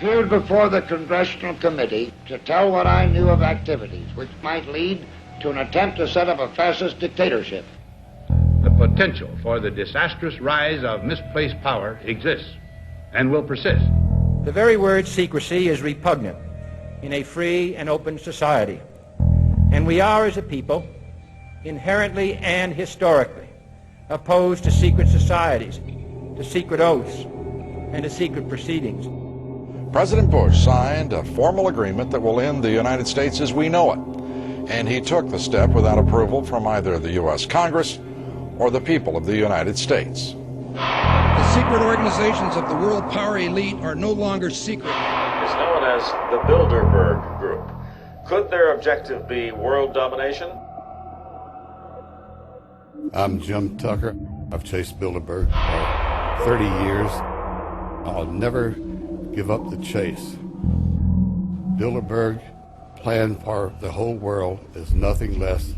appeared before the Congressional Committee to tell what I knew of activities which might lead to an attempt to set up a fascist dictatorship. The potential for the disastrous rise of misplaced power exists and will persist. The very word secrecy is repugnant in a free and open society. And we are, as a people, inherently and historically opposed to secret societies, to secret oaths, and to secret proceedings. President Bush signed a formal agreement that will end the United States as we know it. And he took the step without approval from either the U.S. Congress or the people of the United States. The secret organizations of the world power elite are no longer secret. It's known as the Bilderberg Group. Could their objective be world domination? I'm Jim Tucker. I've chased Bilderberg for 30 years. I'll never give up the chase. Bilderberg plan for the whole world is nothing less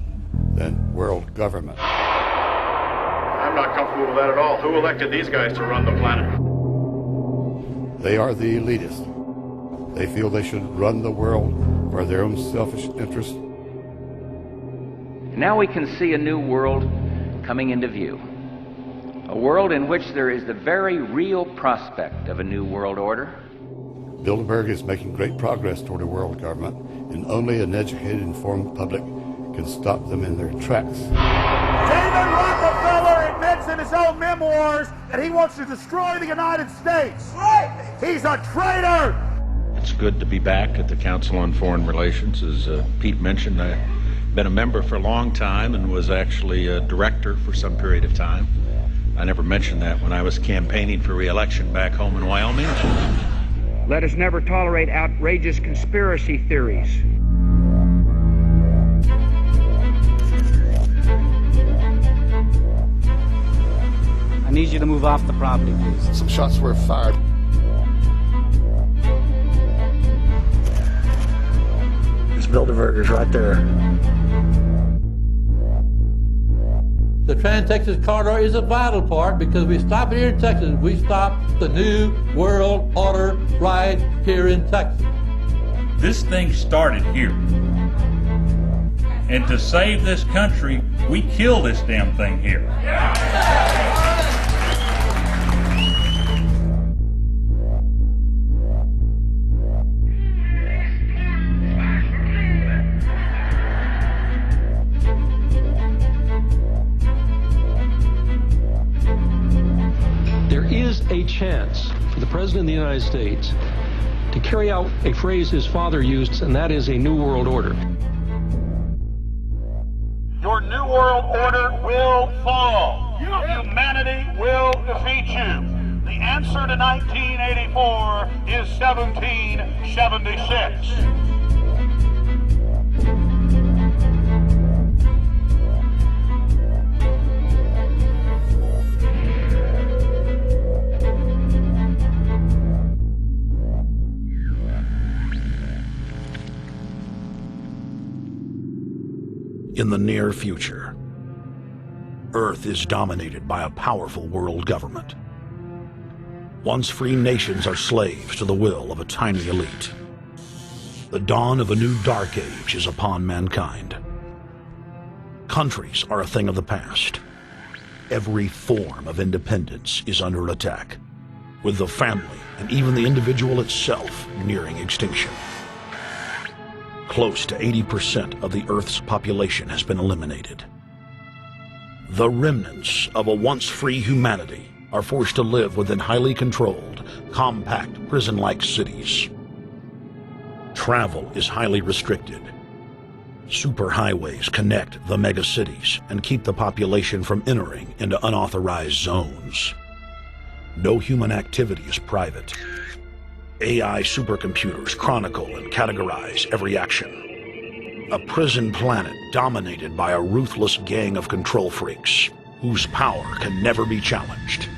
than world government. I'm not comfortable with that at all. Who elected these guys to run the planet? They are the elitists. They feel they should run the world for their own selfish interests. Now we can see a new world coming into view. A world in which there is the very real prospect of a new world order. Bilderberg is making great progress toward a world government, and only an educated, informed public can stop them in their tracks. David Rockefeller admits in his own memoirs that he wants to destroy the United States. Right. He's a traitor. It's good to be back at the Council on Foreign Relations. As Pete mentioned, I've been a member for a long time and was actually a director for some period of time. I never mentioned that when I was campaigning for re-election back home in Wyoming. Let us never tolerate outrageous conspiracy theories. I need you to move off the property, please. Some shots were fired. There's Bilderbergers right there. The Trans-Texas Corridor is a vital part because we stop it here in Texas. We stop the new world order right here in Texas. This thing started here. And to save this country, we kill this damn thing here. There is a chance for the President of the United States to carry out a phrase his father used, and that is a new world order. Your new world order will fall. Humanity will defeat you. The answer to 1984 is 1776. In the near future, Earth is dominated by a powerful world government. Once free nations are slaves to the will of a tiny elite. The dawn of a new dark age is upon mankind. Countries are a thing of the past. Every form of independence is under attack, with the family and even the individual itself nearing extinction. Close to 80% of the Earth's population has been eliminated. The remnants of a once free humanity are forced to live within highly controlled, compact, prison-like cities. Travel is highly restricted. Superhighways connect the megacities and keep the population from entering into unauthorized zones. No human activity is private. AI supercomputers chronicle and categorize every action. A prison planet dominated by a ruthless gang of control freaks, whose power can never be challenged.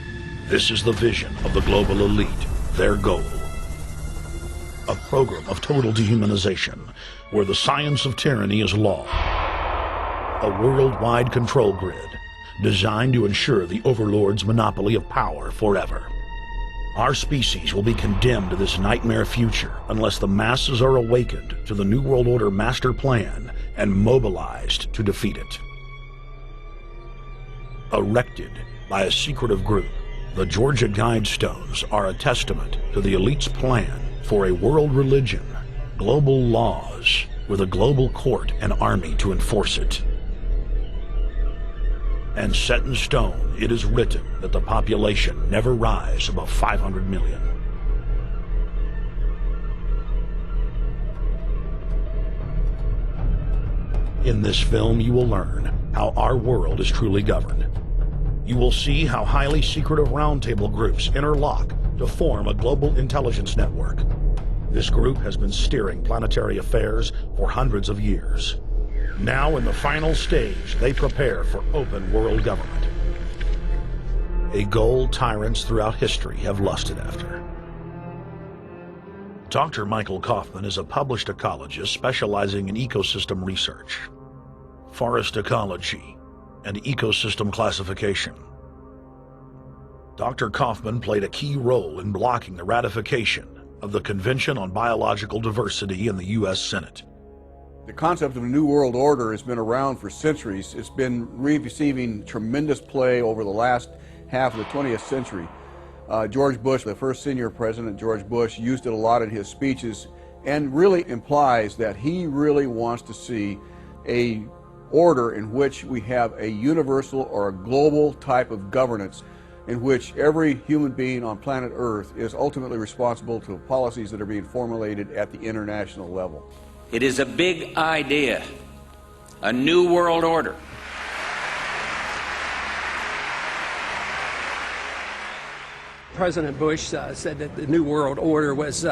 This is the vision of the global elite, their goal. A program of total dehumanization, where the science of tyranny is law. A worldwide control grid, designed to ensure the overlord's monopoly of power forever. Our species will be condemned to this nightmare future unless the masses are awakened to the New World Order master plan and mobilized to defeat it. Erected by a secretive group, the Georgia Guidestones are a testament to the elite's plan for a world religion, global laws, with a global court and army to enforce it. And set in stone, it is written that the population never rise above 500 million. In this film, you will learn how our world is truly governed. You will see how highly secretive roundtable groups interlock to form a global intelligence network. This group has been steering planetary affairs for hundreds of years. Now, in the final stage, they prepare for open world government. A goal tyrants throughout history have lusted after. Dr. Michael Kaufman is a published ecologist specializing in ecosystem research, forest ecology, and ecosystem classification. Dr. Kaufman played a key role in blocking the ratification of the Convention on Biological Diversity in the U.S. Senate. The concept of a new world order has been around for centuries. It's been receiving tremendous play over the last half of the 20th century. George Bush, the first senior president, George Bush, used it a lot in his speeches and really implies that he really wants to see a order in which we have a universal or a global type of governance in which every human being on planet Earth is ultimately responsible to policies that are being formulated at the international level. It is a big idea, a new world order. President Bush said that the New World Order was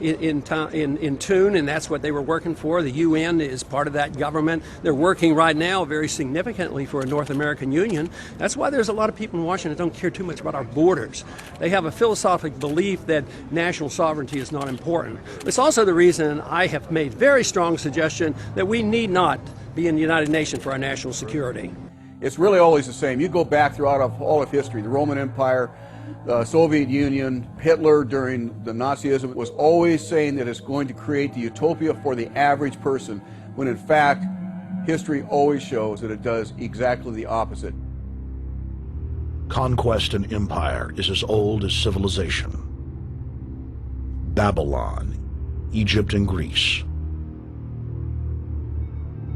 in tune, and that's what they were working for. The UN is part of that government. They're working right now very significantly for a North American Union. That's why there's a lot of people in Washington that don't care too much about our borders. They have a philosophical belief that national sovereignty is not important. It's also the reason I have made very strong suggestion that we need not be in the United Nations for our national security. It's really always the same. You go back throughout all of history, the Roman Empire, the Soviet Union, Hitler during the Nazism was always saying that it's going to create the utopia for the average person, when in fact, history always shows that it does exactly the opposite. Conquest and empire is as old as civilization. Babylon, Egypt, and Greece.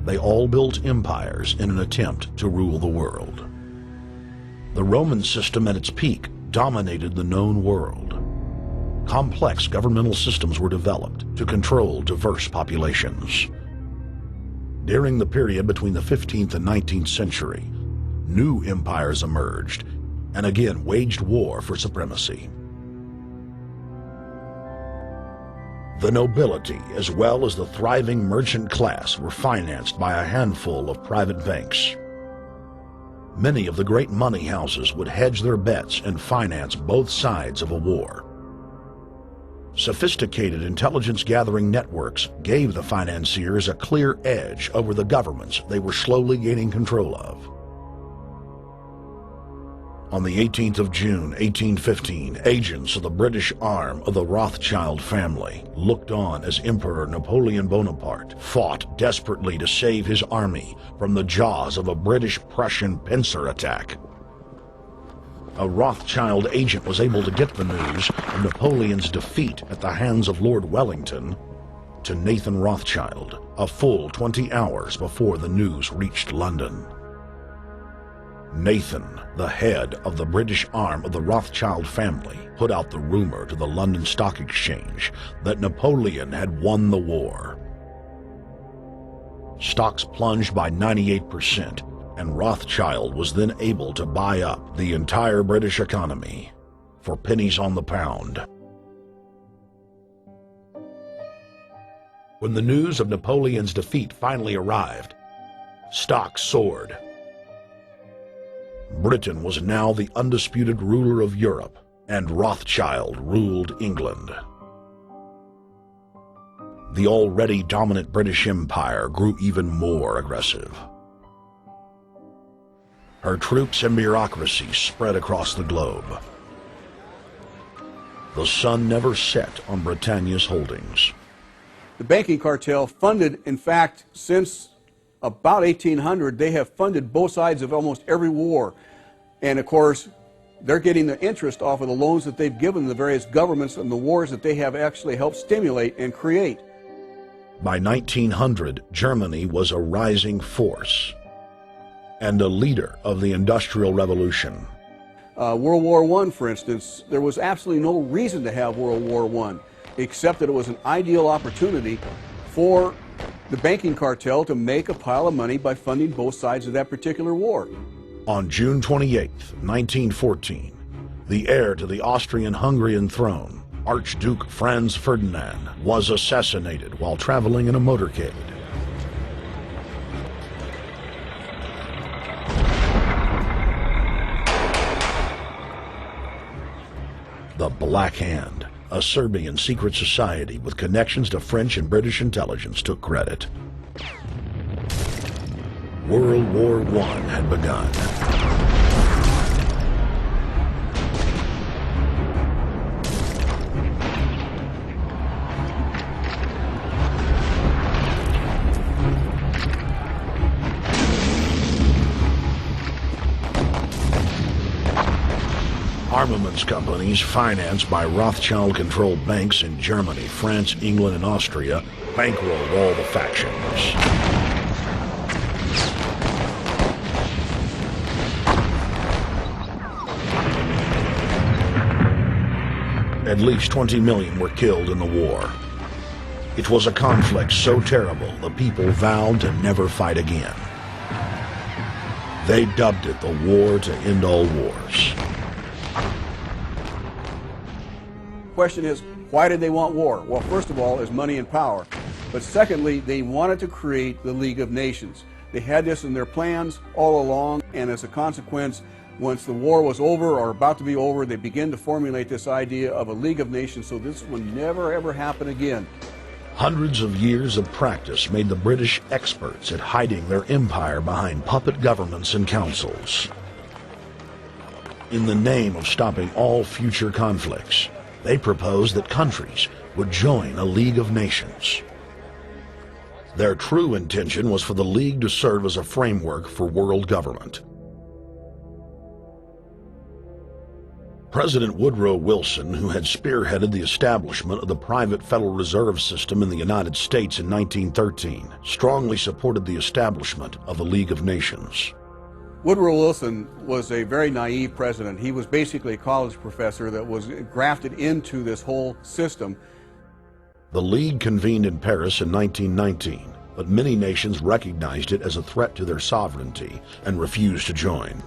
They all built empires in an attempt to rule the world. The Roman system at its peak dominated the known world. Complex governmental systems were developed to control diverse populations. During the period between the 15th and 19th century, new empires emerged and again waged war for supremacy. The nobility, as well as the thriving merchant class, were financed by a handful of private banks. Many of the great money houses would hedge their bets and finance both sides of a war. Sophisticated intelligence-gathering networks gave the financiers a clear edge over the governments they were slowly gaining control of. On the 18th of June, 1815, agents of the British arm of the Rothschild family looked on as Emperor Napoleon Bonaparte fought desperately to save his army from the jaws of a British-Prussian pincer attack. A Rothschild agent was able to get the news of Napoleon's defeat at the hands of Lord Wellington to Nathan Rothschild, a full 20 hours before the news reached London. Nathan, the head of the British arm of the Rothschild family, put out the rumor to the London Stock Exchange that Napoleon had won the war. Stocks plunged by 98%, and Rothschild was then able to buy up the entire British economy for pennies on the pound. When the news of Napoleon's defeat finally arrived, stocks soared. Britain was now the undisputed ruler of Europe, and Rothschild ruled England. The already dominant British Empire grew even more aggressive. Her troops and bureaucracy spread across the globe. The sun never set on Britannia's holdings. The banking cartel funded, in fact, since about 1800, they have funded both sides of almost every war. And of course, they're getting the interest off of the loans that they've given the various governments and the wars that they have actually helped stimulate and create. By 1900, Germany was a rising force and a leader of the Industrial Revolution. World War I, for instance, there was absolutely no reason to have World War I, except that it was an ideal opportunity for the banking cartel to make a pile of money by funding both sides of that particular war. On June 28, 1914, the heir to the Austrian-Hungarian throne, Archduke Franz Ferdinand, was assassinated while traveling in a motorcade. The Black Hand, a Serbian secret society with connections to French and British intelligence, took credit. World War I had begun. Armaments companies financed by Rothschild-controlled banks in Germany, France, England, and Austria bankrolled all the factions. At least 20 million were killed in the war. It was a conflict so terrible the people vowed to never fight again. They dubbed it the War to End All Wars. Question is, why did they want war? Well, first of all, is money and power. But secondly, they wanted to create the League of Nations. They had this in their plans all along, and as a consequence, once the war was over or about to be over, they began to formulate this idea of a League of Nations so this would never ever happen again. Hundreds of years of practice made the British experts at hiding their empire behind puppet governments and councils. In the name of stopping all future conflicts, they proposed that countries would join a League of Nations. Their true intention was for the League to serve as a framework for world government. President Woodrow Wilson, who had spearheaded the establishment of the private Federal Reserve System in the United States in 1913, strongly supported the establishment of the League of Nations. Woodrow Wilson was a very naive president. He was basically a college professor that was grafted into this whole system. The League convened in Paris in 1919, but many nations recognized it as a threat to their sovereignty and refused to join.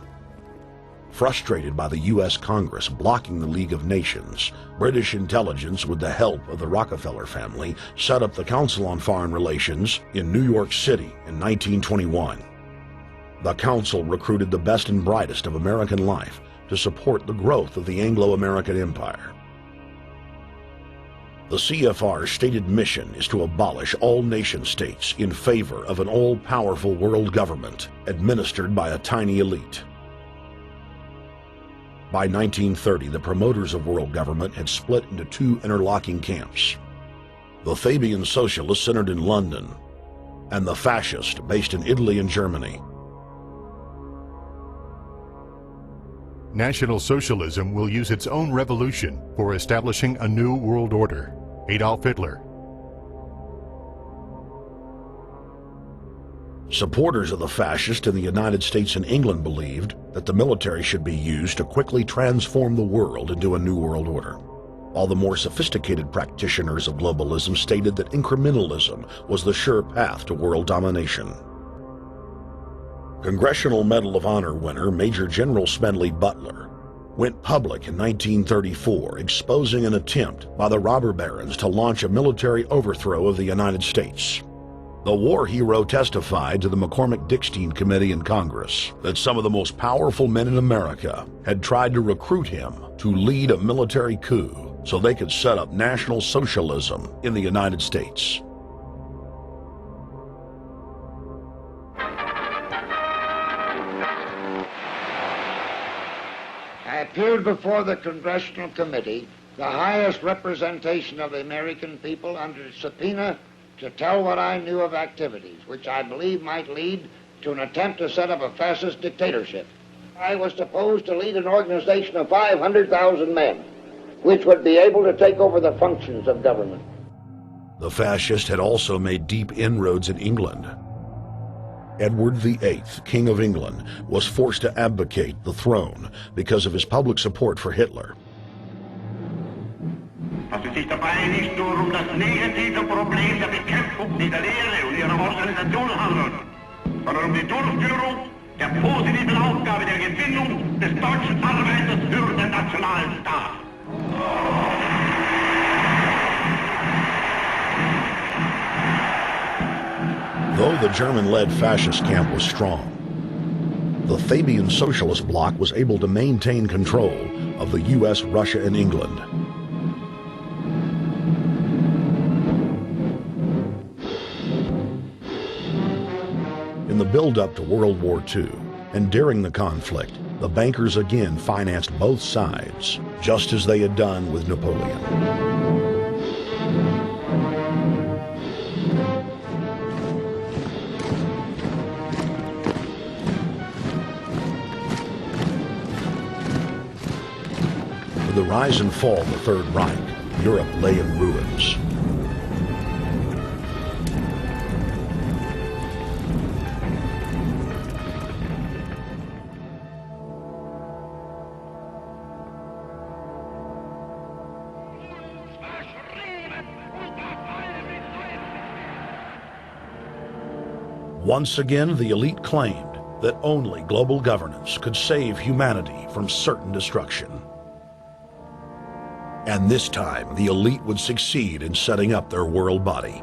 Frustrated by the U.S. Congress blocking the League of Nations, British intelligence, with the help of the Rockefeller family, set up the Council on Foreign Relations in New York City in 1921. The Council recruited the best and brightest of American life to support the growth of the Anglo-American Empire. The CFR's stated mission is to abolish all nation-states in favor of an all-powerful world government administered by a tiny elite. By 1930, the promoters of world government had split into two interlocking camps: the Fabian Socialists centered in London, and the Fascist based in Italy and Germany. National Socialism will use its own revolution for establishing a new world order. Adolf Hitler. Supporters of the fascists in the United States and England believed that the military should be used to quickly transform the world into a new world order, while the more sophisticated practitioners of globalism stated that incrementalism was the sure path to world domination. Congressional Medal of Honor winner Major General Smedley Butler went public in 1934, exposing an attempt by the robber barons to launch a military overthrow of the United States. The war hero testified to the McCormick-Dickstein Committee in Congress that some of the most powerful men in America had tried to recruit him to lead a military coup so they could set up National Socialism in the United States. I appeared before the Congressional Committee the highest representation of the American people under subpoena to tell what I knew of activities which I believe might lead to an attempt to set up a fascist dictatorship. I was supposed to lead an organization of 500,000 men, which would be able to take over the functions of government. The fascist had also made deep inroads in England. Edward VIII, King of England, was forced to abdicate the throne because of his public support for Hitler. Fast es sich dabei nicht nur das negative Problem der Bekämpfung dieser Lehre und ihrer Organisation handelt, sondern die Durchführung der positiven Aufgabe der Gewinnung des deutschen Arbeiters für den nationalen Staat. Though the German-led fascist camp was strong, the Fabian Socialist Bloc was able to maintain control of the U.S., Russia, and England. In the build-up to World War II, and during the conflict, the bankers again financed both sides, just as they had done with Napoleon. With the rise and fall of the Third Reich, Europe lay in ruins. Once again, the elite claimed that only global governance could save humanity from certain destruction. And this time, the elite would succeed in setting up their world body.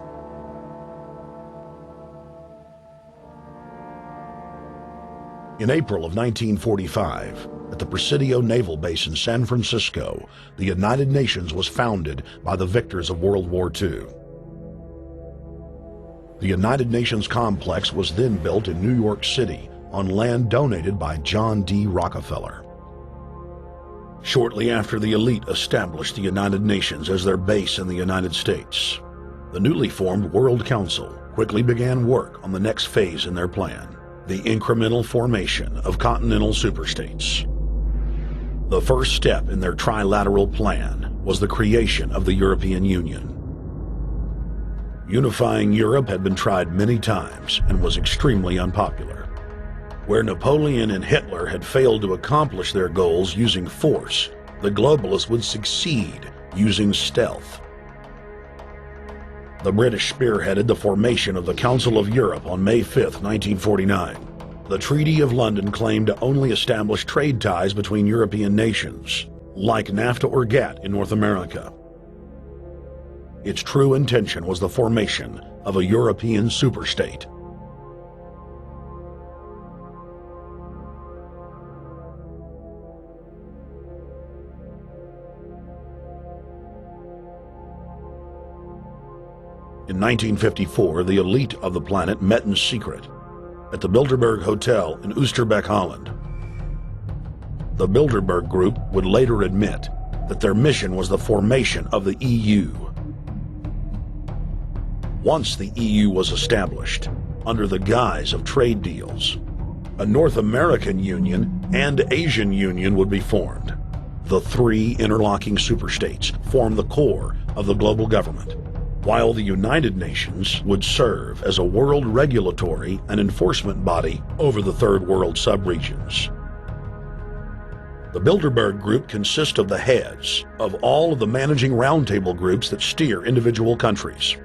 In April of 1945, at the Presidio Naval Base in San Francisco, the United Nations was founded by the victors of World War II. The United Nations complex was then built in New York City on land donated by John D. Rockefeller. Shortly after the elite established the United Nations as their base in the United States, the newly formed World Council quickly began work on the next phase in their plan, the incremental formation of continental superstates. The first step in their trilateral plan was the creation of the European Union. Unifying Europe had been tried many times and was extremely unpopular. Where Napoleon and Hitler had failed to accomplish their goals using force, the globalists would succeed using stealth. The British spearheaded the formation of the Council of Europe on May 5, 1949. The Treaty of London claimed to only establish trade ties between European nations, like NAFTA or GATT in North America. Its true intention was the formation of a European superstate. In 1954, the elite of the planet met in secret at the Bilderberg Hotel in Oosterbeek, Holland. The Bilderberg Group would later admit that their mission was the formation of the EU. Once the EU was established, under the guise of trade deals, a North American Union and Asian Union would be formed. The three interlocking superstates formed the core of the global government, while the United Nations would serve as a world regulatory and enforcement body over the Third World subregions. The Bilderberg Group consists of the heads of all of the managing roundtable groups that steer individual countries.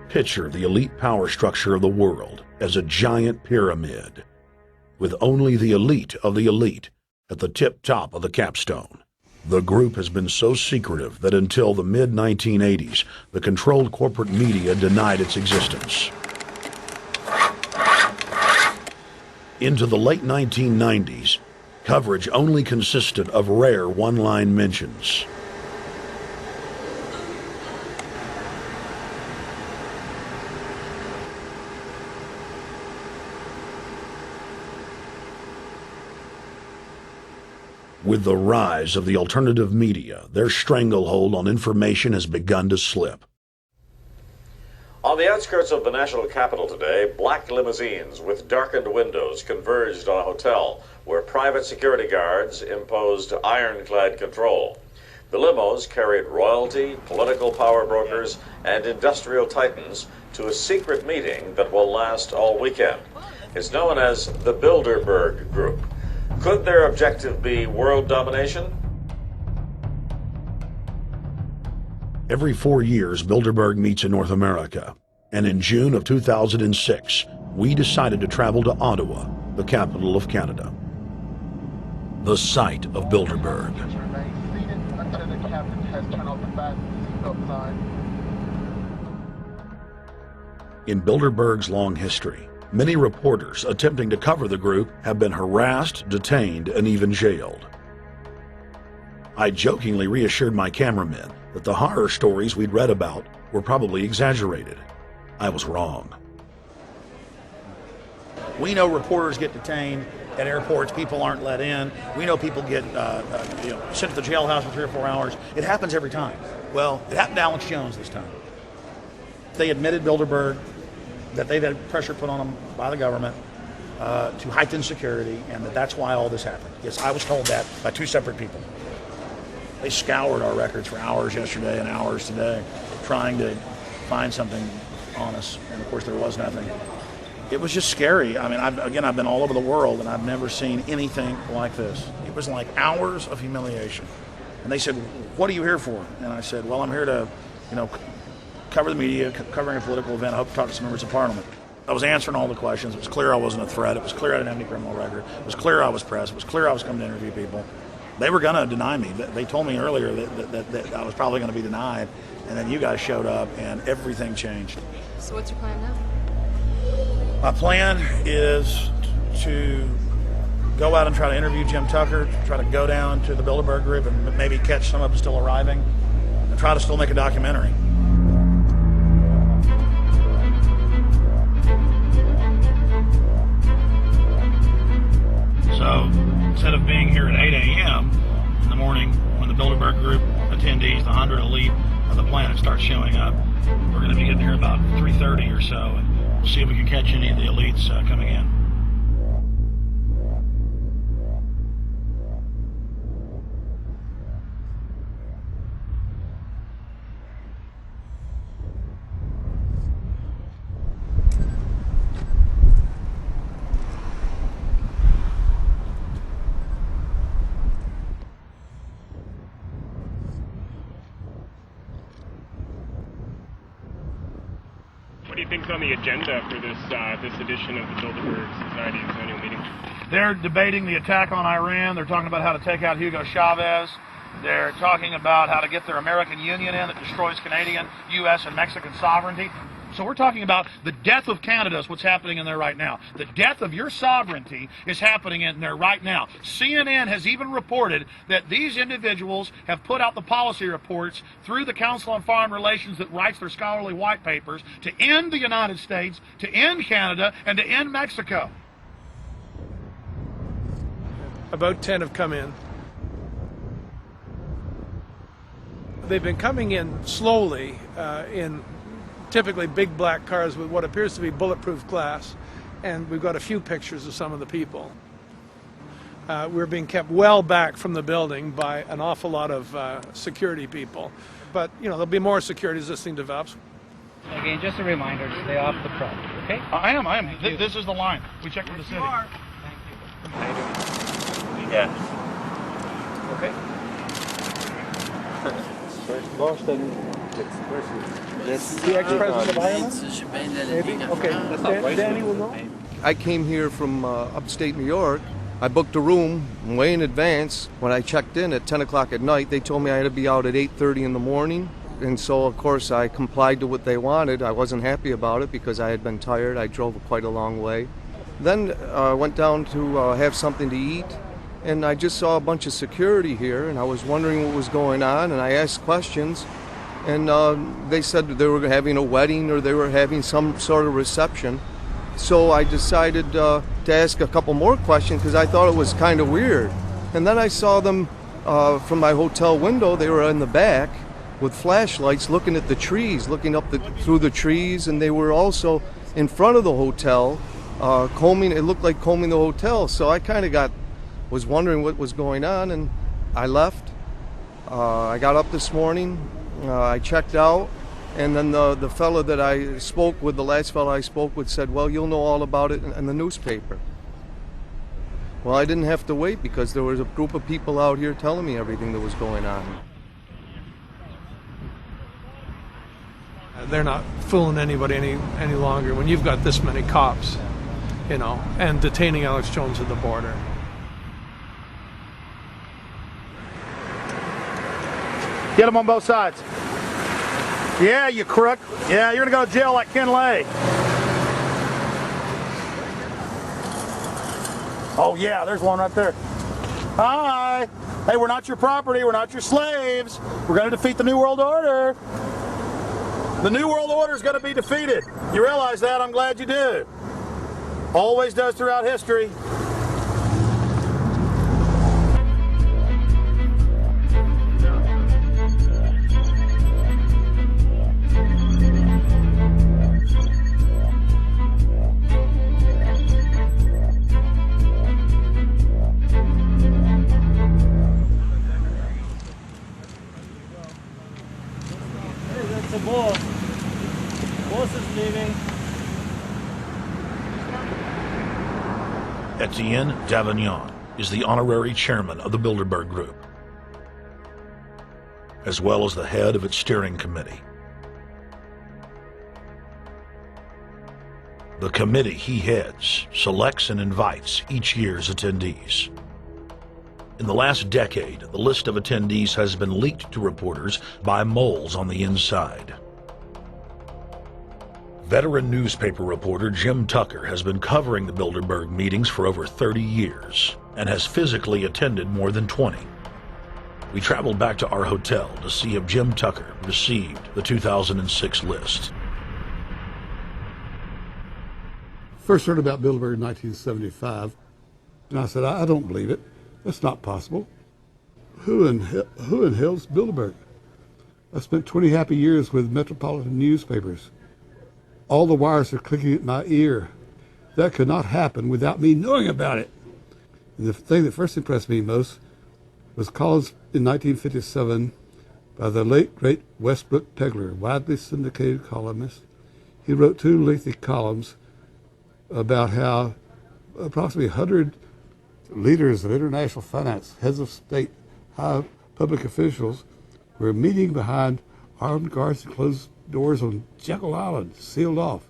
Picture the elite power structure of the world as a giant pyramid, with only the elite of the elite at the tip top of the capstone. The group has been so secretive that until the mid-1980s, the controlled corporate media denied its existence. Into the late 1990s, coverage only consisted of rare one-line mentions. With the rise of the alternative media, their stranglehold on information has begun to slip. On the outskirts of the national capital today, black limousines with darkened windows converged on a hotel where private security guards imposed ironclad control. The limos carried royalty, political power brokers, and industrial titans to a secret meeting that will last all weekend. It's known as the Bilderberg Group. Could their objective be world domination? Every 4 years, Bilderberg meets in North America, and in June of 2006, we decided to travel to Ottawa, the capital of Canada. The site of Bilderberg. In Bilderberg's long history, many reporters attempting to cover the group have been harassed, detained, and even jailed. I jokingly reassured my cameramen that the horror stories we'd read about were probably exaggerated. I was wrong. We know reporters get detained at airports, people aren't let in. We know people get sent to the jailhouse for 3 or 4 hours. It happens every time. Well, it happened to Alex Jones this time. They admitted Bilderberg that they've had pressure put on them by the government to heighten security, and that's why all this happened. Yes, I was told that by 2 separate people. They scoured our records for hours yesterday and hours today, trying to find something on us, and of course there was nothing. It was just scary. I mean, I've been all over the world, and I've never seen anything like this. It was like hours of humiliation. And they said, "What are you here for?" And I said, "Well, I'm here to, cover the media, covering a political event. I hope to talk to some members of Parliament." I was answering all the questions. It was clear I wasn't a threat. It was clear I didn't have any criminal record. It was clear I was press. It was clear I was coming to interview people. They were going to deny me. They told me earlier that I was probably going to be denied, and then you guys showed up, and everything changed. So what's your plan now? My plan is to go out and try to interview Jim Tucker, try to go down to the Bilderberg Group and maybe catch some of them still arriving, and try to still make a documentary. So instead of being here at 8 a.m. in the morning when the Bilderberg Group attendees, the 100 elite of the planet, start showing up, we're going to be getting here about 3:30 or so, and we'll see if we can catch any of the elites coming in. What do you think's on the agenda for this edition of the Bilderberg Society's annual meeting? They're debating the attack on Iran. They're talking about how to take out Hugo Chavez. They're talking about how to get their American Union in that destroys Canadian, U.S., and Mexican sovereignty. So we're talking about the death of Canada is what's happening in there right now. The death of your sovereignty is happening in there right now. CNN has even reported that these individuals have put out the policy reports through the Council on Foreign Relations that writes their scholarly white papers to end the United States, to end Canada, and to end Mexico. About 10 have come in. They've been coming in slowly in typically big black cars with what appears to be bulletproof glass, and we've got a few pictures of some of the people. We're being kept well back from the building by an awful lot of security people, but there'll be more security as this thing develops. Again, just a reminder to stay off the property, okay? I am. This is the line. We checked with the city. Thank you. How you doing? Yeah. Okay. Boston. Is the ex-president of Ireland? Maybe? Okay. Danny will know. I came here from upstate New York. I booked a room way in advance. When I checked in at 10 o'clock at night, they told me I had to be out at 8:30 in the morning. And so, of course, I complied to what they wanted. I wasn't happy about it because I had been tired. I drove quite a long way. Then I went down to have something to eat, and I just saw a bunch of security here, and I was wondering what was going on, and I asked questions. And they said they were having a wedding or they were having some sort of reception. So I decided to ask a couple more questions because I thought it was kind of weird. And then I saw them from my hotel window. They were in the back with flashlights looking at the trees, looking up through the trees, and they were also in front of the hotel, combing. It looked like combing the hotel. So I kind of was wondering what was going on, and I left. I got up this morning, I checked out, and then the fellow that I spoke with, the last fellow I spoke with, said, well, you'll know all about it in the newspaper. Well, I didn't have to wait because there was a group of people out here telling me everything that was going on. They're not fooling anybody any longer when you've got this many cops, you know, and detaining Alex Jones at the border. Get them on both sides. Yeah, you crook. Yeah, you're going to go to jail like Ken Lay. Oh, yeah, there's one right there. Hi. Hey, we're not your property. We're not your slaves. We're going to defeat the New World Order. The New World Order is going to be defeated. You realize that? I'm glad you do. Always does throughout history. The boss. Boss is leaving. Etienne Davignon is the honorary chairman of the Bilderberg Group, as well as the head of its steering committee. The committee he heads selects and invites each year's attendees. In the last decade, the list of attendees has been leaked to reporters by moles on the inside. Veteran newspaper reporter Jim Tucker has been covering the Bilderberg meetings for over 30 years and has physically attended more than 20. We traveled back to our hotel to see if Jim Tucker received the 2006 list. First heard about Bilderberg in 1975, and I said, I don't believe it. That's not possible. Who in hell's Bilderberg? I spent 20 happy years with metropolitan newspapers. All the wires are clicking at my ear. That could not happen without me knowing about it. And the thing that first impressed me most was columns in 1957 by the late, great Westbrook Tegler, widely syndicated columnist. He wrote 2 lengthy columns about how approximately 100 leaders of international finance, heads of state, high public officials were meeting behind armed guards and closed doors on Jekyll Island, sealed off.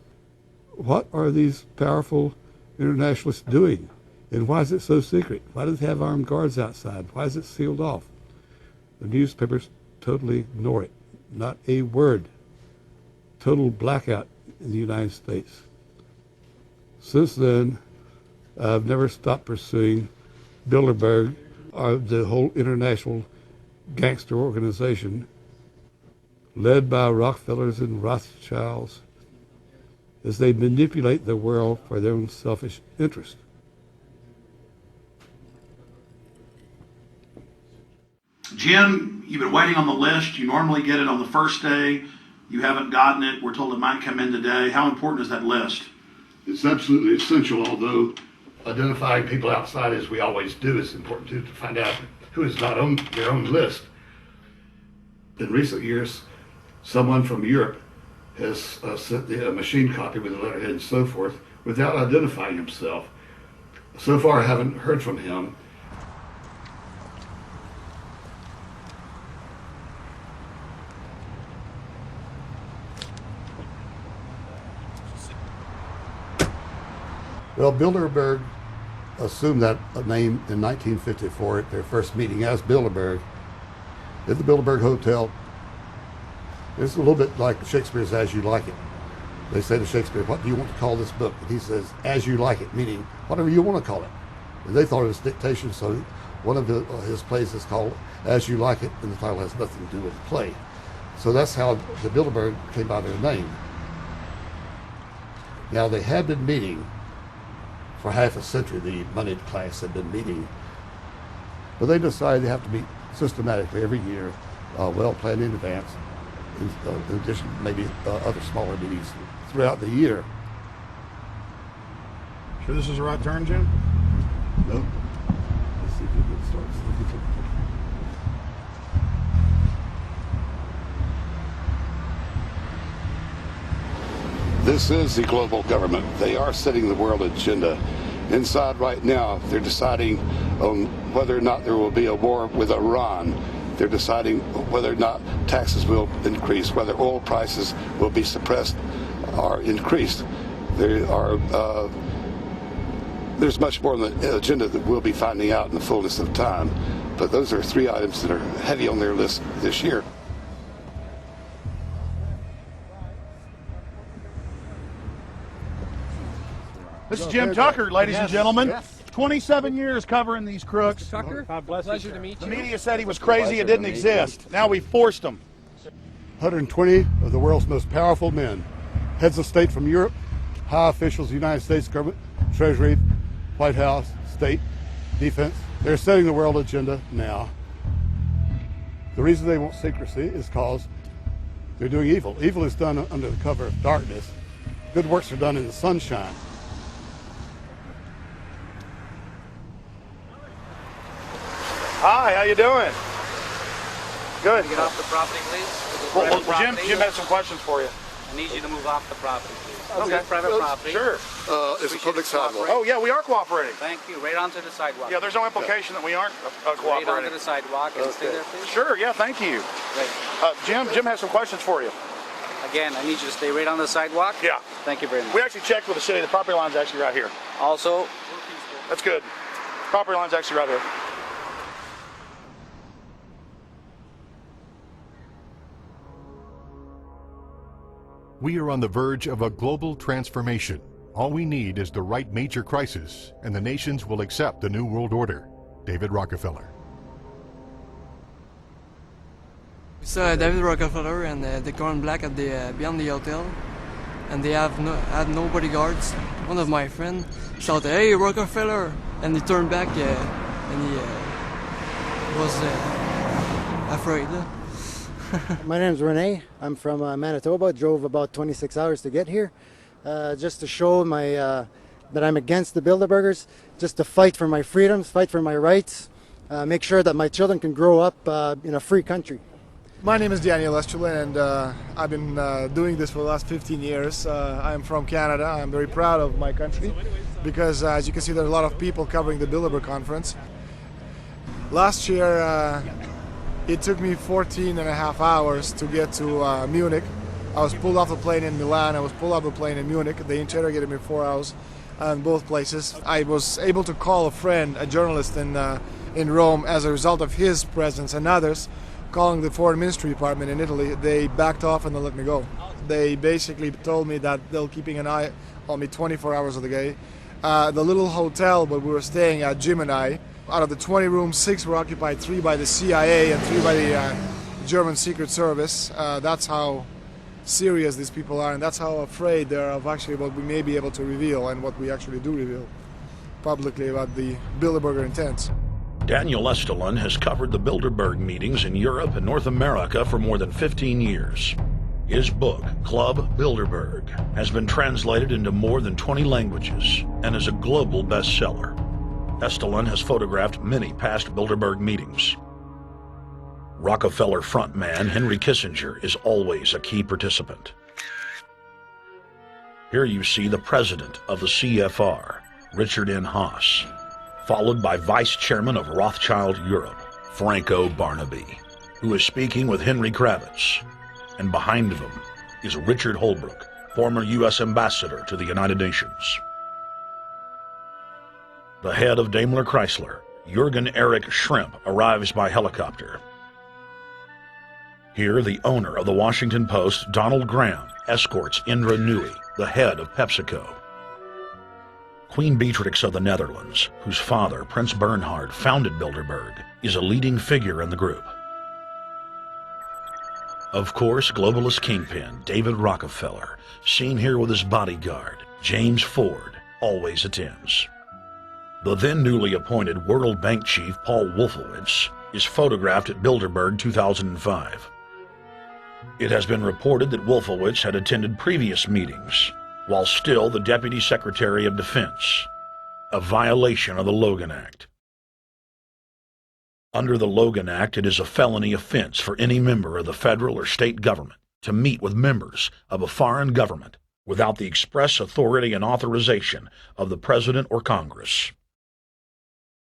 What are these powerful internationalists doing? And why is it so secret? Why do they have armed guards outside? Why is it sealed off? The newspapers totally ignore it. Not a word. Total blackout in the United States. Since then, I've never stopped pursuing Bilderberg, or the whole international gangster organization led by Rockefellers and Rothschilds, as they manipulate the world for their own selfish interest. Jim, you've been waiting on the list. You normally get it on the first day. You haven't gotten it. We're told it might come in today. How important is that list? It's absolutely essential, although identifying people outside, as we always do, is important too, to find out who is not on their own list. In recent years, someone from Europe has sent a machine copy with a letterhead and so forth without identifying himself. So far, I haven't heard from him. Well, Bilderberg assumed that name in 1954 at their first meeting as Bilderberg at the Bilderberg Hotel. It's a little bit like Shakespeare's As You Like It. They say to Shakespeare, what do you want to call this book? And he says, As You Like It, meaning whatever you want to call it. And they thought it was dictation, so one of his plays is called As You Like It, and the title has nothing to do with the play. So that's how the Bilderberg came by their name. Now, they had been meeting for half a century. The moneyed class had been meeting But they decide they have to meet systematically every year, well planned in advance, in addition to maybe other smaller meetings throughout the year. Sure this is the right turn, Jim? Nope. Let's see if we can start. This is the global government. They are setting the world agenda. Inside right now, they're deciding on whether or not there will be a war with Iran. They're deciding whether or not taxes will increase, whether oil prices will be suppressed or increased. There's much more on the agenda that we'll be finding out in the fullness of time. But those are 3 items that are heavy on their list this year. This is Jim Tucker, ladies and gentlemen. 27 years covering these crooks. Tucker, pleasure to meet you. The media said he was crazy, it didn't exist. Now we forced him. 120 of the world's most powerful men, heads of state from Europe, high officials of the United States government, Treasury, White House, state, defense. They're setting the world agenda now. The reason they want secrecy is because they're doing evil. Evil is done under the cover of darkness. Good works are done in the sunshine. Hi, how you doing? Good. Get off the property, please. Well, Jim has some questions for you. I need you to move off the property, please. Okay. It's private property. Sure. It's a public sidewalk. Oh, yeah, we are cooperating. Thank you. Right onto the sidewalk. Yeah, there's no implication that we aren't Right cooperating. onto the sidewalk and stay there, please. Sure, yeah, thank you. Great. Jim has some questions for you. Again, I need you to stay right on the sidewalk. Yeah. Thank you very much. We actually checked with the city. The property line's actually right here. Also, That's good. Property line's actually right here. We are on the verge of a global transformation. All we need is the right major crisis, and the nations will accept the New World Order. David Rockefeller. It's David Rockefeller and the Coran Black at the beyond the hotel, and they had no bodyguards. One of my friends shouted, "Hey, Rockefeller!" and he turned back and he was afraid. My name's Renee. I'm from Manitoba. Drove about 26 hours to get here, just to show that I'm against the Bilderbergers, just to fight for my freedoms, fight for my rights, make sure that my children can grow up in a free country. My name is Daniel Estrela, and I've been doing this for the last 15 years. I'm from Canada. I'm very proud of my country because, as you can see, there are a lot of people covering the Bilderberg conference. Last year, it took me 14 and a half hours to get to Munich. I was pulled off the plane in Milan. I was pulled off the plane in Munich. They interrogated me 4 hours in both places. I was able to call a friend, a journalist in Rome, as a result of his presence and others. Calling the Foreign Ministry Department in Italy, they backed off and they let me go. They basically told me that they're keeping an eye on me 24 hours of the day. The little hotel where we were staying at, Jim and I, out of the 20 rooms, 6 were occupied, 3 by the CIA and 3 by the German Secret Service. That's how serious these people are, and that's how afraid they are of actually what we may be able to reveal and what we actually do reveal publicly about the Bilderberger intents. Daniel Estrela has covered the Bilderberg meetings in Europe and North America for more than 15 years. His book, Club Bilderberg, has been translated into more than 20 languages and is a global bestseller. Estrela has photographed many past Bilderberg meetings. Rockefeller frontman Henry Kissinger is always a key participant. Here you see the president of the CFR, Richard N. Haas, followed by Vice Chairman of Rothschild Europe, Franco Barnaby, who is speaking with Henry Kravitz. And behind them is Richard Holbrooke, former U.S. Ambassador to the United Nations. The head of Daimler Chrysler, Jürgen Erich Schrimp, arrives by helicopter. Here, the owner of the Washington Post, Donald Graham, escorts Indra Nooyi, the head of PepsiCo. Queen Beatrix of the Netherlands, whose father, Prince Bernhard, founded Bilderberg, is a leading figure in the group. Of course, globalist kingpin David Rockefeller, seen here with his bodyguard, James Ford, always attends. The then newly appointed World Bank chief Paul Wolfowitz is photographed at Bilderberg 2005. It has been reported that Wolfowitz had attended previous meetings while still the Deputy Secretary of Defense, a violation of the Logan Act. Under the Logan Act, it is a felony offense for any member of the federal or state government to meet with members of a foreign government without the express authority and authorization of the President or Congress.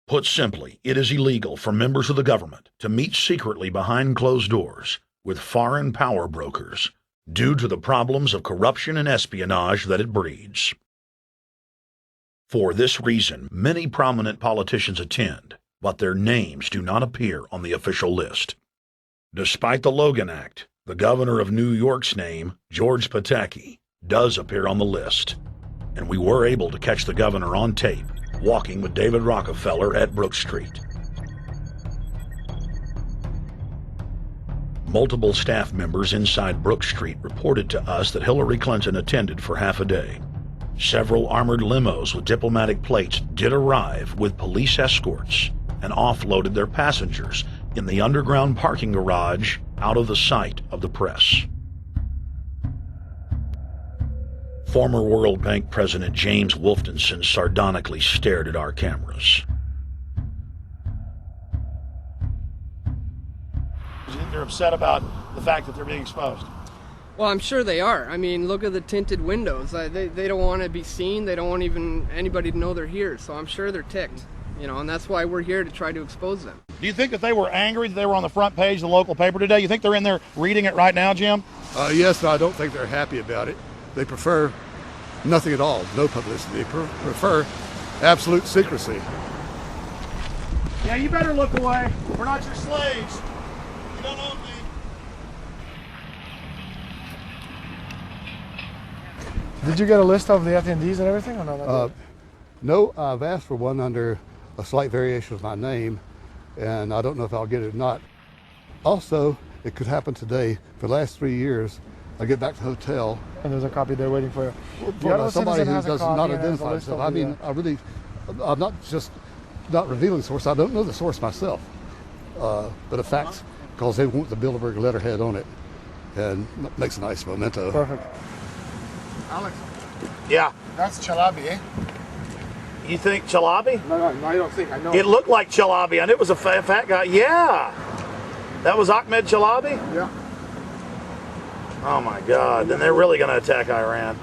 Put simply, it is illegal for members of the government to meet secretly behind closed doors with foreign power brokers due to the problems of corruption and espionage that it breeds. For this reason, many prominent politicians attend, but their names do not appear on the official list. Despite the Logan Act, the governor of New York's name, George Pataki, does appear on the list, and we were able to catch the governor on tape walking with David Rockefeller at Brook Street. Multiple staff members inside Brook Street reported to us that Hillary Clinton attended for half a day. Several armored limos with diplomatic plates did arrive with police escorts and offloaded their passengers in the underground parking garage out of the sight of the press. Former World Bank President James Wolfensohn sardonically stared at our cameras. They're upset about the fact that they're being exposed. Well, I'm sure they are. I mean, look at the tinted windows. They don't want to be seen. They don't want even anybody to know they're here. So I'm sure they're ticked, and that's why we're here to try to expose them. Do you think that they were angry that they were on the front page of the local paper today? You think they're in there reading it right now, Jim? Yes, but I don't think they're happy about it. They prefer nothing at all, no publicity. They prefer absolute secrecy. Yeah, you better look away. We're not your slaves. You don't own me. Did you get a list of the attendees and everything, or not? No, I've asked for one under a slight variation of my name, and I don't know if I'll get it or not. Also, it could happen today. For the last 3 years, I get back to the hotel. And there's a copy there waiting for you. For somebody who does not identify himself. I mean, I'm not just not revealing the source. I don't know the source myself. But a fact, because they want the Bilderberg letterhead on it, and makes a nice memento. Perfect. Alex. Yeah. That's Chalabi, eh? You think Chalabi? No, I don't think. I know. It looked like Chalabi. I knew it was a fat guy. Yeah. That was Ahmed Chalabi? Yeah. Oh my God. Then they're really going to attack Iran.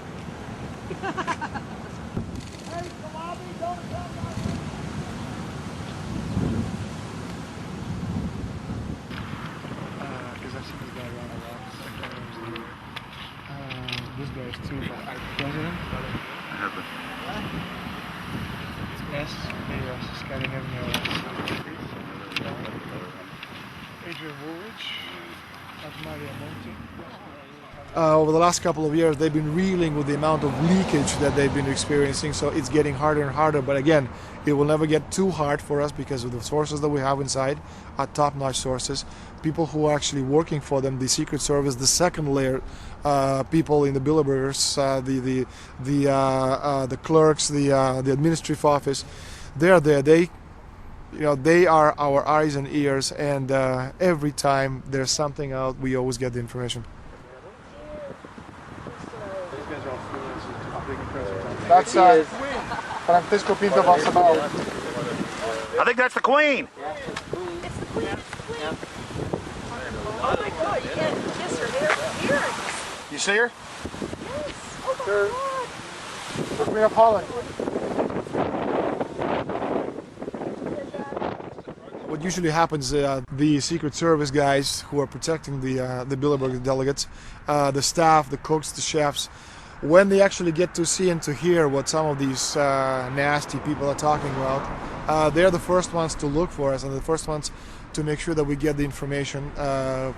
This guy is too president. I have it. It's S. Scanning him. Adrian Woolrich. That's Maria Monti. Over the last couple of years, they've been reeling with the amount of leakage that they've been experiencing, so it's getting harder and harder. But again, it will never get too hard for us because of the sources that we have inside are top-notch sources. People who are actually working for them, the Secret Service, the second layer, people in the Bilderbergers, the clerks, the administrative office, they're there. They are our eyes and ears, and every time there's something out, we always get the information. That's Francisco Pinto Balsamao. I think that's the Queen. It's the Queen. Oh my God, you can't kiss her ear. You see her? Yes. Oh my God. The Queen of Holland. What usually happens, the Secret Service guys who are protecting the Bilderberg delegates, the staff, the cooks, the chefs, when they actually get to see and to hear what some of these nasty people are talking about, they're the first ones to look for us and the first ones to make sure that we get the information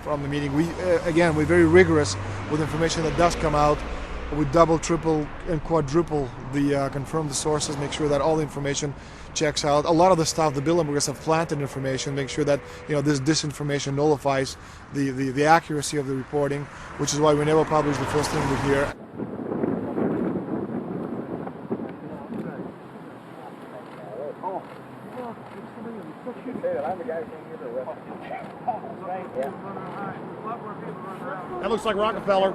from the meeting. We're very rigorous with information that does come out. We double, triple, and quadruple confirm the sources, make sure that all the information checks out. A lot of the stuff, the Bilderbergers have planted information, make sure that this disinformation nullifies the accuracy of the reporting, which is why we never publish the first thing we hear. Oh. I'm the guy who came here to arrest you. That looks like Rockefeller.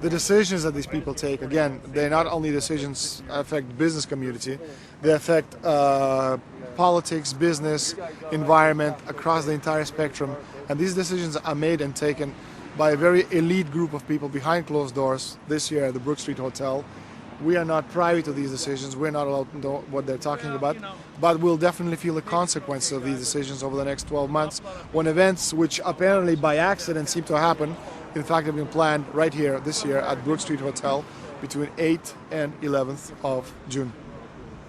The decisions that these people take, again, they not only decisions affect the business community, they affect politics, business, environment, across the entire spectrum. And these decisions are made and taken by a very elite group of people behind closed doors this year at the Brook Street Hotel. We are not privy to these decisions. We're not allowed to know what they're talking about. But we'll definitely feel the consequences of these decisions over the next 12 months when events which apparently by accident seem to happen, in fact, have been planned right here this year at Brook Street Hotel between 8th and 11th of June.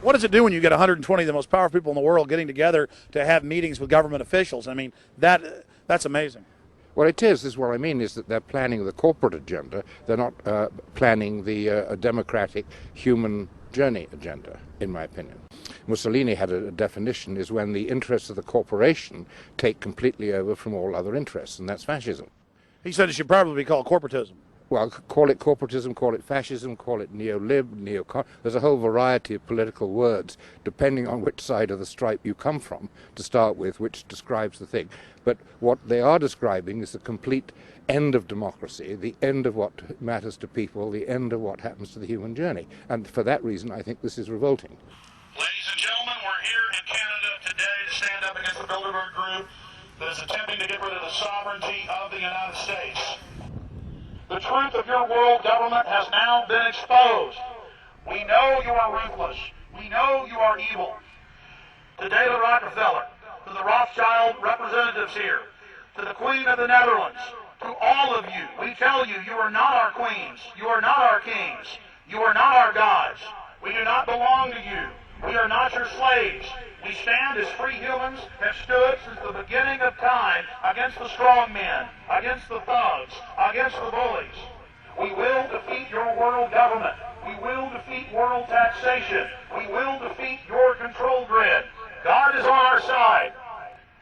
What does it do when you get 120 of the most powerful people in the world getting together to have meetings with government officials? I mean, that's amazing. Well, it is. This is what I mean, is that they're planning the corporate agenda. They're not planning the democratic human journey agenda, in my opinion. Mussolini had a definition, is when the interests of the corporation take completely over from all other interests, and that's fascism. He said it should probably be called corporatism. Well, call it corporatism, call it fascism, call it neo-lib, neo-con. There's a whole variety of political words, depending on which side of the stripe you come from, to start with, which describes the thing. But what they are describing is the complete end of democracy, the end of what matters to people, the end of what happens to the human journey. And for that reason, I think this is revolting. Ladies and gentlemen, we're here in Canada today to stand up against the Bilderberg Group that is attempting to get rid of the sovereignty of the United States. The truth of your world government has now been exposed. We know you are ruthless. We know you are evil. To David Rockefeller, to the Rothschild representatives here, to the Queen of the Netherlands, to all of you, we tell you, you are not our queens. You are not our kings. You are not our gods. We do not belong to you. We are not your slaves. We stand as free humans, have stood since the beginning of time against the strong men, against the thugs, against the bullies. We will defeat your world government. We will defeat world taxation. We will defeat your control grid. God is on our side.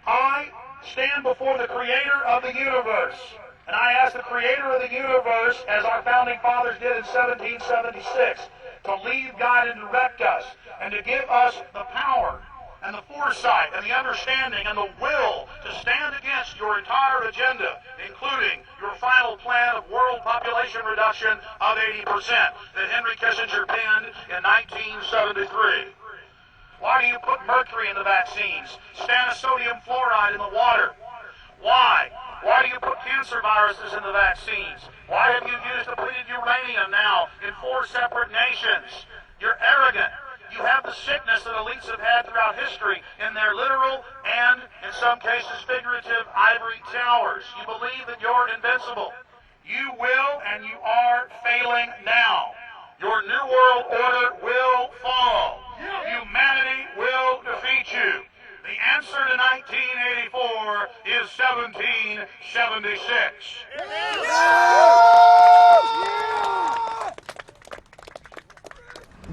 I stand before the creator of the universe, and I ask the creator of the universe, as our founding fathers did in 1776, to lead, guide, and direct us, and to give us the power and the foresight and the understanding and the will to stand against your entire agenda, including your final plan of world population reduction of 80% that Henry Kissinger penned in 1973. Why do you put mercury in the vaccines, sodium fluoride in the water? Why? Why do you put cancer viruses in the vaccines? Why have you used depleted uranium now in 4 separate nations? You're arrogant. You have the sickness that elites have had throughout history in their literal and, in some cases, figurative ivory towers. You believe that you're invincible. You will and you are failing now. Your New World Order will fall. Humanity will defeat you. The answer to 1984 is 1776.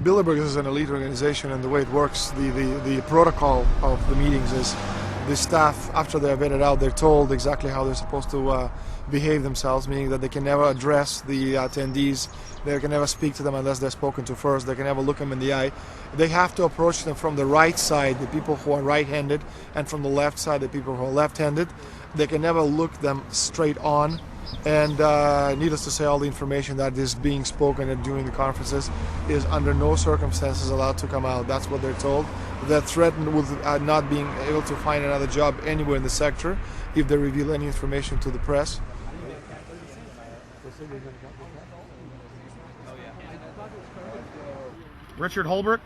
Bilderberg is an elite organization, and the way it works, the protocol of the meetings is the staff, after they're vetted out, they're told exactly how they're supposed to behave themselves, meaning that they can never address the attendees, they can never speak to them unless they're spoken to first, they can never look them in the eye. They have to approach them from the right side, the people who are right-handed, and from the left side, the people who are left-handed. They can never look them straight on. And needless to say, all the information that is being spoken during the conferences is under no circumstances allowed to come out. That's what they're told. They're threatened with not being able to find another job anywhere in the sector if they reveal any information to the press. Richard Holbrooke?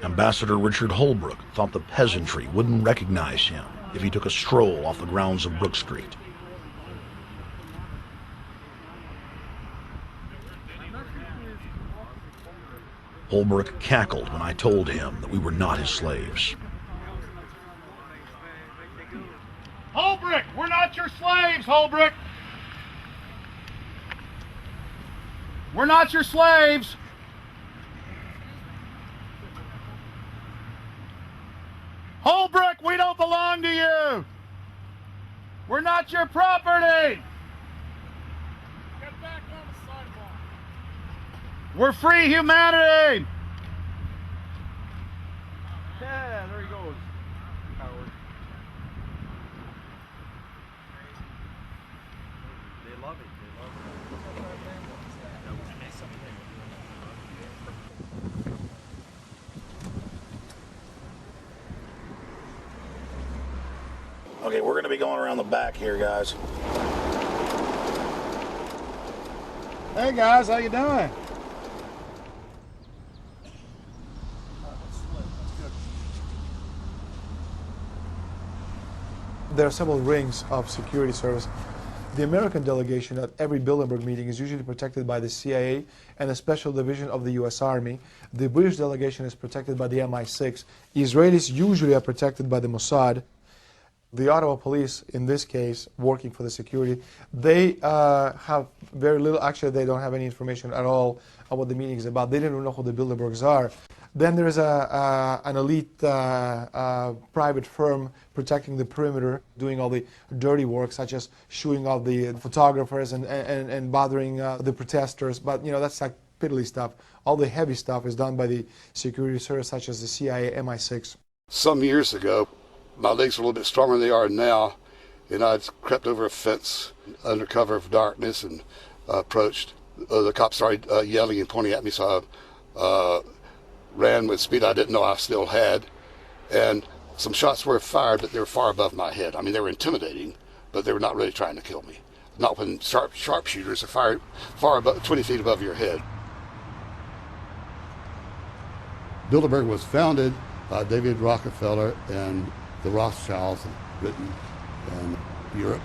Ambassador Richard Holbrooke thought the peasantry wouldn't recognize him if he took a stroll off the grounds of Brook Street. Holbrooke cackled when I told him that we were not his slaves. Holbrooke, we're not your slaves, Holbrooke. We're not your slaves. Holbrooke, we don't belong to you. We're not your property. Get back on the sidewalk. We're free humanity! Yeah, there he goes. Coward. They love it. Okay, we're going to be going around the back here, guys. Hey guys, how you doing? There are several rings of security service. The American delegation at every Bilderberg meeting is usually protected by the CIA and a special division of the US Army. The British delegation is protected by the MI6. Israelis usually are protected by the Mossad. The Ottawa police, in this case, working for the security, they have very little, actually they don't have any information at all on what the meeting is about. They don't even know who the Bilderbergs are. Then there is an elite private firm protecting the perimeter, doing all the dirty work, such as shooing off the photographers and bothering the protesters. But, you know, that's like piddly stuff. All the heavy stuff is done by the security service, such as the CIA, MI6. Some years ago, my legs were a little bit stronger than they are now, and I'd crept over a fence under cover of darkness and approached. The cops started yelling and pointing at me, so I ran with speed I didn't know I still had, and some shots were fired, but they were far above my head. I mean, they were intimidating, but they were not really trying to kill me. Not when sharpshooters are fired far above, 20 feet above your head. Bilderberg was founded by David Rockefeller and the Rothschilds in Britain and Europe.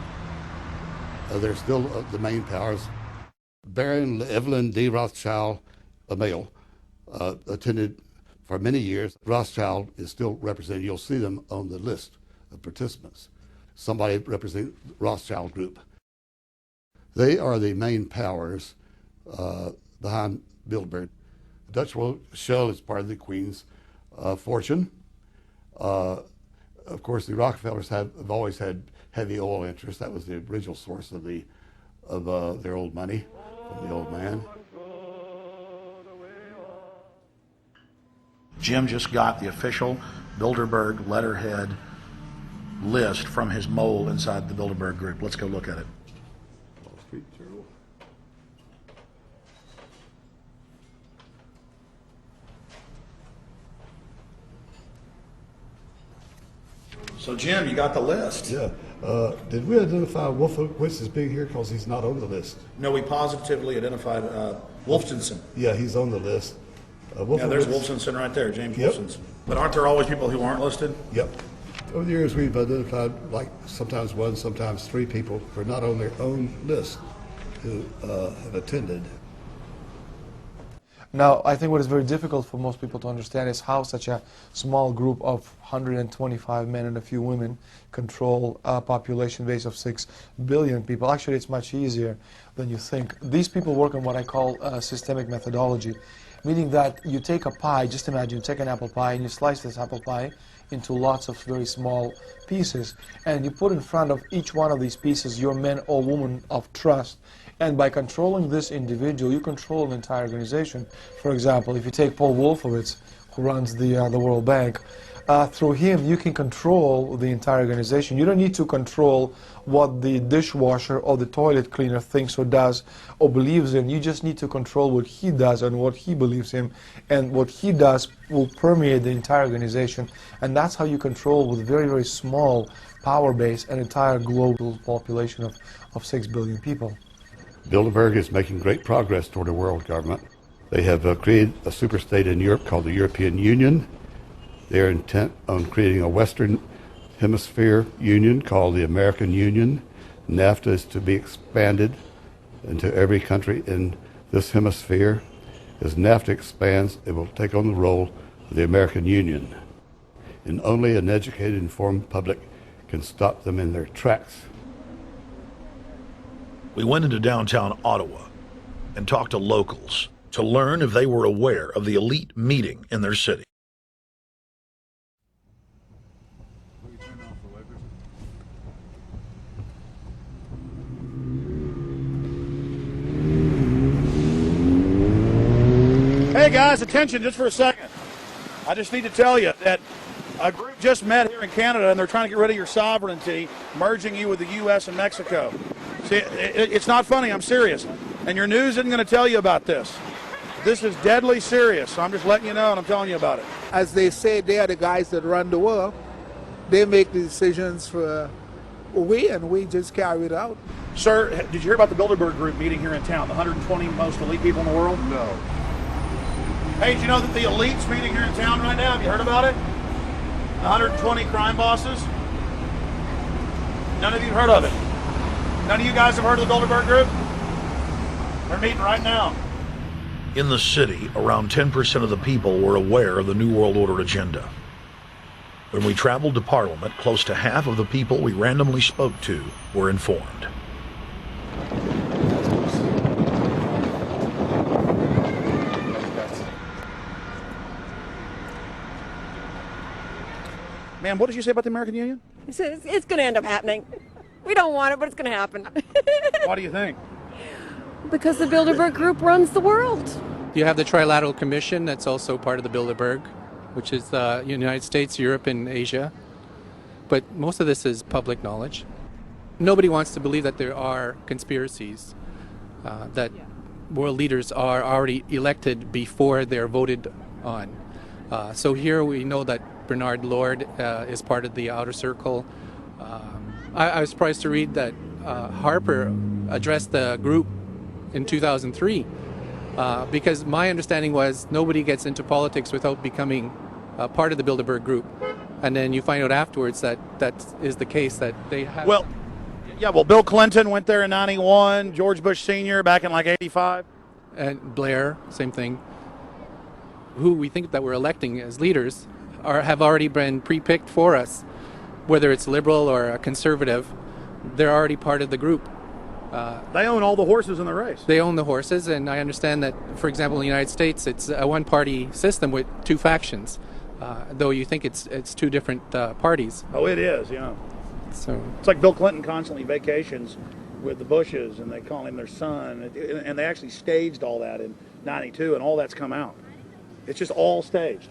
They're still the main powers. Baron Evelyn D. Rothschild, a male, attended for many years. Rothschild is still represented. You'll see them on the list of participants. Somebody representing the Rothschild group. They are the main powers behind Bilderberg. The Dutch World Shell is part of the Queen's fortune. Of course, the Rockefellers have always had heavy oil interests. That was the original source of their old money from the old man. Jim just got the official Bilderberg letterhead list from his mole inside the Bilderberg group. Let's go look at it. Wall Street Journal. So, Jim, you got the list. Yeah. Did we identify Wolfowitz as being here because he's not on the list? No, we positively identified Wolfenson. Yeah, he's on the list. Yeah, there's Wolfenson right there, James Yep. Wolfenson. But aren't there always people who aren't listed? Yep. Over the years, we've identified like sometimes one, sometimes three people who are not on their own list who have attended. Now, I think what is very difficult for most people to understand is how such a small group of 125 men and a few women control a population base of 6 billion people. Actually, it's much easier than you think. These people work on what I call systemic methodology, meaning that you take a pie, just imagine you take an apple pie and you slice this apple pie into lots of very small pieces, and you put in front of each one of these pieces your men or women of trust. And by controlling this individual, you control an entire organization. For example, if you take Paul Wolfowitz, who runs the World Bank, through him you can control the entire organization. You don't need to control what the dishwasher or the toilet cleaner thinks or does or believes in. You just need to control what he does and what he believes in. And what he does will permeate the entire organization. And that's how you control, with very, very small power base, an entire global population of 6 billion people. Bilderberg is making great progress toward a world government. They have created a superstate in Europe called the European Union. They're intent on creating a Western Hemisphere Union called the American Union. NAFTA is to be expanded into every country in this hemisphere. As NAFTA expands, it will take on the role of the American Union. And only an educated, informed public can stop them in their tracks. We went into downtown Ottawa and talked to locals to learn if they were aware of the elite meeting in their city. Okay, guys, attention just for a second. I just need to tell you that a group just met here in Canada, and they're trying to get rid of your sovereignty, merging you with the U.S. and Mexico. See, it's not funny. I'm serious. And your news isn't going to tell you about this. This is deadly serious. So I'm just letting you know, and I'm telling you about it. As they say, they are the guys that run the world. They make the decisions for we, and we just carry it out. Sir, did you hear about the Bilderberg Group meeting here in town, the 120 most elite people in the world? No. Hey, did you know that the elite's meeting here in town right now? Have you heard about it? 120 crime bosses? None of you heard of it? None of you guys have heard of the Bilderberg Group? They're meeting right now. In the city, around 10% of the people were aware of the New World Order agenda. When we traveled to Parliament, close to half of the people we randomly spoke to were informed. Ma'am, what did you say about the American Union? It's going to end up happening. We don't want it, but it's going to happen. Why do you think? Because the Bilderberg Group runs the world. You have the Trilateral Commission that's also part of the Bilderberg, which is the United States, Europe, and Asia. But most of this is public knowledge. Nobody wants to believe that there are conspiracies, that world leaders are already elected before they're voted on. So here we know that Bernard Lord is part of the outer circle. I was surprised to read that Harper addressed the group in 2003 because my understanding was nobody gets into politics without becoming part of the Bilderberg Group. And then you find out afterwards that that is the case, that they have... Well, yeah, Bill Clinton went there in 91, George Bush Sr. back in like 85. And Blair, same thing. Who we think that we're electing as leaders have already been pre-picked for us. Whether it's liberal or a conservative, they're already part of the group. They own all the horses in the race. They own the horses, and I understand that, for example, in the United States, it's a one-party system with two factions, though you think it's two different parties. Oh, it is, yeah. So it's like Bill Clinton constantly vacations with the Bushes, and they call him their son, and they actually staged all that in 92, and all that's come out. It's just all staged.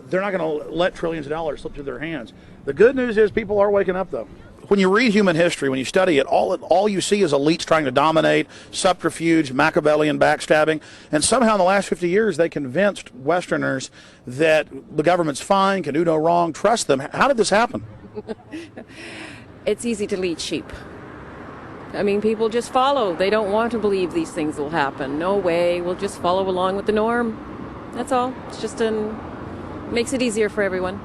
They're not going to let trillions of dollars slip through their hands. The good news is people are waking up, though. When you read human history, when you study it, all you see is elites trying to dominate, subterfuge, Machiavellian backstabbing, and somehow in the last 50 years they convinced Westerners that the government's fine, can do no wrong, trust them. How did this happen? It's easy to lead sheep. I mean, people just follow. They don't want to believe these things will happen. No way. We'll just follow along with the norm. That's all. It's just makes it easier for everyone.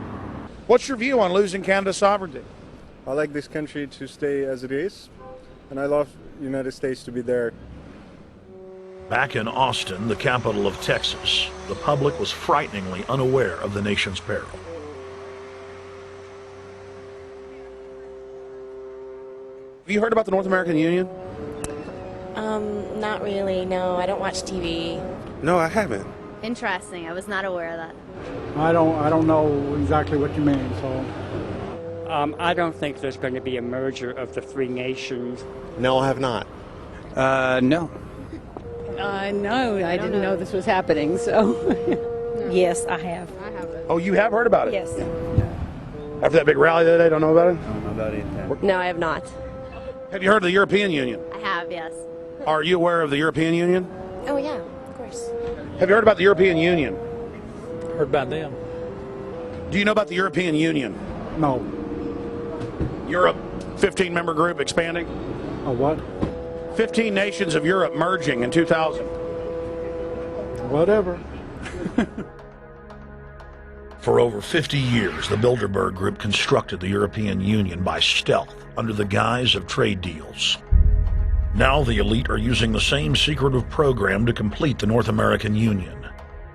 What's your view on losing Canada's sovereignty? I like this country to stay as it is, and I love the United States to be there. Back in Austin, the capital of Texas, the public was frighteningly unaware of the nation's peril. Have you heard about the North American Union? Not really, no. I don't watch TV. No, I haven't. Interesting. I was not aware of that. I don't know exactly what you mean, so... I don't think there's going to be a merger of the three nations. No, I have not. No. No, I didn't know this was happening, so... Yes, I have. Oh, you have heard about it? Yes. After that big rally the other day, don't know about it? I don't know about it. No, I have not. Have you heard of the European Union? I have, yes. Are you aware of the European Union? Oh, yeah, of course. Have you heard about the European Union? Heard about them. Do you know about the European Union? No. Europe, 15-member group expanding? A what? 15 nations of Europe merging in 2000. Whatever. For over 50 years, the Bilderberg Group constructed the European Union by stealth under the guise of trade deals. Now the elite are using the same secretive program to complete the North American Union.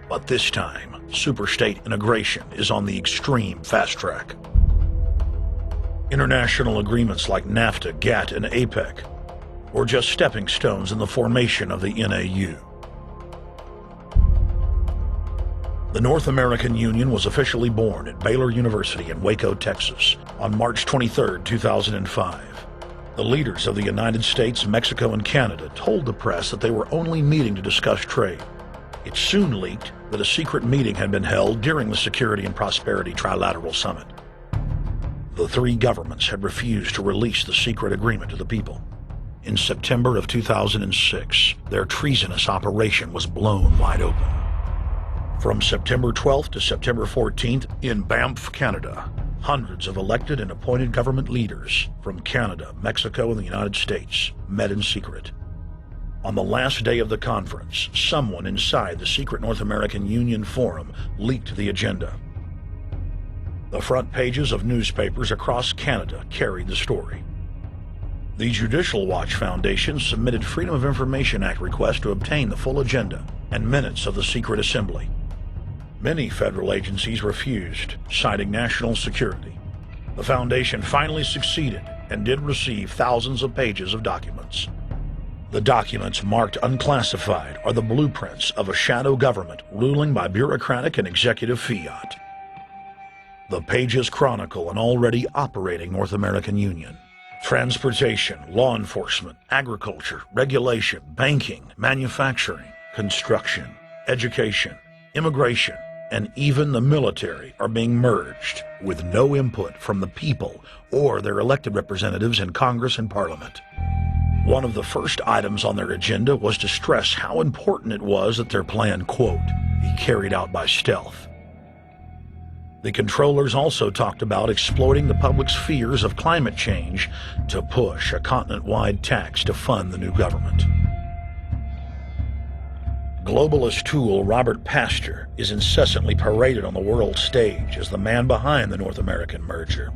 But this time, superstate integration is on the extreme fast track. International agreements like NAFTA, GATT, and APEC were just stepping stones in the formation of the NAU. The North American Union was officially born at Baylor University in Waco, Texas, on March 23, 2005. The leaders of the United States, Mexico, and Canada told the press that they were only meeting to discuss trade. It soon leaked that a secret meeting had been held during the Security and Prosperity Trilateral Summit. The three governments had refused to release the secret agreement to the people. In September of 2006, their treasonous operation was blown wide open. From September 12th to September 14th, in Banff, Canada, hundreds of elected and appointed government leaders from Canada, Mexico, and the United States met in secret. On the last day of the conference, someone inside the secret North American Union Forum leaked the agenda. The front pages of newspapers across Canada carried the story. The Judicial Watch Foundation submitted Freedom of Information Act requests to obtain the full agenda and minutes of the secret assembly. Many federal agencies refused, citing national security. The foundation finally succeeded and did receive thousands of pages of documents. The documents marked unclassified are the blueprints of a shadow government ruling by bureaucratic and executive fiat. The pages chronicle an already operating North American Union. Transportation, law enforcement, agriculture, regulation, banking, manufacturing, construction, education, immigration, and even the military are being merged with no input from the people or their elected representatives in Congress and Parliament. One of the first items on their agenda was to stress how important it was that their plan, quote, be carried out by stealth. The controllers also talked about exploiting the public's fears of climate change to push a continent-wide tax to fund the new government. Globalist tool Robert Pastor is incessantly paraded on the world stage as the man behind the North American merger.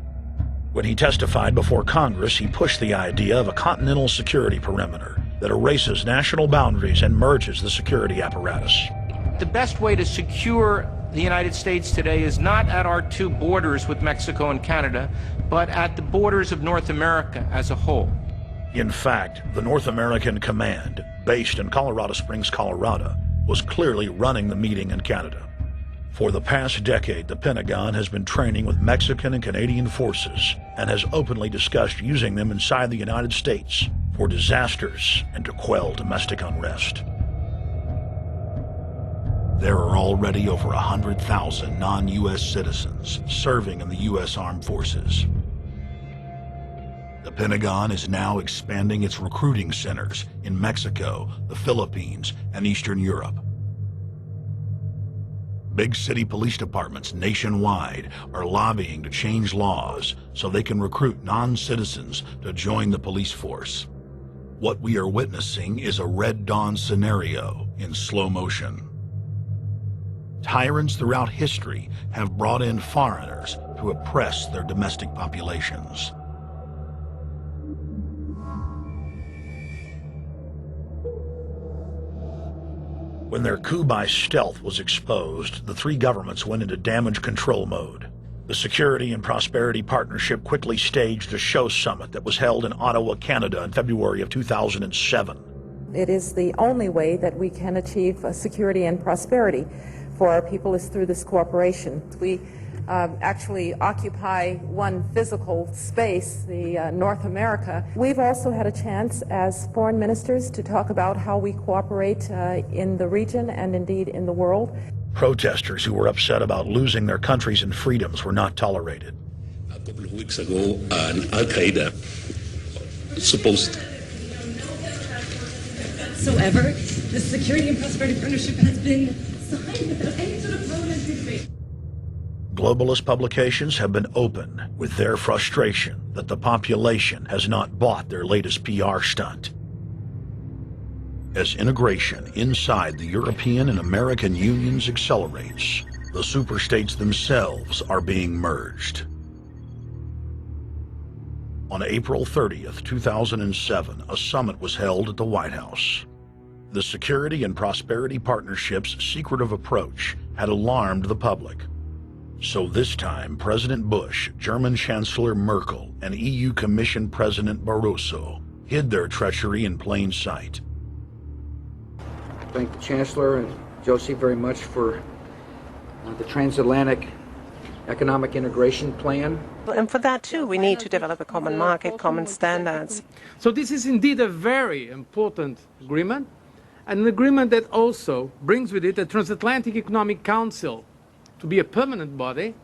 When he testified before Congress, he pushed the idea of a continental security perimeter that erases national boundaries and merges the security apparatus. The best way to secure the United States today is not at our two borders with Mexico and Canada, but at the borders of North America as a whole. In fact, the North American Command, based in Colorado Springs, Colorado, was clearly running the meeting in Canada. For the past decade, the Pentagon has been training with Mexican and Canadian forces and has openly discussed using them inside the United States for disasters and to quell domestic unrest. There are already over 100,000 non-U.S. citizens serving in the U.S. Armed Forces. The Pentagon is now expanding its recruiting centers in Mexico, the Philippines, and Eastern Europe. Big city police departments nationwide are lobbying to change laws so they can recruit non-citizens to join the police force. What we are witnessing is a Red Dawn scenario in slow motion. Tyrants throughout history have brought in foreigners to oppress their domestic populations. When their coup by stealth was exposed, the three governments went into damage control mode. The Security and Prosperity Partnership quickly staged a show summit that was held in Ottawa, Canada in February of 2007. It is the only way that we can achieve security and prosperity for our people is through this cooperation. We actually occupy one physical space, the North America. We've also had a chance as foreign ministers to talk about how we cooperate in the region and indeed in the world. Protesters who were upset about losing their countries and freedoms were not tolerated. A couple of weeks ago, Al-Qaeda supposed. Whatsoever, the Security and Prosperity Partnership has been signed without any sort of parliamentary. Globalist publications have been open with their frustration that the population has not bought their latest PR stunt. As integration inside the European and American unions accelerates, the superstates themselves are being merged. On April 30th, 2007, a summit was held at the White House. The Security and Prosperity Partnership's secretive approach had alarmed the public. So this time, President Bush, German Chancellor Merkel, and EU Commission President Barroso hid their treachery in plain sight. Thank the Chancellor and Josie very much for the transatlantic economic integration plan. And for that too, we need to develop a common market, common standards. So this is indeed a very important agreement, an agreement that also brings with it a transatlantic economic council to be a permanent body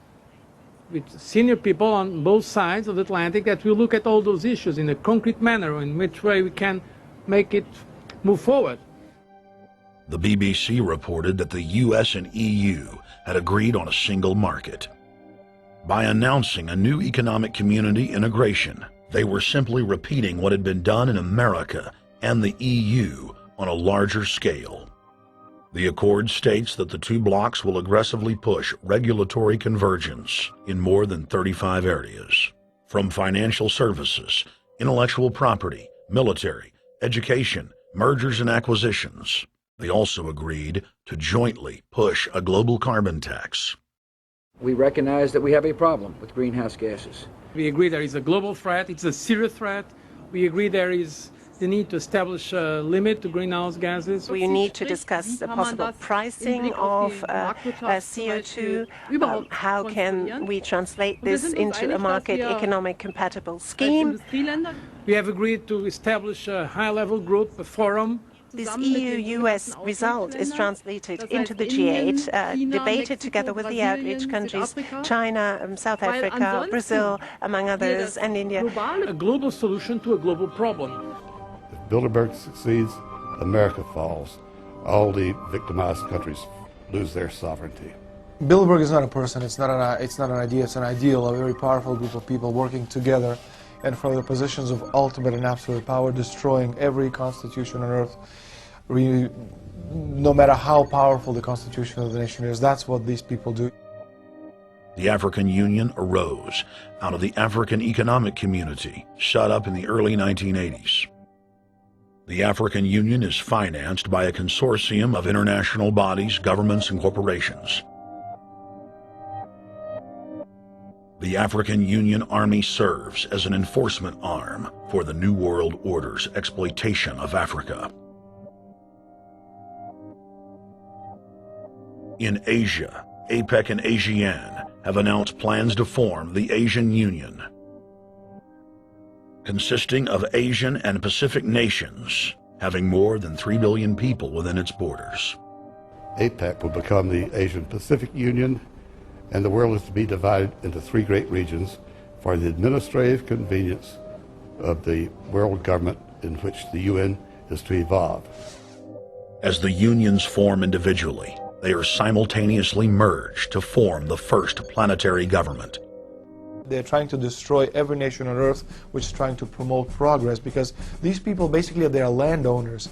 with senior people on both sides of the Atlantic that will look at all those issues in a concrete manner, in which way we can make it move forward. The BBC reported that the US and EU had agreed on a single market. By announcing a new economic community integration, they were simply repeating what had been done in America and the EU on a larger scale. The accord states that the two blocs will aggressively push regulatory convergence in more than 35 areas, from financial services, intellectual property, military, education, mergers and acquisitions. They also agreed to jointly push a global carbon tax. We recognize that we have a problem with greenhouse gases. We agree there is a global threat, it's a serious threat. We agree there is the need to establish a limit to greenhouse gases. We need to discuss the possible pricing of CO2. How can we translate this into a market economic compatible scheme? We have agreed to establish a high-level group, a forum. This EU-US result is translated into the G8, debated together with the outreach countries, China, South Africa, Brazil, among others, and India. A global solution to a global problem. If Bilderberg succeeds, America falls. All the victimized countries lose their sovereignty. Bilderberg is not a person, it's not an idea, it's an ideal, a very powerful group of people working together and for the positions of ultimate and absolute power, destroying every constitution on earth, no matter how powerful the constitution of the nation is. That's what these people do. The African Union arose out of the African Economic Community, set up in the early 1980s. The African Union is financed by a consortium of international bodies, governments, and corporations. The African Union Army serves as an enforcement arm for the New World Order's exploitation of Africa. In Asia, APEC and ASEAN have announced plans to form the Asian Union, consisting of Asian and Pacific nations, having more than 3 billion people within its borders. APEC will become the Asian Pacific Union, and the world is to be divided into 3 great regions for the administrative convenience of the world government in which the UN is to evolve. As the unions form individually, they are simultaneously merged to form the first planetary government. They're trying to destroy every nation on earth which is trying to promote progress, because these people basically they are landowners.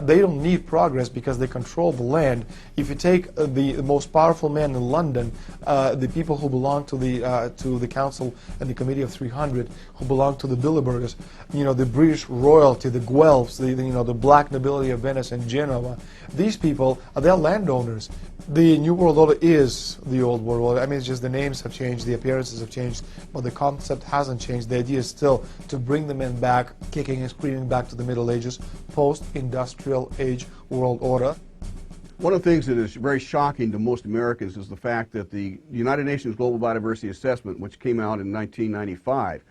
They don't need progress because they control the land. If you take the most powerful man in London, the people who belong to the Council and the Committee of 300, who belong to the Bilderbergers, the British royalty, the Guelphs, the black nobility of Venice and Genoa, these people they're landowners. The New World Order is the Old World Order. I mean, it's just the names have changed, the appearances have changed, but the concept hasn't changed. The idea is still to bring the men back, kicking and screaming back to the Middle Ages, post-industrial age world order. One of the things that is very shocking to most Americans is the fact that the United Nations Global Biodiversity Assessment, which came out in 1995,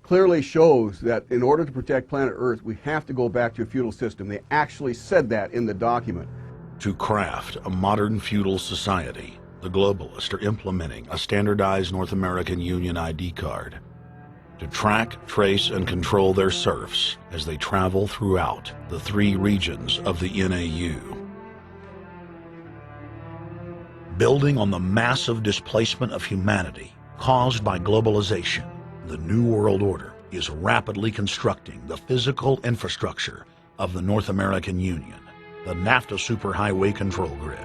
clearly shows that in order to protect planet Earth, we have to go back to a feudal system. They actually said that in the document. To craft a modern feudal society, the globalists are implementing a standardized North American Union ID card to track, trace, and control their serfs as they travel throughout the 3 regions of the NAU. Building on the massive displacement of humanity caused by globalization, the New World Order is rapidly constructing the physical infrastructure of the North American Union, the NAFTA Superhighway Control Grid.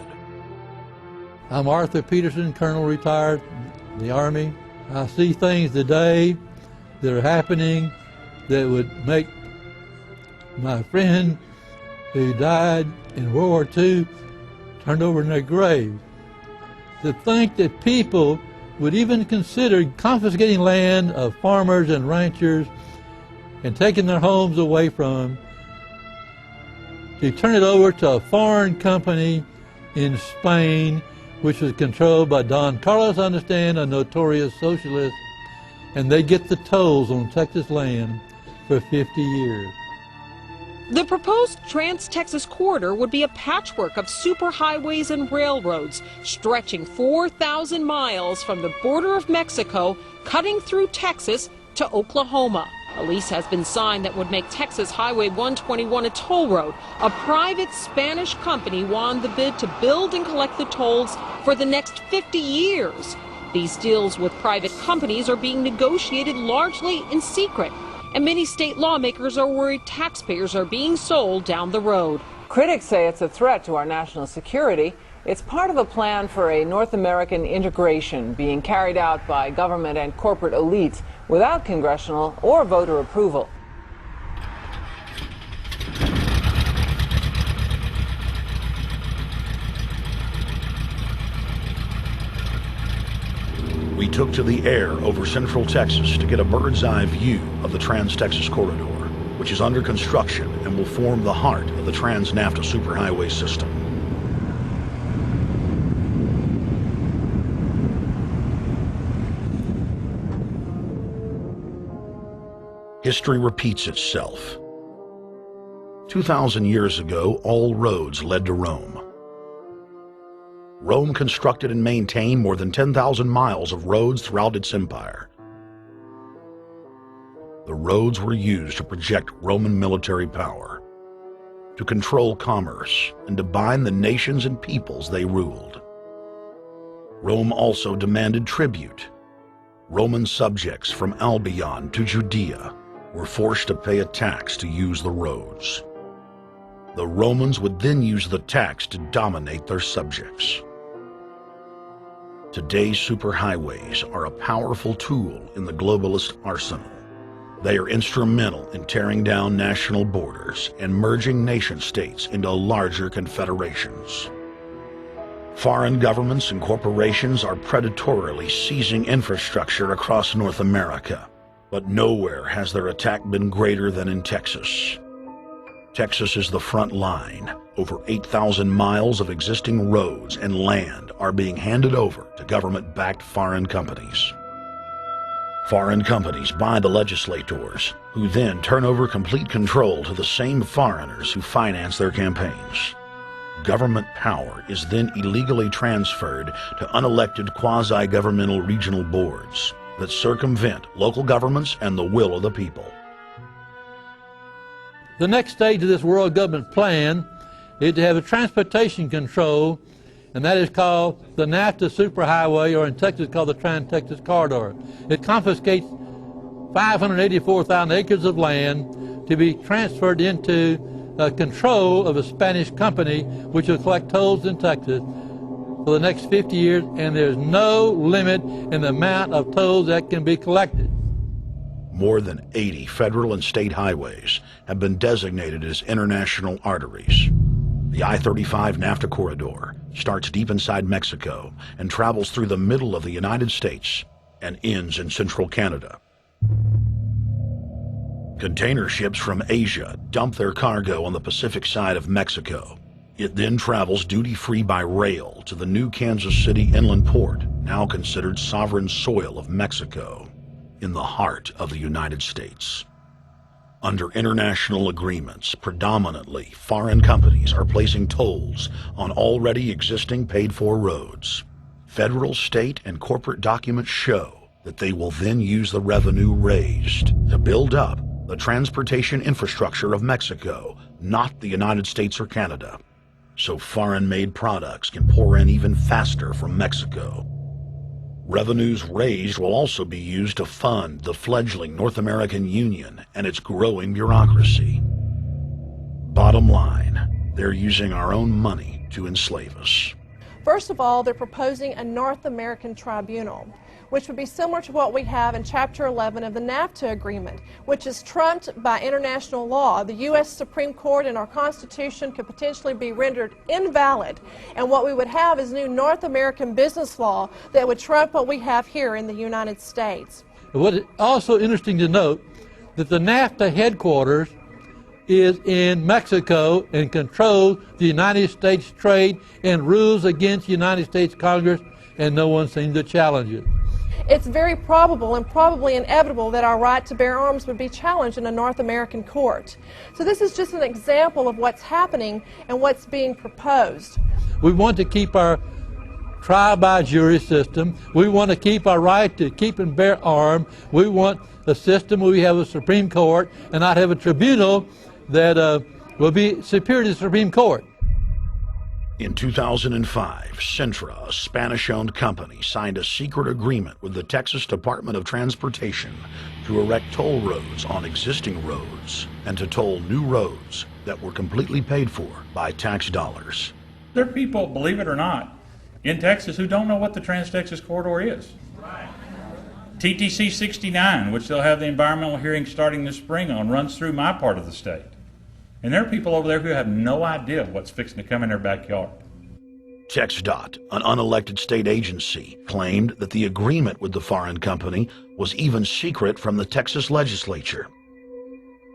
I'm Arthur Peterson, Colonel retired in the Army. I see things today that are happening that would make my friend who died in World War II turn over in their grave. To think that people would even consider confiscating land of farmers and ranchers and taking their homes away from them, to turn it over to a foreign company in Spain, which was controlled by Don Carlos, I understand, a notorious socialist, and they get the tolls on Texas land for 50 years. The proposed Trans-Texas corridor would be a patchwork of superhighways and railroads stretching 4,000 miles from the border of Mexico, cutting through Texas to Oklahoma. A lease has been signed that would make Texas Highway 121 a toll road. A private Spanish company won the bid to build and collect the tolls for the next 50 years. These deals with private companies are being negotiated largely in secret, and many state lawmakers are worried taxpayers are being sold down the road. Critics say it's a threat to our national security. It's part of a plan for a North American integration being carried out by government and corporate elites without congressional or voter approval. We took to the air over central Texas to get a bird's-eye view of the Trans-Texas Corridor, which is under construction and will form the heart of the Trans-NAFTA superhighway system. History repeats itself. 2,000 years ago, all roads led to Rome. Rome constructed and maintained more than 10,000 miles of roads throughout its empire. The roads were used to project Roman military power, to control commerce, and to bind the nations and peoples they ruled. Rome also demanded tribute. Roman subjects from Albion to Judea were forced to pay a tax to use the roads. The Romans would then use the tax to dominate their subjects. Today's superhighways are a powerful tool in the globalist arsenal. They are instrumental in tearing down national borders and merging nation-states into larger confederations. Foreign governments and corporations are predatorily seizing infrastructure across North America, but nowhere has their attack been greater than in Texas. Texas is the front line. Over 8,000 miles of existing roads and land are being handed over to government-backed foreign companies. Foreign companies buy the legislators, who then turn over complete control to the same foreigners who finance their campaigns. Government power is then illegally transferred to unelected quasi-governmental regional boards that circumvent local governments and the will of the people. The next stage of this world government plan is to have a transportation control, and that is called the NAFTA superhighway, or in Texas called the Trans-Texas Corridor. It confiscates 584,000 acres of land to be transferred into control of a Spanish company which will collect tolls in Texas for the next 50 years, and there's no limit in the amount of tolls that can be collected. More than 80 federal and state highways have been designated as international arteries. The I-35 NAFTA corridor starts deep inside Mexico and travels through the middle of the United States and ends in central Canada. Container ships from Asia dump their cargo on the Pacific side of Mexico. It then travels duty-free by rail to the new Kansas City inland port, now considered sovereign soil of Mexico, in the heart of the United States. Under international agreements, predominantly foreign companies are placing tolls on already existing paid-for roads. Federal, state, and corporate documents show that they will then use the revenue raised to build up the transportation infrastructure of Mexico, not the United States or Canada, so foreign-made products can pour in even faster from Mexico. Revenues raised will also be used to fund the fledgling North American Union and its growing bureaucracy. Bottom line, they're using our own money to enslave us. First of all, they're proposing a North American tribunal, which would be similar to what we have in Chapter 11 of the NAFTA agreement, which is trumped by international law. The U.S. Supreme Court and our Constitution could potentially be rendered invalid, and what we would have is new North American business law that would trump what we have here in the United States. What is also interesting to note that the NAFTA headquarters is in Mexico and controls the United States trade and rules against the United States Congress, and no one seems to challenge it. It's very probable and probably inevitable that our right to bear arms would be challenged in a North American court. So this is just an example of what's happening and what's being proposed. We want to keep our trial by jury system. We want to keep our right to keep and bear arms. We want a system where we have a Supreme Court and not have a tribunal that will be superior to the Supreme Court. In 2005, Cintra, a Spanish-owned company, signed a secret agreement with the Texas Department of Transportation to erect toll roads on existing roads and to toll new roads that were completely paid for by tax dollars. There are people, believe it or not, in Texas who don't know what the Trans-Texas Corridor is. TTC 69, which they'll have the environmental hearing starting this spring on, runs through my part of the state. And there are people over there who have no idea what's fixing to come in their backyard. TxDOT, an unelected state agency, claimed that the agreement with the foreign company was even secret from the Texas legislature.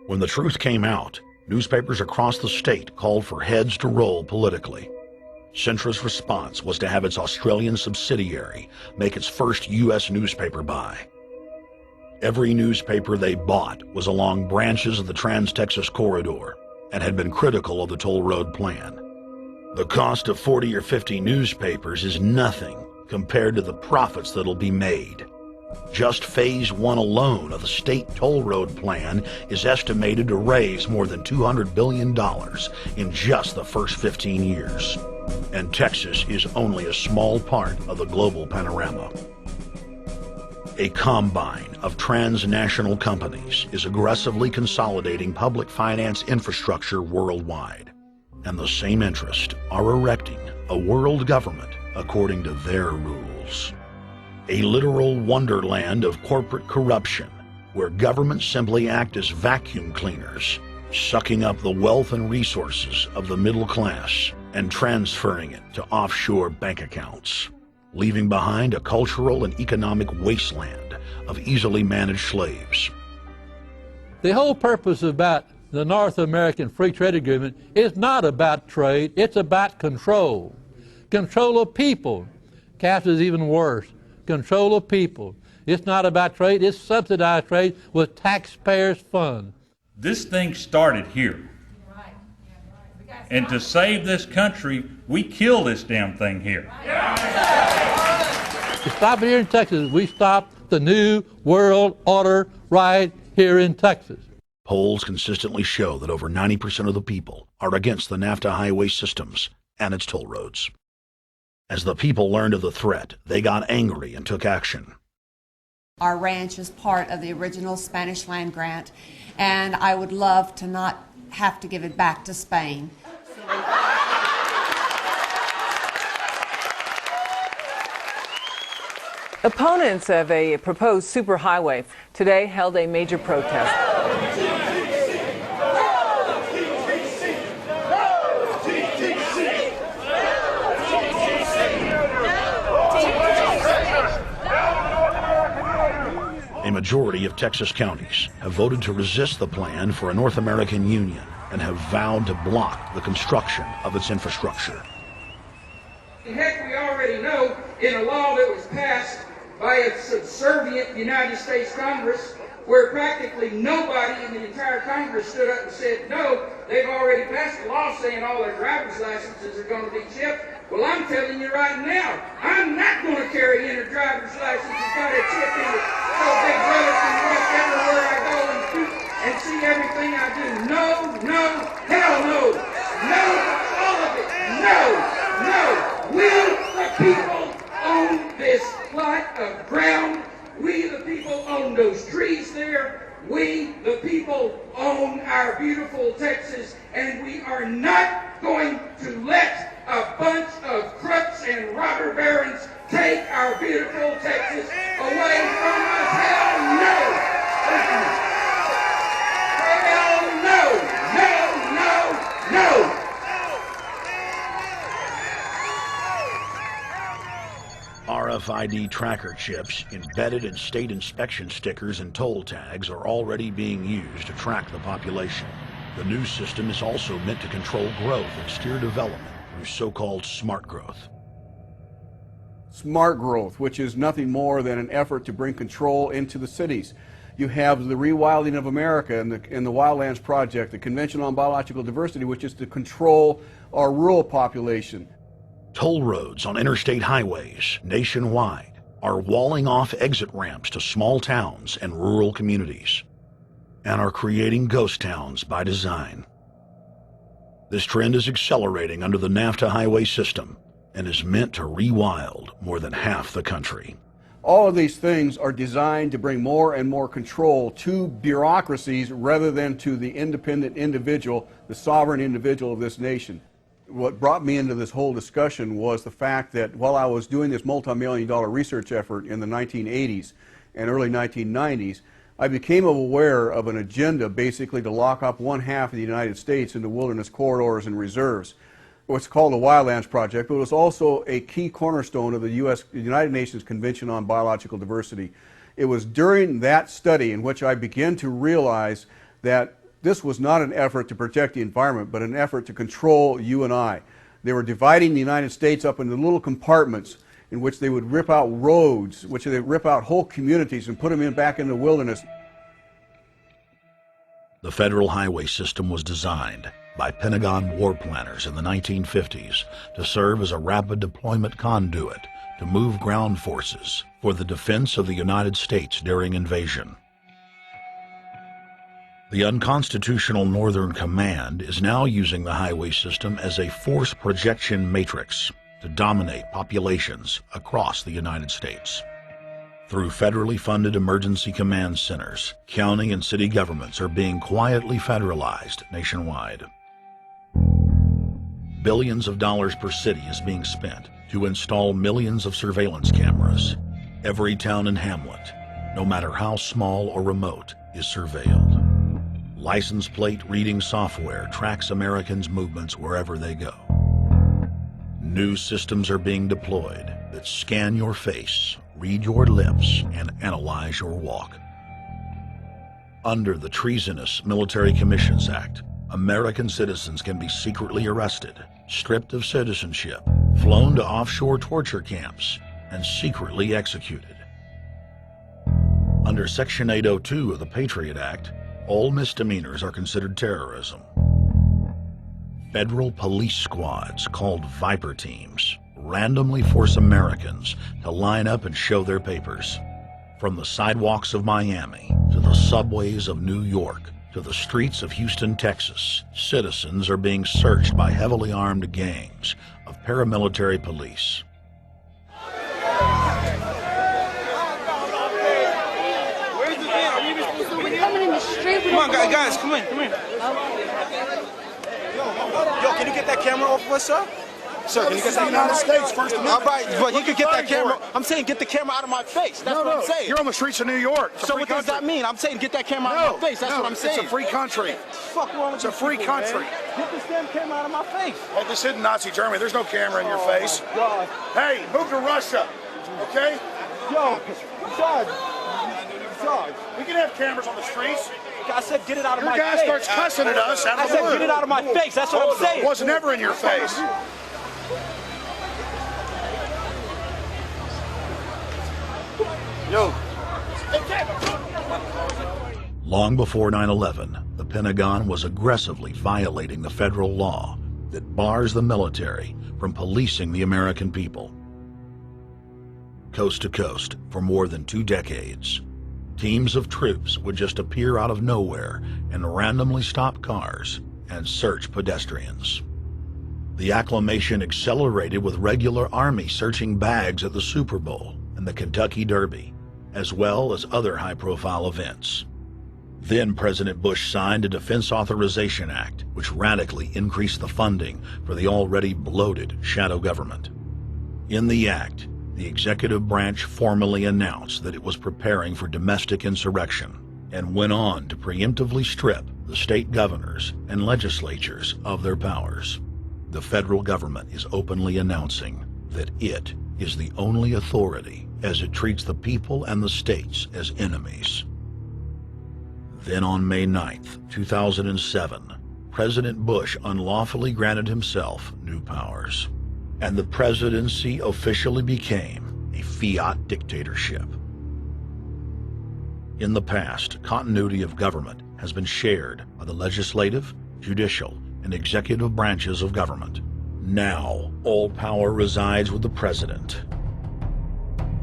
When the truth came out, newspapers across the state called for heads to roll politically. Cintra's response was to have its Australian subsidiary make its first U.S. newspaper buy. Every newspaper they bought was along branches of the Trans-Texas Corridor and had been critical of the toll road plan. The cost of 40 or 50 newspapers is nothing compared to the profits that'll be made. Just Phase 1 alone of the state toll road plan is estimated to raise more than $200 billion in just the first 15 years. And Texas is only a small part of the global panorama. A combine of transnational companies is aggressively consolidating public finance infrastructure worldwide. And the same interests are erecting a world government according to their rules. A literal wonderland of corporate corruption, where governments simply act as vacuum cleaners, sucking up the wealth and resources of the middle class and transferring it to offshore bank accounts, leaving behind a cultural and economic wasteland of easily managed slaves. The whole purpose about the North American Free Trade Agreement is not about trade, it's about control. Control of people. CAFTA is even worse. Control of people. It's not about trade, it's subsidized trade with taxpayers' funds. This thing started here. And to save this country, we kill this damn thing here. To stop it here in Texas, we stop the New World Order right here in Texas. Polls consistently show that over 90% of the people are against the NAFTA highway systems and its toll roads. As the people learned of the threat, they got angry and took action. Our ranch is part of the original Spanish land grant, and I would love to not have to give it back to Spain. Opponents of a proposed superhighway today held a major protest. A majority of Texas counties have voted to resist the plan for a North American Union and have vowed to block the construction of its infrastructure. Heck, we already know in a law that was passed by a subservient United States Congress, where practically nobody in the entire Congress stood up and said, no, they've already passed a law saying all their driver's licenses are going to be chipped. Well, I'm telling you right now, I'm not going to carry in a driver's license that's got a chip in it so Big Brother can watch everywhere I go and see everything I do. No, no, hell no. No, all of it. No, no. We, the people, own this plot of ground. We, the people, own those trees there. We, the people, own our beautiful Texas, and we are not going to let a bunch of crooks and robber barons take our beautiful Texas away from us. Hell no! Hell no! No, no, no! RFID tracker chips embedded in state inspection stickers and toll tags are already being used to track the population. The new system is also meant to control growth and steer development through so-called smart growth. smart growth, which is nothing more than an effort to bring control into the cities. You have the rewilding of America and the Wildlands Project, the Convention on Biological Diversity, which is to control our rural population. Toll roads on interstate highways nationwide are walling off exit ramps to small towns and rural communities, and are creating ghost towns by design. This trend is accelerating under the NAFTA highway system and is meant to rewild more than half the country. All of these things are designed to bring more and more control to bureaucracies rather than to the independent individual, the sovereign individual of this nation. What brought me into this whole discussion was the fact that while I was doing this multi-million-dollar research effort in the 1980s and early 1990s, I became aware of an agenda basically to lock up one half of the United States into wilderness corridors and reserves. What's called the Wildlands Project, but it was also a key cornerstone of the United Nations Convention on Biological Diversity. It was during that study in which I began to realize that this was not an effort to protect the environment, but an effort to control you and I. They were dividing the United States up into little compartments in which they would rip out roads, which they would rip out whole communities and put them back in the wilderness. The federal highway system was designed by Pentagon war planners in the 1950s to serve as a rapid deployment conduit to move ground forces for the defense of the United States during invasion. The unconstitutional Northern Command is now using the highway system as a force projection matrix to dominate populations across the United States. Through federally funded emergency command centers, county and city governments are being quietly federalized nationwide. Billions of dollars per city is being spent to install millions of surveillance cameras. Every town and hamlet, no matter how small or remote, is surveilled. License plate reading software tracks Americans' movements wherever they go. New systems are being deployed that scan your face, read your lips, and analyze your walk. Under the Treasonous Military Commissions Act, American citizens can be secretly arrested, stripped of citizenship, flown to offshore torture camps, and secretly executed. Under Section 802 of the Patriot Act, all misdemeanors are considered terrorism. Federal police squads, called Viper teams, randomly force Americans to line up and show their papers. From the sidewalks of Miami to the subways of New York to the streets of Houston, Texas, citizens are being searched by heavily armed gangs of paramilitary police. Come on, guys, come in. Yo, can you get that camera off of us, sir? Sir, can you get that United States First Amendment? All right, but you can get that camera. I'm saying get the camera out of my face. That's what I'm saying. You're on the streets of New York. So what does that mean? I'm saying get that camera out of my face. That's what I'm saying. It's a free country. Fuck wrong with It's a free country. Get this damn camera out of my face. Hey, this isn't Nazi Germany. There's no camera in your face. God. Hey, move to Russia, okay? Yo, Sarge. We can have cameras on the streets. I said get it out of my face. Your guy starts cussing at us out of the blue. I said get it out of my face. That's what I'm saying. It was never in your face. Yo. Long before 9/11, the Pentagon was aggressively violating the federal law that bars the military from policing the American people. Coast to coast, for more than 2 decades, teams of troops would just appear out of nowhere and randomly stop cars and search pedestrians. The acclamation accelerated with regular Army searching bags at the Super Bowl and the Kentucky Derby, as well as other high-profile events. Then President Bush signed a Defense Authorization Act, which radically increased the funding for the already bloated shadow government. In the act, the executive branch formally announced that it was preparing for domestic insurrection and went on to preemptively strip the state governors and legislatures of their powers. The federal government is openly announcing that it is the only authority as it treats the people and the states as enemies. Then on May 9th, 2007, President Bush unlawfully granted himself new powers. and the presidency officially became a fiat dictatorship. In the past, continuity of government has been shared by the legislative, judicial, and executive branches of government. Now, all power resides with the president.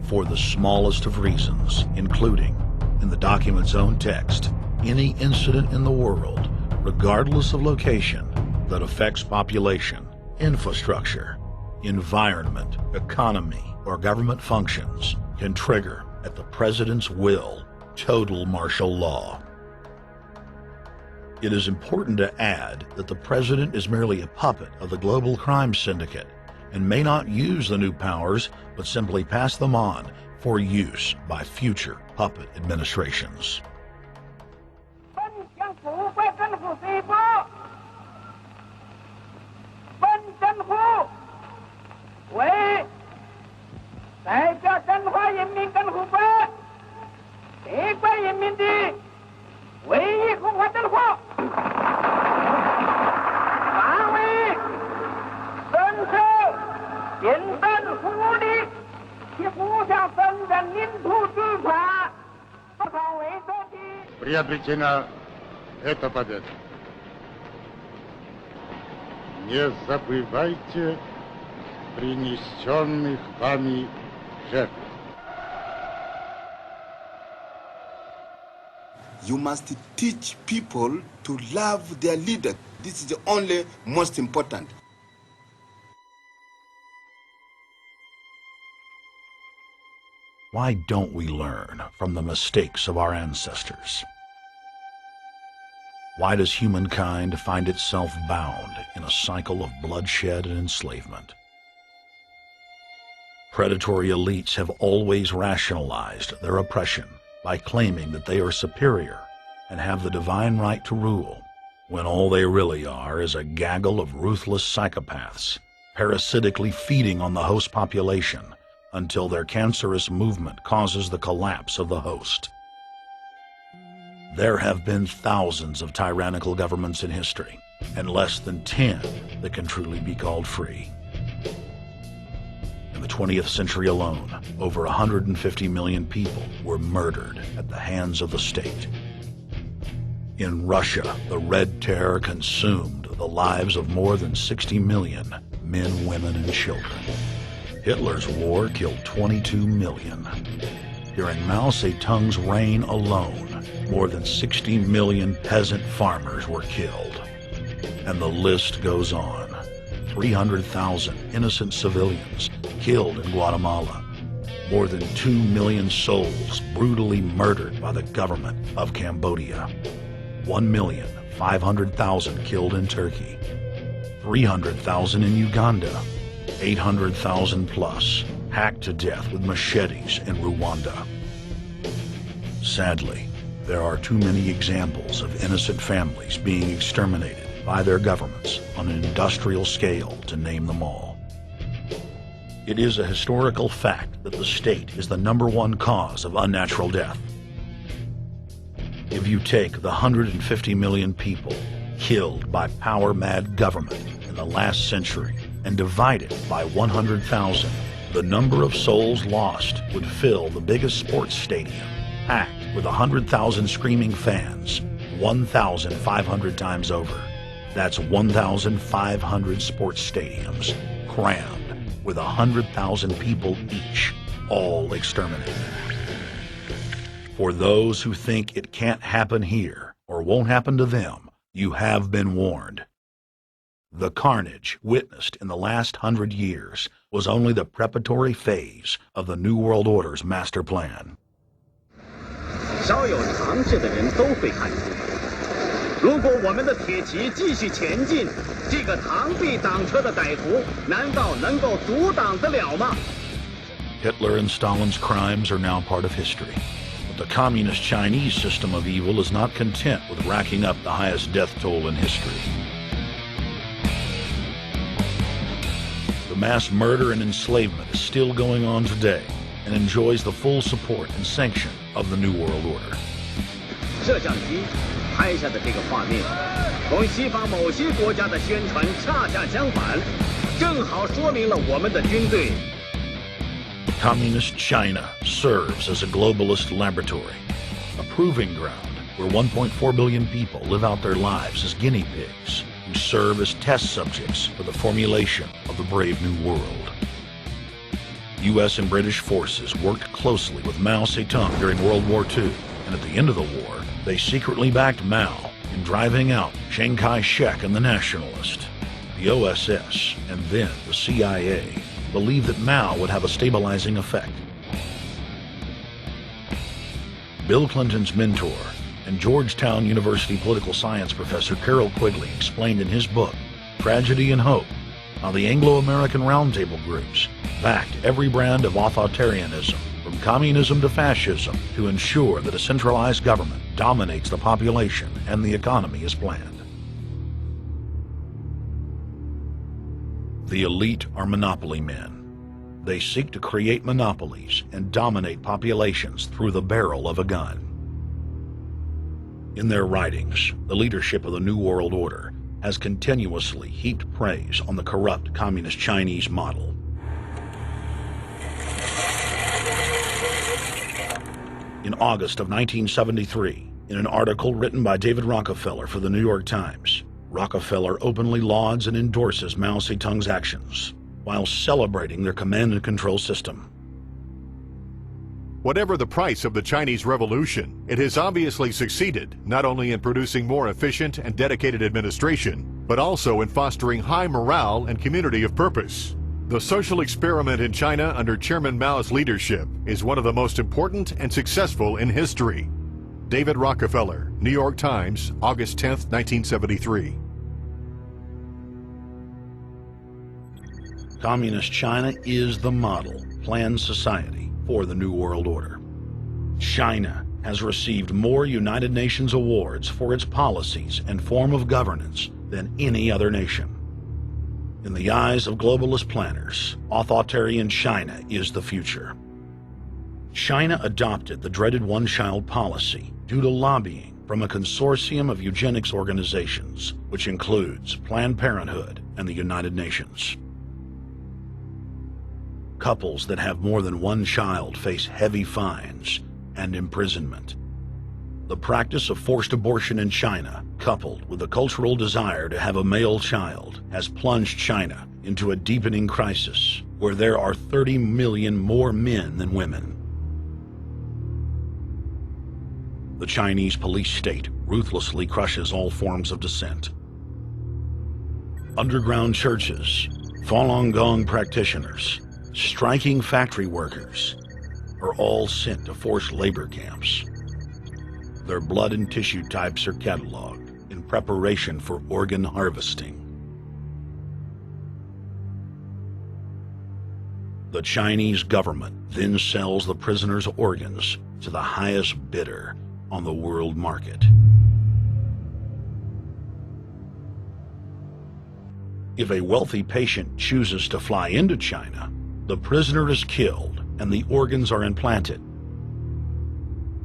For the smallest of reasons, including, in the document's own text, any incident in the world, regardless of location, that affects population, infrastructure, environment, economy, or government functions can trigger, at the president's will, total martial law. It is important to add that the president is merely a puppet of the global crime syndicate and may not use the new powers, but simply pass them on for use by future puppet administrations. Приобретена эта победа. Не забывайте принесенных вами жертв. You must teach people to love their leader. This is the only most important. Why don't we learn from the mistakes of our ancestors? Why does humankind find itself bound in a cycle of bloodshed and enslavement? Predatory elites have always rationalized their oppression by claiming that they are superior and have the divine right to rule, when all they really are is a gaggle of ruthless psychopaths, parasitically feeding on the host population until their cancerous movement causes the collapse of the host. There have been thousands of tyrannical governments in history, and less than 10 that can truly be called free. In the 20th century alone, over 150 million people were murdered at the hands of the state. In Russia, the Red Terror consumed the lives of more than 60 million men, women, and children. Hitler's war killed 22 million. During Mao Zedong's reign alone, more than 60 million peasant farmers were killed. And the list goes on. 300,000 innocent civilians killed in Guatemala. More than 2 million souls brutally murdered by the government of Cambodia. 1,500,000 killed in Turkey. 300,000 in Uganda. 800,000 plus hacked to death with machetes in Rwanda. Sadly, there are too many examples of innocent families being exterminated by their governments on an industrial scale, to name them all. It is a historical fact that the state is the #1 cause of unnatural death. If you take the 150 million people killed by power-mad government in the last century and divide it by 100,000, the number of souls lost would fill the biggest sports stadium, packed with 100,000 screaming fans, 1,500 times over. That's 1,500 sports stadiums, crammed with 100,000 people each, all exterminated. For those who think it can't happen here or won't happen to them, you have been warned. The carnage witnessed in the last 100 years was only the preparatory phase of the New World Order's master plan. 少有常识的人都会看出，如果我们的铁骑继续前进，这个螳臂挡车的歹徒难道能够阻挡得了吗？ Hitler and Stalin's crimes are now part of history. But the communist Chinese system of evil is not content with racking up the highest death toll in history. The mass murder and enslavement is still going on today and enjoys the full support and sanction of the New World Order. 摄像机拍下的这个画面，同西方某些国家的宣传恰恰相反。正好说明了我们的军队。 Communist China serves as a globalist laboratory, a proving ground where 1.4 billion people live out their lives as guinea pigs who serve as test subjects for the formulation of the brave new world. U.S. and British forces worked closely with Mao Zedong during World War II, and at the end of the war, they secretly backed Mao in driving out Chiang Kai-shek and the Nationalist. The OSS, and then the CIA, believed that Mao would have a stabilizing effect. Bill Clinton's mentor and Georgetown University political science professor Carol Quigley explained in his book, Tragedy and Hope, how the Anglo-American Roundtable groups backed every brand of authoritarianism, from communism to fascism, to ensure that a centralized government dominates the population and the economy as planned. The elite are monopoly men. They seek to create monopolies and dominate populations through the barrel of a gun. In their writings, the leadership of the New World Order has continuously heaped praise on the corrupt communist Chinese model. In August of 1973, in an article written by David Rockefeller for the New York Times, Rockefeller openly lauds and endorses Mao Zedong's actions, while celebrating their command and control system. Whatever the price of the Chinese Revolution, it has obviously succeeded not only in producing more efficient and dedicated administration, but also in fostering high morale and community of purpose. The social experiment in China under Chairman Mao's leadership is one of the most important and successful in history. David Rockefeller, New York Times, August 10, 1973. Communist China is the model planned society for the New World Order. China has received more United Nations awards for its policies and form of governance than any other nation. In the eyes of globalist planners, authoritarian China is the future. China adopted the dreaded one-child policy due to lobbying from a consortium of eugenics organizations, which includes Planned Parenthood and the United Nations. Couples that have more than one child face heavy fines and imprisonment. The practice of forced abortion in China, coupled with the cultural desire to have a male child, has plunged China into a deepening crisis where there are 30 million more men than women. The Chinese police state ruthlessly crushes all forms of dissent. Underground churches, Falun Gong practitioners, striking factory workers are all sent to forced labor camps. Their blood and tissue types are cataloged in preparation for organ harvesting. The Chinese government then sells the prisoners' organs to the highest bidder on the world market. If a wealthy patient chooses to fly into China, the prisoner is killed and the organs are implanted.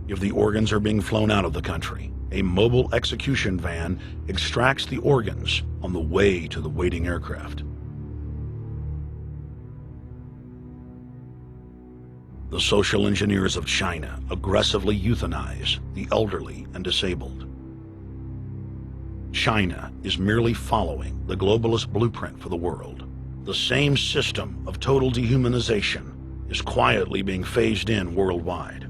If the organs are being flown out of the country, a mobile execution van extracts the organs on the way to the waiting aircraft. The social engineers of China aggressively euthanize the elderly and disabled. China is merely following the globalist blueprint for the world. The same system of total dehumanization is quietly being phased in worldwide.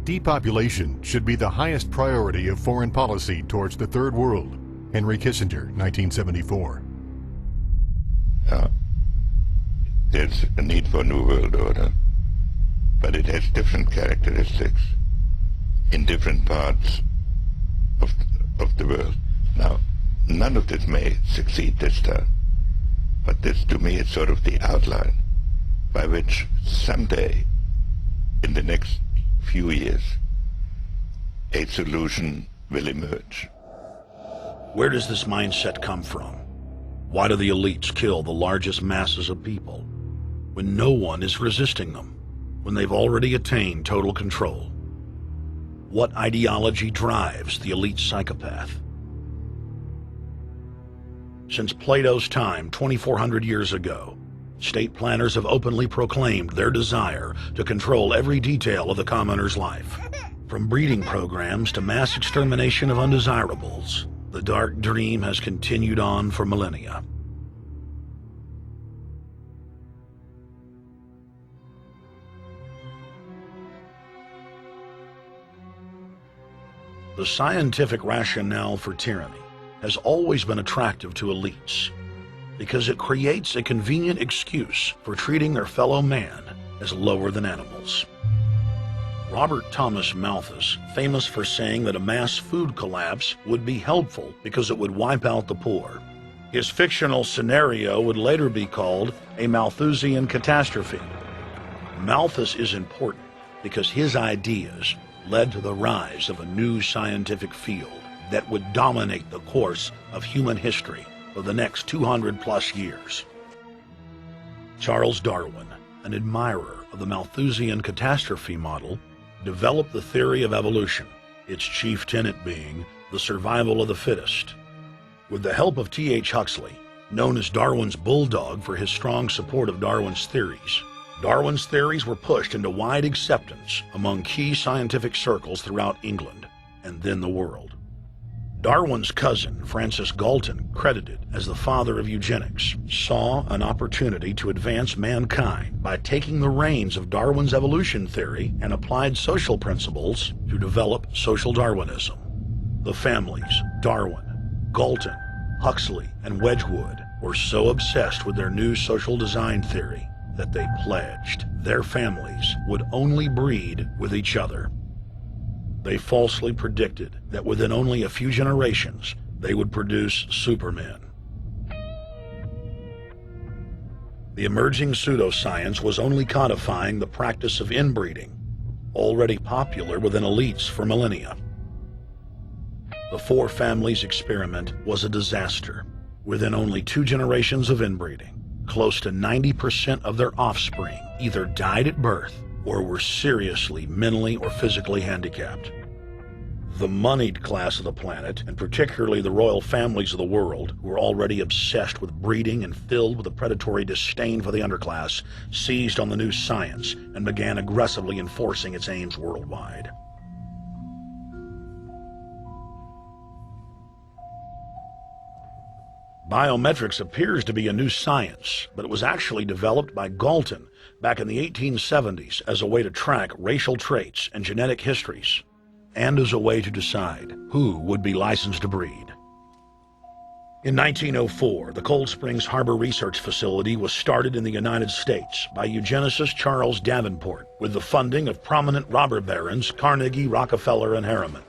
Depopulation should be the highest priority of foreign policy towards the Third World. Henry Kissinger, 1974. There's a need for a new world order, but it has different characteristics in different parts of the world. Now, none of this may succeed this time, but this to me is sort of the outline by which someday, in the next few years, a solution will emerge. Where does this mindset come from? Why do the elites kill the largest masses of people when no one is resisting them, when they've already attained total control? What ideology drives the elite psychopath? Since Plato's time 2,400 years ago, state planners have openly proclaimed their desire to control every detail of the commoner's life. From breeding programs to mass extermination of undesirables, the dark dream has continued on for millennia. The scientific rationale for tyranny has always been attractive to elites because it creates a convenient excuse for treating their fellow man as lower than animals. Robert Thomas Malthus, famous for saying that a mass food collapse would be helpful because it would wipe out the poor. His fictional scenario would later be called a Malthusian catastrophe. Malthus is important because his ideas led to the rise of a new scientific field that would dominate the course of human history for the next 200+ years. Charles Darwin, an admirer of the Malthusian catastrophe model, developed the theory of evolution, its chief tenet being the survival of the fittest. With the help of T.H. Huxley, known as Darwin's bulldog for his strong support of Darwin's theories were pushed into wide acceptance among key scientific circles throughout England and then the world. Darwin's cousin, Francis Galton, credited as the father of eugenics, saw an opportunity to advance mankind by taking the reins of Darwin's evolution theory and applied social principles to develop social Darwinism. The families, Darwin, Galton, Huxley, and Wedgwood, were so obsessed with their new social design theory that they pledged their families would only breed with each other. They falsely predicted that within only a few generations, they would produce supermen. The emerging pseudoscience was only codifying the practice of inbreeding, already popular within elites for millennia. The four families experiment was a disaster. Within only 2 generations of inbreeding, close to 90% of their offspring either died at birth or were seriously mentally or physically handicapped. The moneyed class of the planet, and particularly the royal families of the world, who were already obsessed with breeding and filled with a predatory disdain for the underclass, seized on the new science and began aggressively enforcing its aims worldwide. Biometrics appears to be a new science, but it was actually developed by Galton back in the 1870s as a way to track racial traits and genetic histories, and as a way to decide who would be licensed to breed. In 1904, the Cold Springs Harbor Research Facility was started in the United States by eugenicist Charles Davenport with the funding of prominent robber barons Carnegie, Rockefeller, and Harriman.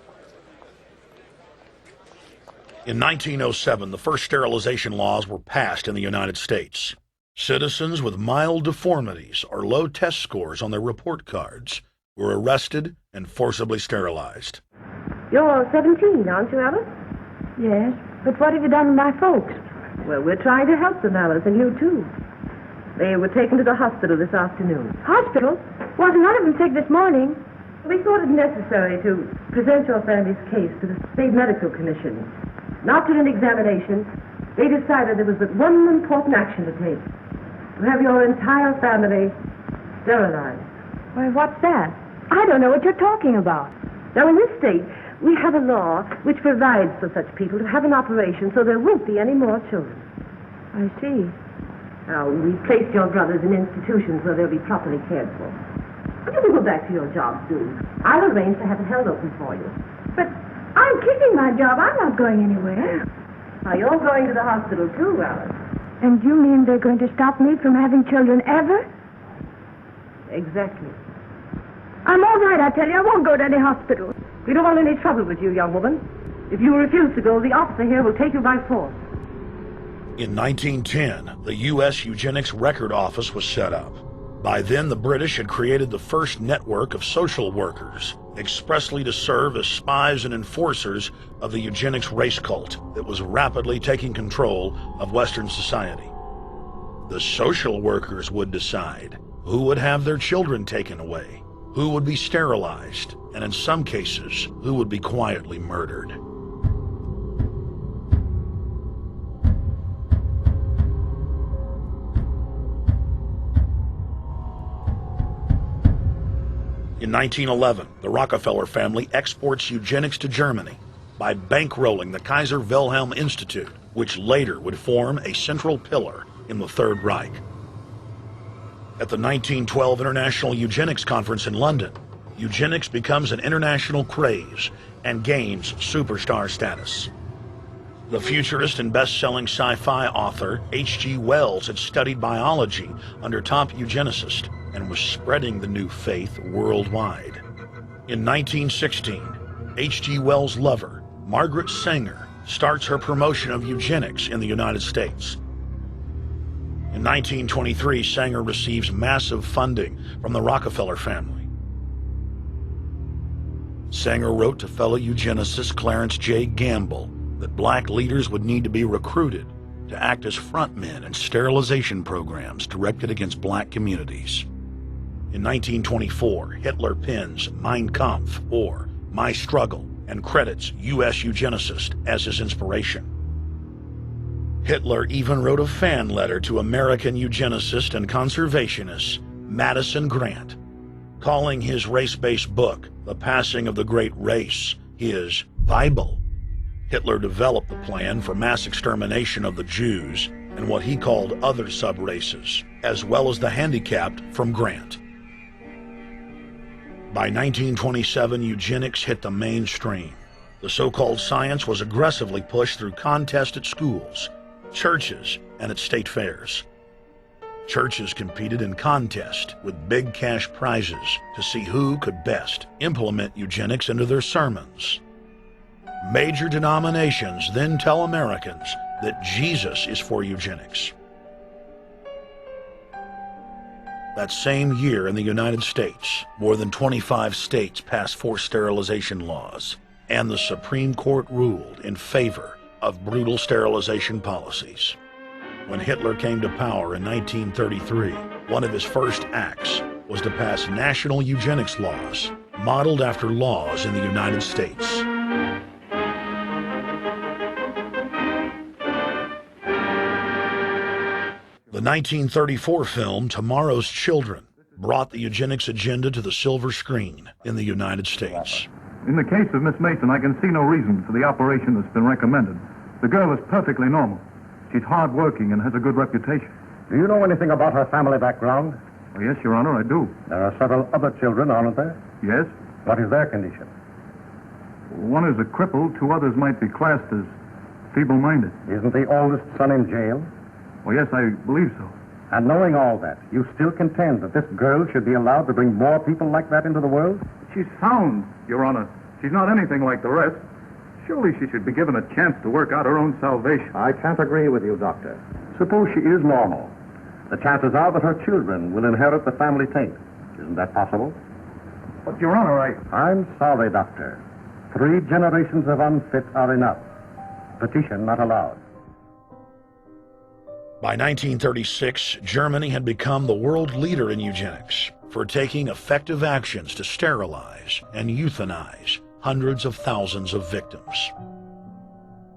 In 1907, the first sterilization laws were passed in the United States. Citizens with mild deformities or low test scores on their report cards were arrested and forcibly sterilized. You're 17, aren't you, Alice? Yes, but what have you done with my folks? Well, we're trying to help them, Alice, and you too. They were taken to the hospital this afternoon. Hospital? Wasn't none of them sick this morning? We thought it necessary to present your family's case to the State Medical Commission. And after an examination, they decided there was but one important action to take. To have your entire family sterilized. Why, what's that? I don't know what you're talking about. Now, in this state, we have a law which provides for such people to have an operation so there won't be any more children. I see. Now, we've placed your brothers in institutions where they'll be properly cared for. You can go back to your job soon. I'll arrange to have it held open for you. But I'm keeping my job. I'm not going anywhere. Now, you're going to the hospital too, Alice. And you mean they're going to stop me from having children ever? Exactly. I'm all right, I tell you. I won't go to any hospital. We don't want any trouble with you, young woman. If you refuse to go, the officer here will take you by force. In 1910, the U.S. Eugenics Record Office was set up. By then, the British had created the first network of social workers, expressly to serve as spies and enforcers of the eugenics race cult that was rapidly taking control of Western society. The social workers would decide who would have their children taken away, who would be sterilized, and in some cases, who would be quietly murdered. In 1911, the Rockefeller family exports eugenics to Germany by bankrolling the Kaiser Wilhelm Institute, which later would form a central pillar in the Third Reich. At the 1912 International Eugenics Conference in London, eugenics becomes an international craze and gains superstar status. The futurist and best-selling sci-fi author H.G. Wells had studied biology under top eugenicists and was spreading the new faith worldwide. In 1916, H.G. Wells' lover, Margaret Sanger, starts her promotion of eugenics in the United States. In 1923, Sanger receives massive funding from the Rockefeller family. Sanger wrote to fellow eugenicist Clarence J. Gamble that black leaders would need to be recruited to act as frontmen in sterilization programs directed against black communities. In 1924, Hitler pens Mein Kampf, or My Struggle, and credits U.S. eugenicists as his inspiration. Hitler even wrote a fan letter to American eugenicist and conservationist Madison Grant, calling his race-based book, The Passing of the Great Race, his Bible. Hitler developed the plan for mass extermination of the Jews and what he called other sub-races, as well as the handicapped from Grant. By 1927, eugenics hit the mainstream. The so-called science was aggressively pushed through contests at schools, churches, and at state fairs. Churches competed in contests with big cash prizes to see who could best implement eugenics into their sermons. Major denominations then tell Americans that Jesus is for eugenics. That same year in the United States, more than 25 states passed forced sterilization laws, and the Supreme Court ruled in favor of brutal sterilization policies. When Hitler came to power in 1933, one of his first acts was to pass national eugenics laws, modeled after laws in the United States. The 1934 film Tomorrow's Children brought the eugenics agenda to the silver screen in the United States. In the case of Miss Mason, I can see no reason for the operation that's been recommended. The girl is perfectly normal. She's hard-working and has a good reputation. Do you know anything about her family background? Oh, yes, Your Honor, I do. There are several other children, aren't there? Yes. What is their condition? One is a cripple. Two others might be classed as feeble-minded. Isn't the oldest son in jail? Oh, yes, I believe so. And knowing all that, you still contend that this girl should be allowed to bring more people like that into the world? She's sound, Your Honor. She's not anything like the rest. Surely she should be given a chance to work out her own salvation. I can't agree with you, Doctor. Suppose she is normal. The chances are that her children will inherit the family taint. Isn't that possible? But, Your Honor, I'm sorry, Doctor. 3 generations of unfit are enough. Petition not allowed. By 1936, Germany had become the world leader in eugenics for taking effective actions to sterilize and euthanize hundreds of thousands of victims.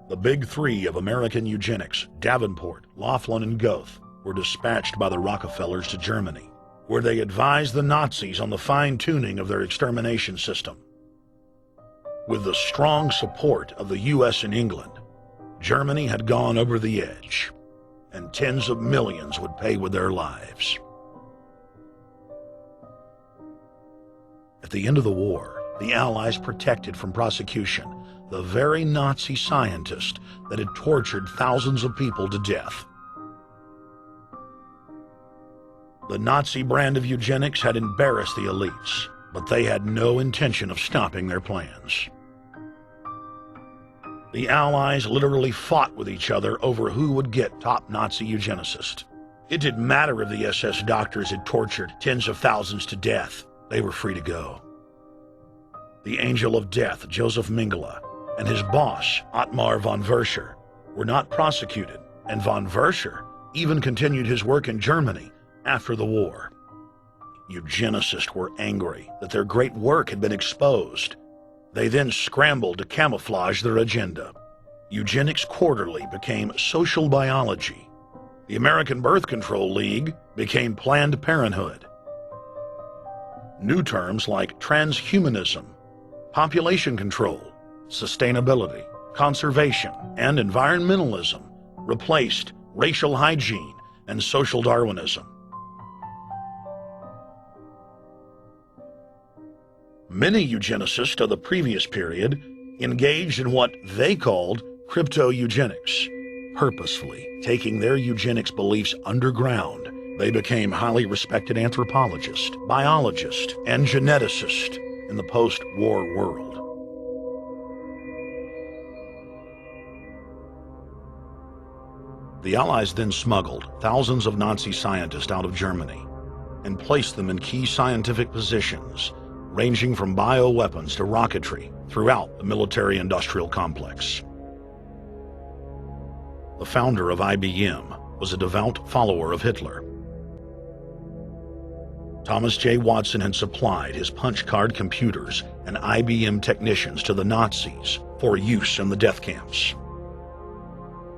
The big 3 of American eugenics, Davenport, Laughlin, and Goethe, were dispatched by the Rockefellers to Germany, where they advised the Nazis on the fine-tuning of their extermination system. With the strong support of the U.S. and England, Germany had gone over the edge, and tens of millions would pay with their lives. At the end of the war, the Allies protected from prosecution the very Nazi scientist that had tortured thousands of people to death. The Nazi brand of eugenics had embarrassed the elites, but they had no intention of stopping their plans. The Allies literally fought with each other over who would get top Nazi eugenicist. It didn't matter if the SS doctors had tortured tens of thousands to death. They were free to go. The Angel of Death, Joseph Mengele, and his boss, Ottmar von Verscher, were not prosecuted, and von Verscher even continued his work in Germany after the war. Eugenicists were angry that their great work had been exposed. They then scrambled to camouflage their agenda. Eugenics Quarterly became Social Biology. The American Birth Control League became Planned Parenthood. New terms like transhumanism, population control, sustainability, conservation, and environmentalism replaced racial hygiene and social Darwinism. Many eugenicists of the previous period engaged in what they called crypto-eugenics. Purposefully taking their eugenics beliefs underground, they became highly respected anthropologists, biologists, and geneticists in the post-war world. The Allies then smuggled thousands of Nazi scientists out of Germany and placed them in key scientific positions, ranging from bioweapons to rocketry throughout the military-industrial complex. The founder of IBM was a devout follower of Hitler. Thomas J. Watson had supplied his punch card computers and IBM technicians to the Nazis for use in the death camps.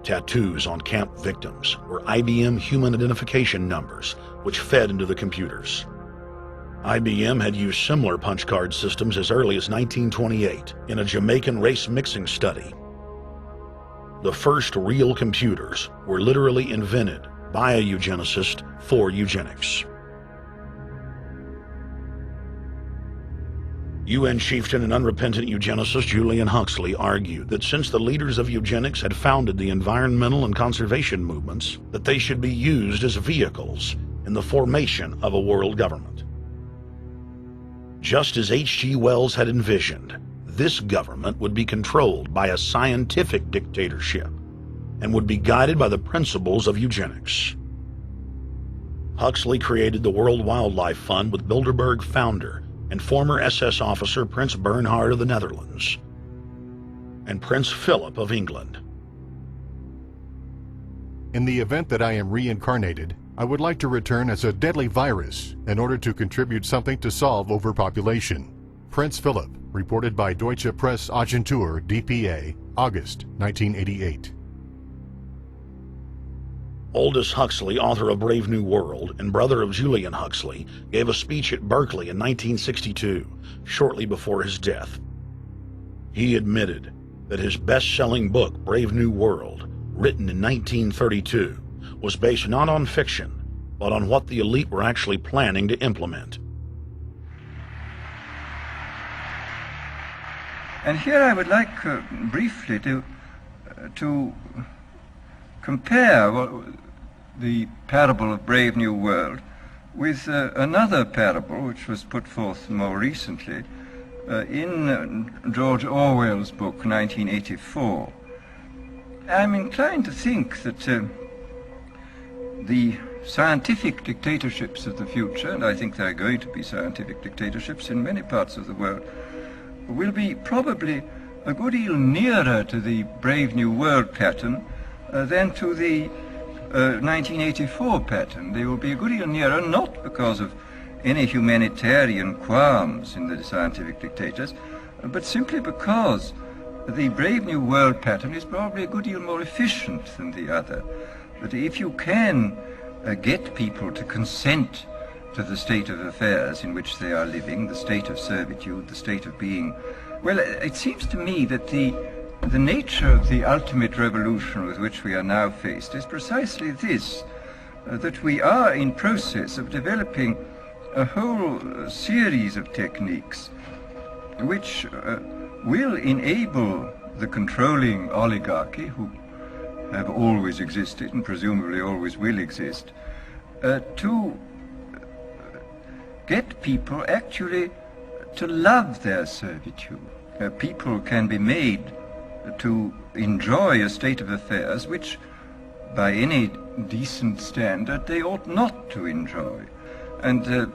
Tattoos on camp victims were IBM human identification numbers, which fed into the computers. IBM had used similar punch card systems as early as 1928 in a Jamaican race mixing study. The first real computers were literally invented by a eugenicist for eugenics. UN chieftain and unrepentant eugenicist Julian Huxley argued that since the leaders of eugenics had founded the environmental and conservation movements, that they should be used as vehicles in the formation of a world government. Just as H.G. Wells had envisioned, this government would be controlled by a scientific dictatorship and would be guided by the principles of eugenics. Huxley created the World Wildlife Fund with Bilderberg founder and former SS officer Prince Bernhard of the Netherlands and Prince Philip of England. In the event that I am reincarnated, I would like to return as a deadly virus in order to contribute something to solve overpopulation. Prince Philip, reported by Deutsche Presse-Agentur, DPA, August 1988. Aldous Huxley, author of Brave New World and brother of Julian Huxley, gave a speech at Berkeley in 1962, shortly before his death. He admitted that his best-selling book, Brave New World, written in 1932, was based not on fiction, but on what the elite were actually planning to implement. And here I would like briefly to compare the parable of Brave New World with another parable which was put forth more recently in George Orwell's book 1984. I'm inclined to think that the scientific dictatorships of the future, and I think there are going to be scientific dictatorships in many parts of the world, will be probably a good deal nearer to the Brave New World pattern than to the 1984 pattern. They will be a good deal nearer, not because of any humanitarian qualms in the scientific dictators, but simply because the Brave New World pattern is probably a good deal more efficient than the other. That if you can get people to consent to the state of affairs in which they are living, the state of servitude, the state of being, well, it seems to me that the nature of the ultimate revolution with which we are now faced is precisely this, that we are in process of developing a whole series of techniques which will enable the controlling oligarchy, who have always existed and presumably always will exist, to get people actually to love their servitude. People can be made to enjoy a state of affairs which, by any decent standard, they ought not to enjoy. And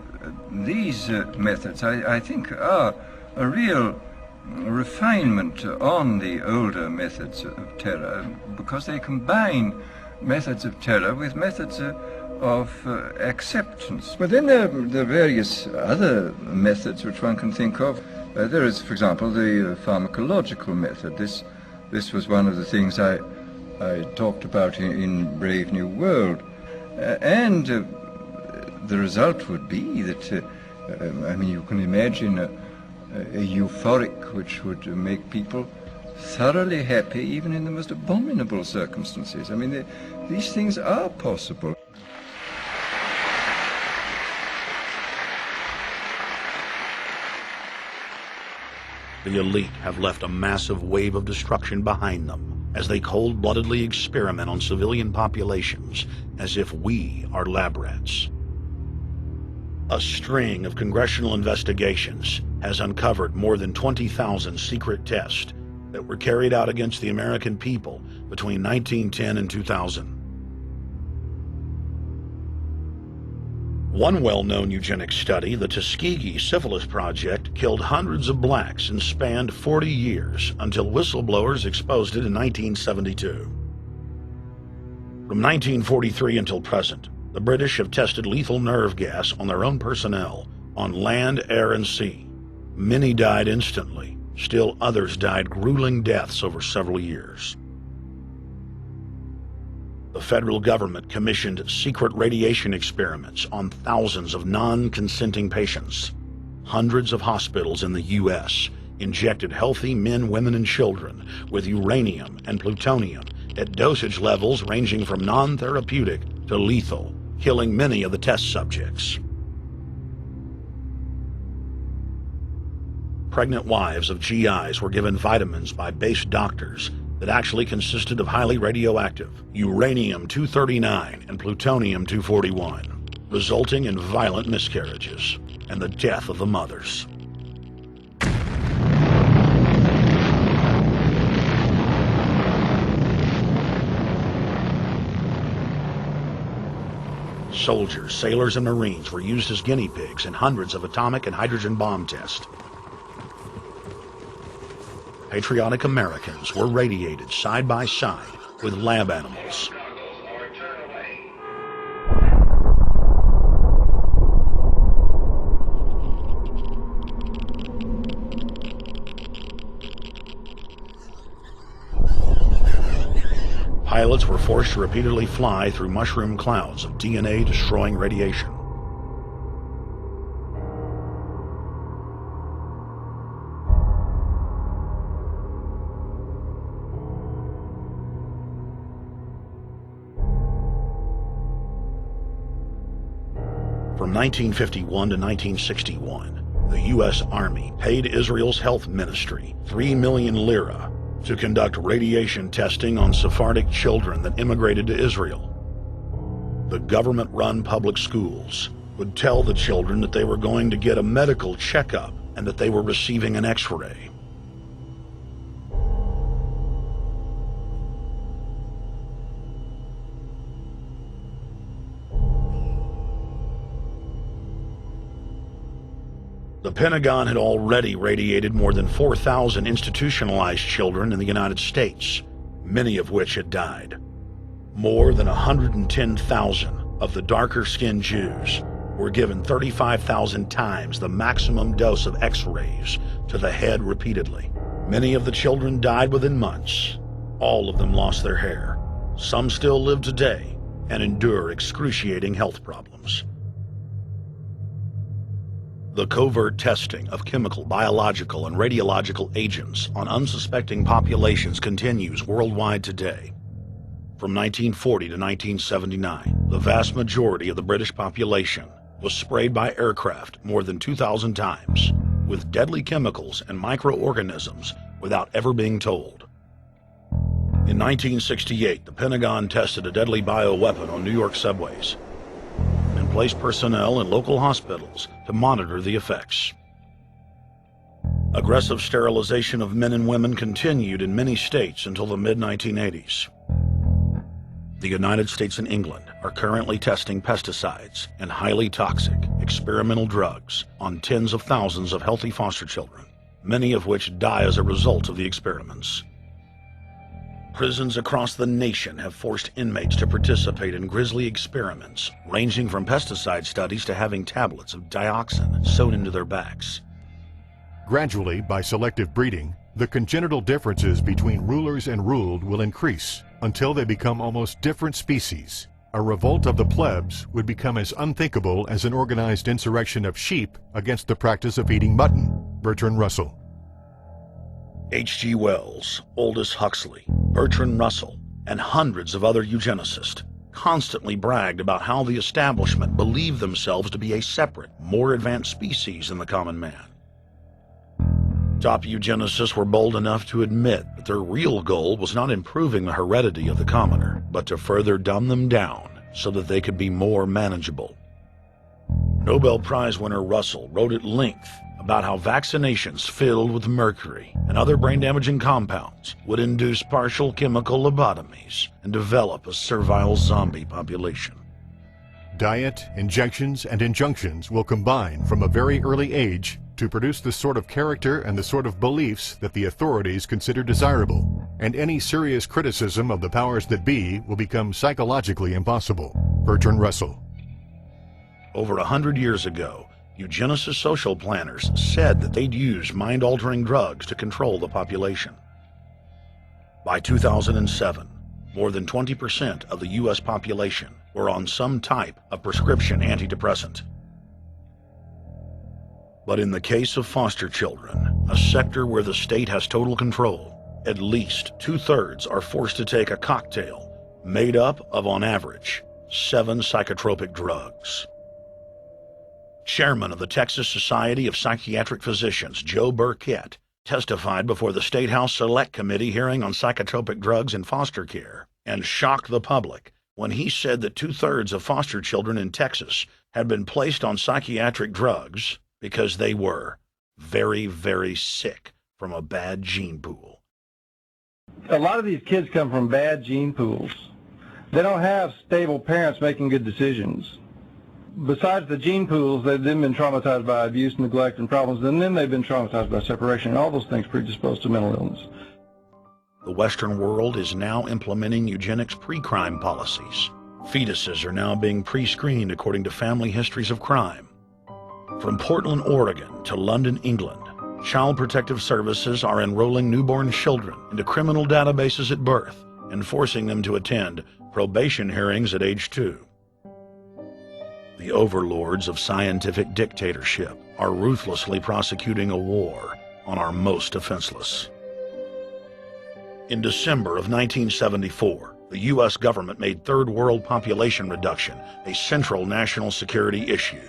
these methods, I think, are a real refinement on the older methods of terror, because they combine methods of terror with methods of acceptance. But then there are various other methods which one can think of. There is, for example, the pharmacological method. This was one of the things I talked about in Brave New World. And the result would be that I mean, you can imagine a euphoric which would make people thoroughly happy even in the most abominable circumstances. I mean, these things are possible. The elite have left a massive wave of destruction behind them as they cold-bloodedly experiment on civilian populations as if we are lab rats. A string of congressional investigations has uncovered more than 20,000 secret tests that were carried out against the American people between 1910 and 2000. One well-known eugenics study, the Tuskegee Syphilis Project, killed hundreds of blacks and spanned 40 years until whistleblowers exposed it in 1972. From 1943 until present, the British have tested lethal nerve gas on their own personnel, on land, air, and sea. Many died instantly. Still others died grueling deaths over several years. The federal government commissioned secret radiation experiments on thousands of non-consenting patients. Hundreds of hospitals in the U.S. injected healthy men, women, and children with uranium and plutonium at dosage levels ranging from non-therapeutic to lethal, killing many of the test subjects. Pregnant wives of GIs were given vitamins by base doctors that actually consisted of highly radioactive uranium-239 and plutonium-241, resulting in violent miscarriages and the death of the mothers. Soldiers, sailors, and Marines were used as guinea pigs in hundreds of atomic and hydrogen bomb tests. Patriotic Americans were radiated side by side with lab animals. Pilots were forced to repeatedly fly through mushroom clouds of DNA-destroying radiation. From 1951 to 1961, the U.S. Army paid Israel's health ministry 3 million lira to conduct radiation testing on Sephardic children that immigrated to Israel. The government-run public schools would tell the children that they were going to get a medical checkup and that they were receiving an X-ray. The Pentagon had already radiated more than 4,000 institutionalized children in the United States, many of which had died. More than 110,000 of the darker-skinned Jews were given 35,000 times the maximum dose of X-rays to the head repeatedly. Many of the children died within months. All of them lost their hair. Some still live today and endure excruciating health problems. The covert testing of chemical, biological, and radiological agents on unsuspecting populations continues worldwide today. From 1940 to 1979, the vast majority of the British population was sprayed by aircraft more than 2,000 times with deadly chemicals and microorganisms without ever being told. In 1968, the Pentagon tested a deadly bioweapon on New York subways and placed personnel in local hospitals to monitor the effects. Aggressive sterilization of men and women continued in many states until the mid-1980s. The United States and England are currently testing pesticides and highly toxic experimental drugs on tens of thousands of healthy foster children, many of which die as a result of the experiments. Prisons across the nation have forced inmates to participate in grisly experiments, ranging from pesticide studies to having tablets of dioxin sewn into their backs. Gradually, by selective breeding, the congenital differences between rulers and ruled will increase until they become almost different species, a revolt of the plebs would become as unthinkable as an organized insurrection of sheep against the practice of eating mutton. Bertrand Russell. H.G. Wells, Aldous Huxley, Bertrand Russell, and hundreds of other eugenicists constantly bragged about how the establishment believed themselves to be a separate, more advanced species than the common man. Top eugenicists were bold enough to admit that their real goal was not improving the heredity of the commoner, but to further dumb them down so that they could be more manageable. Nobel Prize winner Russell wrote at length about how vaccinations filled with mercury and other brain-damaging compounds would induce partial chemical lobotomies and develop a servile zombie population. Diet, injections, and injunctions will combine from a very early age to produce the sort of character and the sort of beliefs that the authorities consider desirable, and any serious criticism of the powers that be will become psychologically impossible. Bertrand Russell. Over 100 years ago, eugenicist social planners said that they'd use mind-altering drugs to control the population. By 2007, more than 20% of the U.S. population were on some type of prescription antidepressant. But in the case of foster children, a sector where the state has total control, at least 2/3 are forced to take a cocktail made up of, on average, 7 psychotropic drugs. Chairman of the Texas Society of Psychiatric Physicians, Joe Burkett, testified before the State House Select Committee hearing on psychotropic drugs in foster care and shocked the public when he said that 2/3 of foster children in Texas had been placed on psychiatric drugs because they were very, very sick from a bad gene pool. A lot of these kids come from bad gene pools. They don't have stable parents making good decisions. Besides the gene pools, they've then been traumatized by abuse, neglect, and problems, and then they've been traumatized by separation, and all those things predispose to mental illness. The Western world is now implementing eugenics pre-crime policies. Fetuses are now being pre-screened according to family histories of crime. From Portland, Oregon to London, England, Child Protective Services are enrolling newborn children into criminal databases at birth and forcing them to attend probation hearings at age 2. The overlords of scientific dictatorship are ruthlessly prosecuting a war on our most defenseless. In December of 1974, the U.S. government made third world population reduction a central national security issue.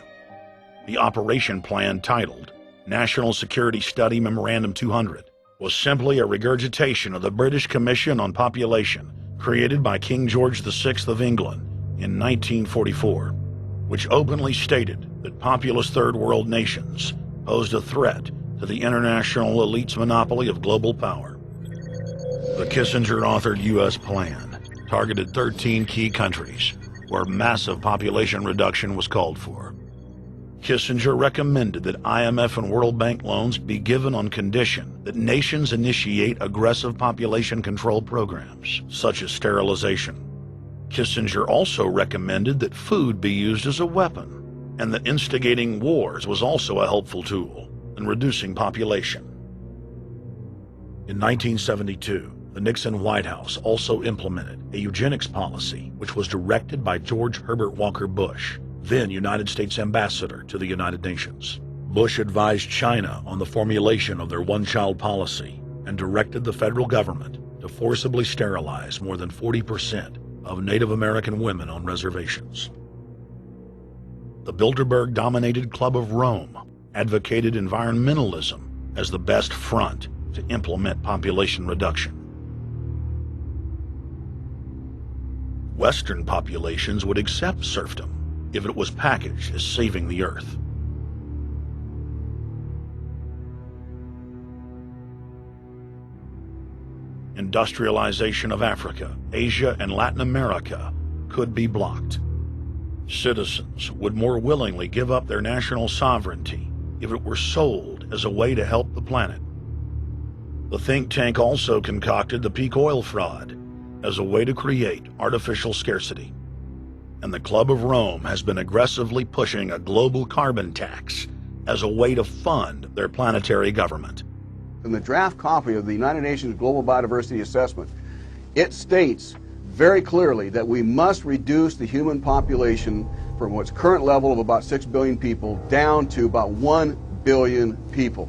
The operation plan, titled National Security Study Memorandum 200, was simply a regurgitation of the British Commission on Population created by King George VI of England in 1944, which openly stated that populous third world nations posed a threat to the international elite's monopoly of global power. The Kissinger-authored U.S. plan targeted 13 key countries where massive population reduction was called for. Kissinger recommended that IMF and World Bank loans be given on condition that nations initiate aggressive population control programs, such as sterilization. Kissinger also recommended that food be used as a weapon, and that instigating wars was also a helpful tool in reducing population. In 1972, the Nixon White House also implemented a eugenics policy which was directed by George Herbert Walker Bush, then United States Ambassador to the United Nations. Bush advised China on the formulation of their one-child policy and directed the federal government to forcibly sterilize more than 40% of Native American women on reservations. The Bilderberg-dominated Club of Rome advocated environmentalism as the best front to implement population reduction. Western populations would accept serfdom if it was packaged as saving the earth. Industrialization of Africa, Asia, and Latin America could be blocked. Citizens would more willingly give up their national sovereignty if it were sold as a way to help the planet. The think tank also concocted the peak oil fraud as a way to create artificial scarcity. And the Club of Rome has been aggressively pushing a global carbon tax as a way to fund their planetary government. In the draft copy of the United Nations Global Biodiversity Assessment, it states very clearly that we must reduce the human population from its current level of about 6 billion people down to about 1 billion people.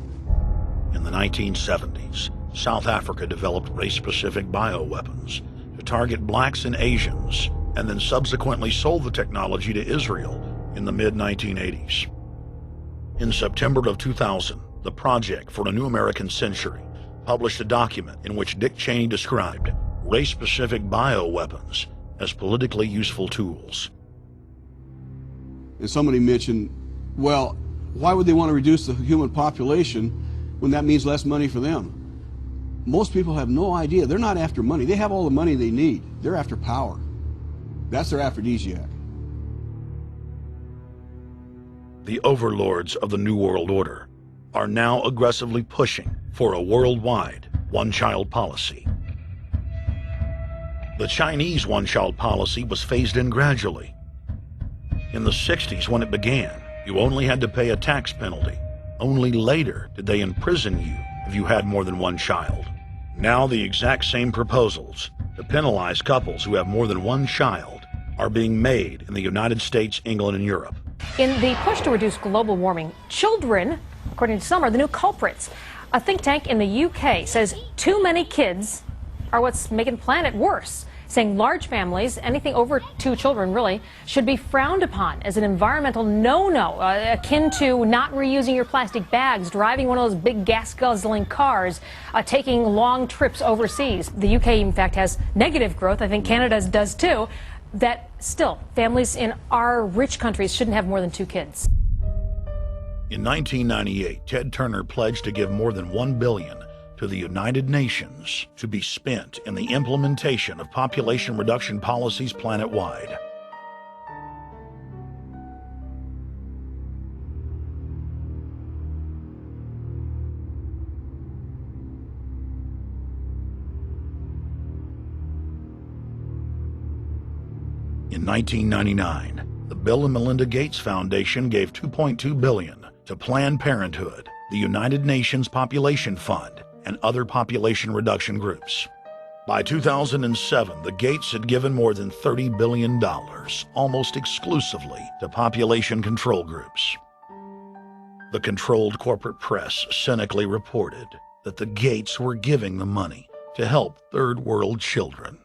In the 1970s, South Africa developed race-specific bioweapons to target blacks and Asians, and then subsequently sold the technology to Israel in the mid-1980s. In September of 2000, the Project for a New American Century published a document in which Dick Cheney described race-specific bioweapons as politically useful tools. And somebody mentioned, well, why would they want to reduce the human population when that means less money for them? Most people have no idea. They're not after money. They have all the money they need. They're after power. That's their aphrodisiac. The overlords of the New World Order are now aggressively pushing for a worldwide one-child policy. The Chinese one-child policy was phased in gradually. In the 60s, when it began, you only had to pay a tax penalty. Only later did they imprison you if you had more than one child. Now the exact same proposals to penalize couples who have more than one child are being made in the United States, England, and Europe. In the push to reduce global warming, children, according to some, are the new culprits. A think tank in the UK says too many kids are what's making the planet worse, saying large families, anything over 2 children really, should be frowned upon as an environmental no-no, akin to not reusing your plastic bags, driving one of those big gas-guzzling cars, taking long trips overseas. The UK, in fact, has negative growth. I think Canada does too. That still, families in our rich countries shouldn't have more than 2 kids. In 1998, Ted Turner pledged to give more than $1 billion to the United Nations to be spent in the implementation of population reduction policies planet-wide. In 1999, the Bill and Melinda Gates Foundation gave $2.2 billion to Planned Parenthood, the United Nations Population Fund, and other population reduction groups. By 2007, the Gates had given more than $30 billion, almost exclusively to population control groups. The controlled corporate press cynically reported that the Gates were giving the money to help third world children.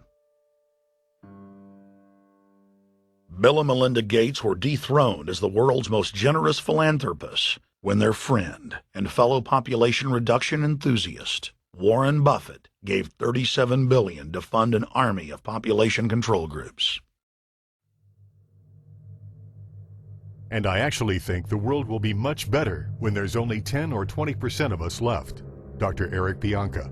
Bill and Melinda Gates were dethroned as the world's most generous philanthropists when their friend and fellow population reduction enthusiast, Warren Buffett, gave $37 billion to fund an army of population control groups. And I actually think the world will be much better when there's only 10 or 20% of us left. Dr. Eric Pianka.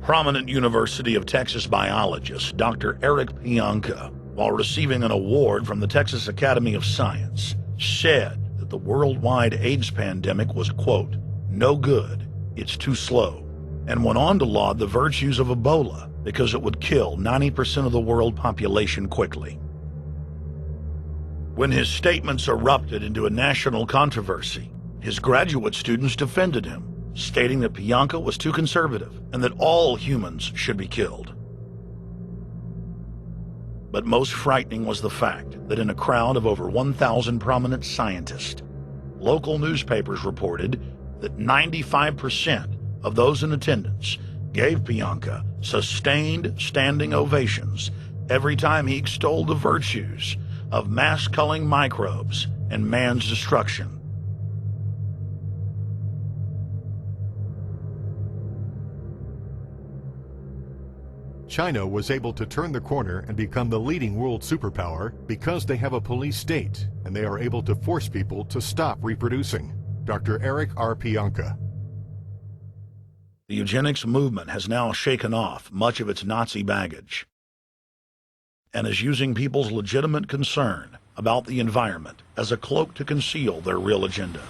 Prominent University of Texas biologist Dr. Eric Pianka, while receiving an award from the Texas Academy of Science, said that the worldwide AIDS pandemic was, quote, no good, it's too slow, and went on to laud the virtues of Ebola because it would kill 90% of the world population quickly. When his statements erupted into a national controversy, his graduate students defended him, stating that Pianka was too conservative and that all humans should be killed. But most frightening was the fact that in a crowd of over 1,000 prominent scientists, local newspapers reported that 95% of those in attendance gave Pianka sustained standing ovations every time he extolled the virtues of mass-culling microbes and man's destruction. China was able to turn the corner and become the leading world superpower because they have a police state and they are able to force people to stop reproducing. Dr. Eric R. Pianka. The eugenics movement has now shaken off much of its Nazi baggage and is using people's legitimate concern about the environment as a cloak to conceal their real agenda.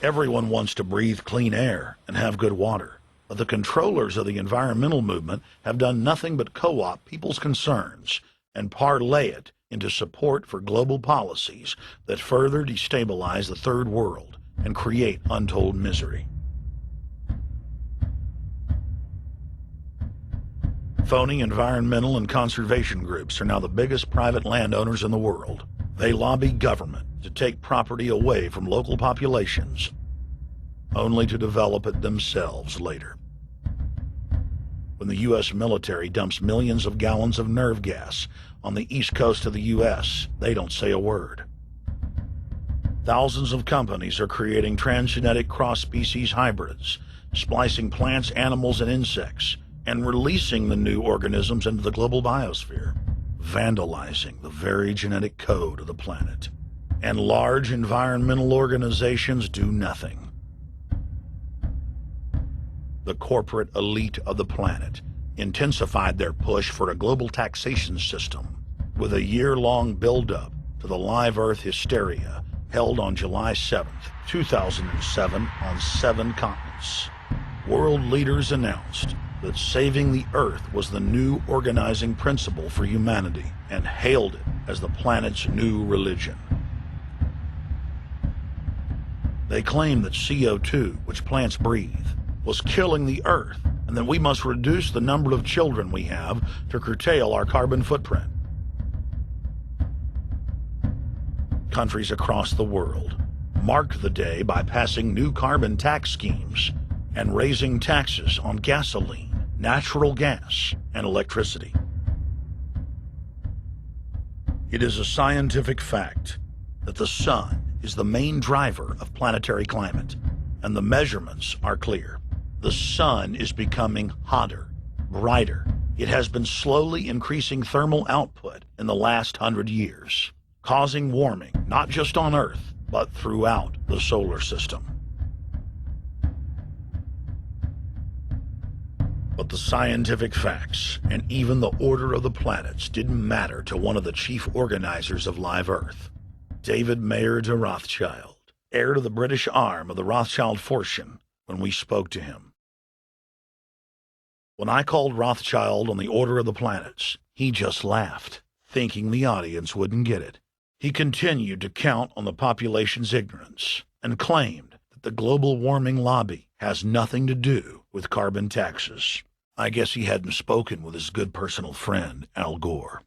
Everyone wants to breathe clean air and have good water. But the controllers of the environmental movement have done nothing but co-opt people's concerns and parlay it into support for global policies that further destabilize the third world and create untold misery. Phony environmental and conservation groups are now the biggest private landowners in the world. They lobby government to take property away from local populations, only to develop it themselves later. When the U.S. military dumps millions of gallons of nerve gas on the east coast of the U.S., they don't say a word. Thousands of companies are creating transgenic cross-species hybrids, splicing plants, animals, and insects, and releasing the new organisms into the global biosphere, vandalizing the very genetic code of the planet. And large environmental organizations do nothing. The corporate elite of the planet intensified their push for a global taxation system with a year-long build-up to the Live Earth hysteria held on July 7th, 2007 on 7 continents. World leaders announced that saving the Earth was the new organizing principle for humanity and hailed it as the planet's new religion. They claimed that CO2, which plants breathe, was killing the Earth, and that we must reduce the number of children we have to curtail our carbon footprint. Countries across the world marked the day by passing new carbon tax schemes and raising taxes on gasoline, natural gas, and electricity. It is a scientific fact that the sun is the main driver of planetary climate, and the measurements are clear. The sun is becoming hotter, brighter. It has been slowly increasing thermal output in the last 100 years, causing warming not just on Earth, but throughout the solar system. But the scientific facts and even the order of the planets didn't matter to one of the chief organizers of Live Earth, David Mayer de Rothschild, heir to the British arm of the Rothschild fortune, when we spoke to him. When I called Rothschild on the order of the planets, he just laughed, thinking the audience wouldn't get it. He continued to count on the population's ignorance and claimed that the global warming lobby has nothing to do with carbon taxes. I guess he hadn't spoken with his good personal friend, Al Gore.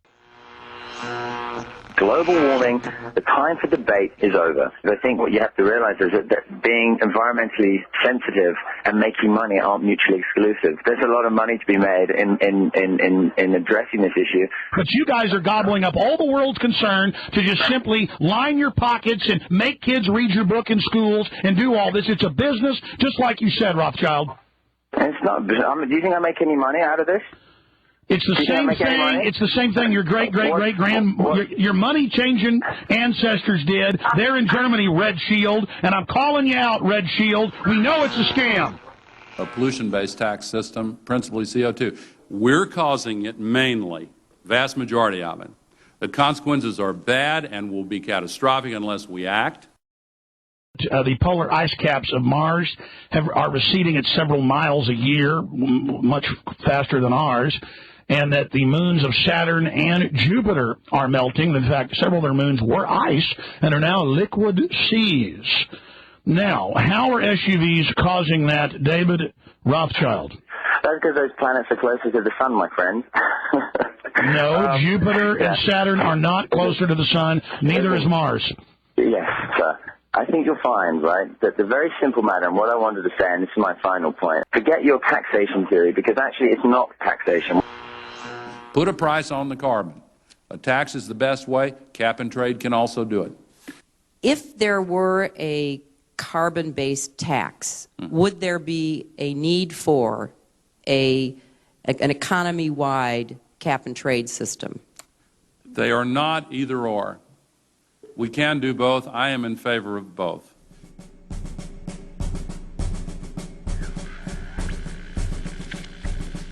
Global warming, the time for debate is over. I think what you have to realize is that being environmentally sensitive and making money aren't mutually exclusive. There's a lot of money to be made in addressing this issue. But you guys are gobbling up all the world's concern to just simply line your pockets and make kids read your book in schools and do all this. It's a business, just like you said, Rothschild. It's not. Do you think I make any money out of this? It's the same thing. It's the same thing your your money-changing ancestors did. They're in Germany, Red Shield, and I'm calling you out, Red Shield. We know it's a scam. A pollution-based tax system, principally CO2. We're causing it mainly, vast majority of it. The consequences are bad and will be catastrophic unless we act. The polar ice caps of Mars are receding at several miles a year, much faster than ours, and that the moons of Saturn and Jupiter are melting. In fact, several of their moons were ice and are now liquid seas. Now, how are SUVs causing that, David Rothschild? That's because those planets are closer to the sun, my friend. No, Jupiter and Saturn are not closer to the sun. Neither is Mars. Yes, sir. I think you'll find, right, that the very simple matter, and what I wanted to say, and this is my final point, forget your taxation theory, because actually it's not taxation. Put a price on the carbon. A tax is the best way. Cap and trade can also do it. If there were a carbon-based tax, would there be a need for an economy-wide cap and trade system? They are not either or. We can do both. I am in favor of both.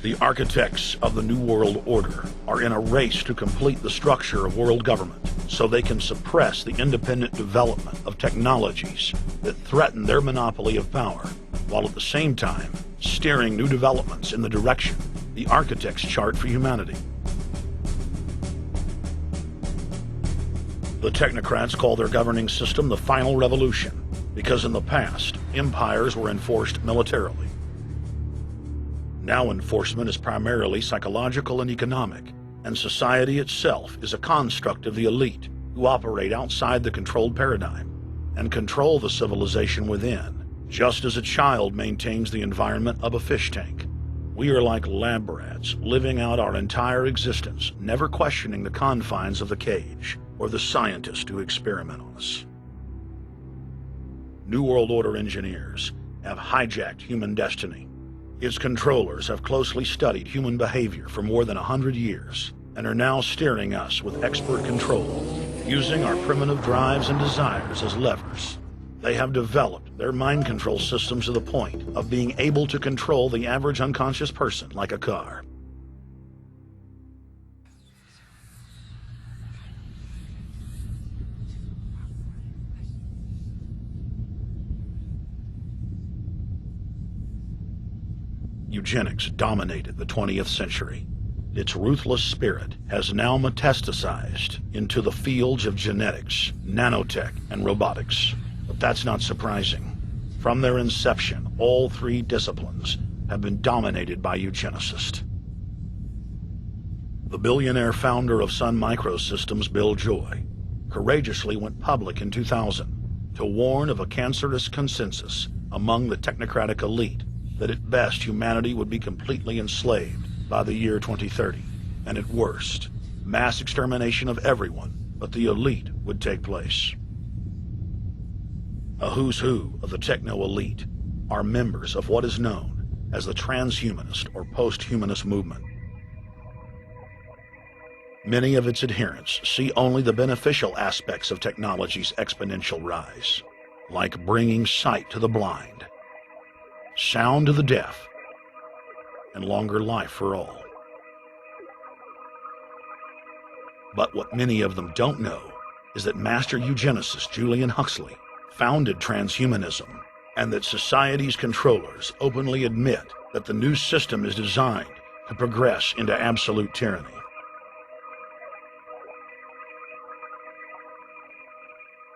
The architects of the New World Order are in a race to complete the structure of world government so they can suppress the independent development of technologies that threaten their monopoly of power, while at the same time steering new developments in the direction the architects chart for humanity. The technocrats call their governing system the final revolution, because in the past, empires were enforced militarily. Now enforcement is primarily psychological and economic, and society itself is a construct of the elite who operate outside the controlled paradigm and control the civilization within, just as a child maintains the environment of a fish tank. We are like lab rats, living out our entire existence, never questioning the confines of the cage or the scientists who experiment on us. New World Order engineers have hijacked human destiny. Its controllers have closely studied human behavior for more than 100 years and are now steering us with expert control, using our primitive drives and desires as levers. They have developed their mind control systems to the point of being able to control the average unconscious person like a car. Eugenics dominated the 20th century. Its ruthless spirit has now metastasized into the fields of genetics, nanotech, and robotics. But that's not surprising. From their inception, all three disciplines have been dominated by eugenicists. The billionaire founder of Sun Microsystems, Bill Joy, courageously went public in 2000 to warn of a cancerous consensus among the technocratic elite that at best humanity would be completely enslaved by the year 2030, and at worst, mass extermination of everyone but the elite would take place. A who's who of the techno-elite are members of what is known as the transhumanist or post-humanist movement. Many of its adherents see only the beneficial aspects of technology's exponential rise, like bringing sight to the blind, sound to the deaf, and longer life for all. But what many of them don't know is that master eugenicist Julian Huxley founded transhumanism, and that society's controllers openly admit that the new system is designed to progress into absolute tyranny.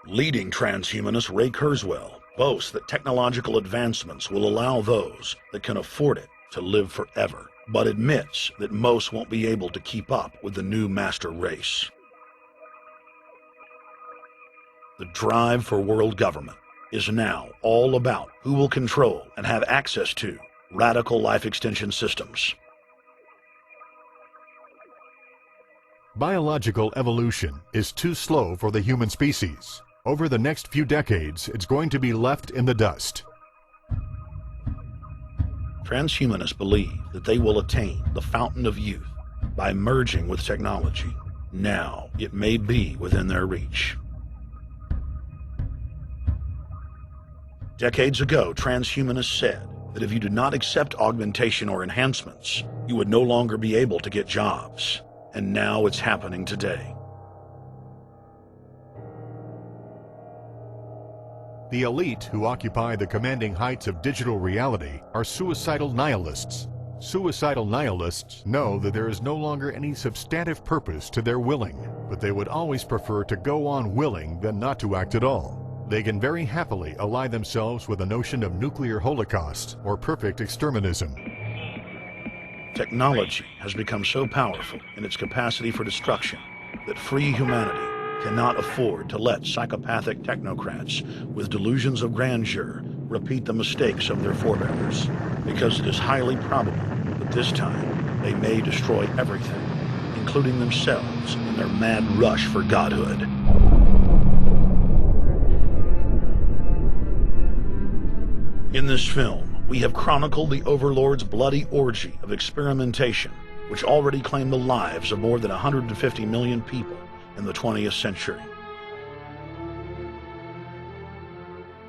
Leading transhumanist Ray Kurzweil boasts that technological advancements will allow those that can afford it to live forever, but admits that most won't be able to keep up with the new master race. The drive for world government is now all about who will control and have access to radical life extension systems. Biological evolution is too slow for the human species. Over the next few decades, it's going to be left in the dust. Transhumanists believe that they will attain the fountain of youth by merging with technology. Now, it may be within their reach. Decades ago, transhumanists said that if you did not accept augmentation or enhancements, you would no longer be able to get jobs. And now it's happening today. The elite who occupy the commanding heights of digital reality are suicidal nihilists. Suicidal nihilists know that there is no longer any substantive purpose to their willing, but they would always prefer to go on willing than not to act at all. They can very happily ally themselves with the notion of nuclear holocaust or perfect exterminism. Technology has become so powerful in its capacity for destruction that free humanity cannot afford to let psychopathic technocrats with delusions of grandeur repeat the mistakes of their forebears, because it is highly probable that this time they may destroy everything, including themselves in their mad rush for godhood. In this film, we have chronicled the Overlord's bloody orgy of experimentation, which already claimed the lives of more than 150 million people in the 20th century.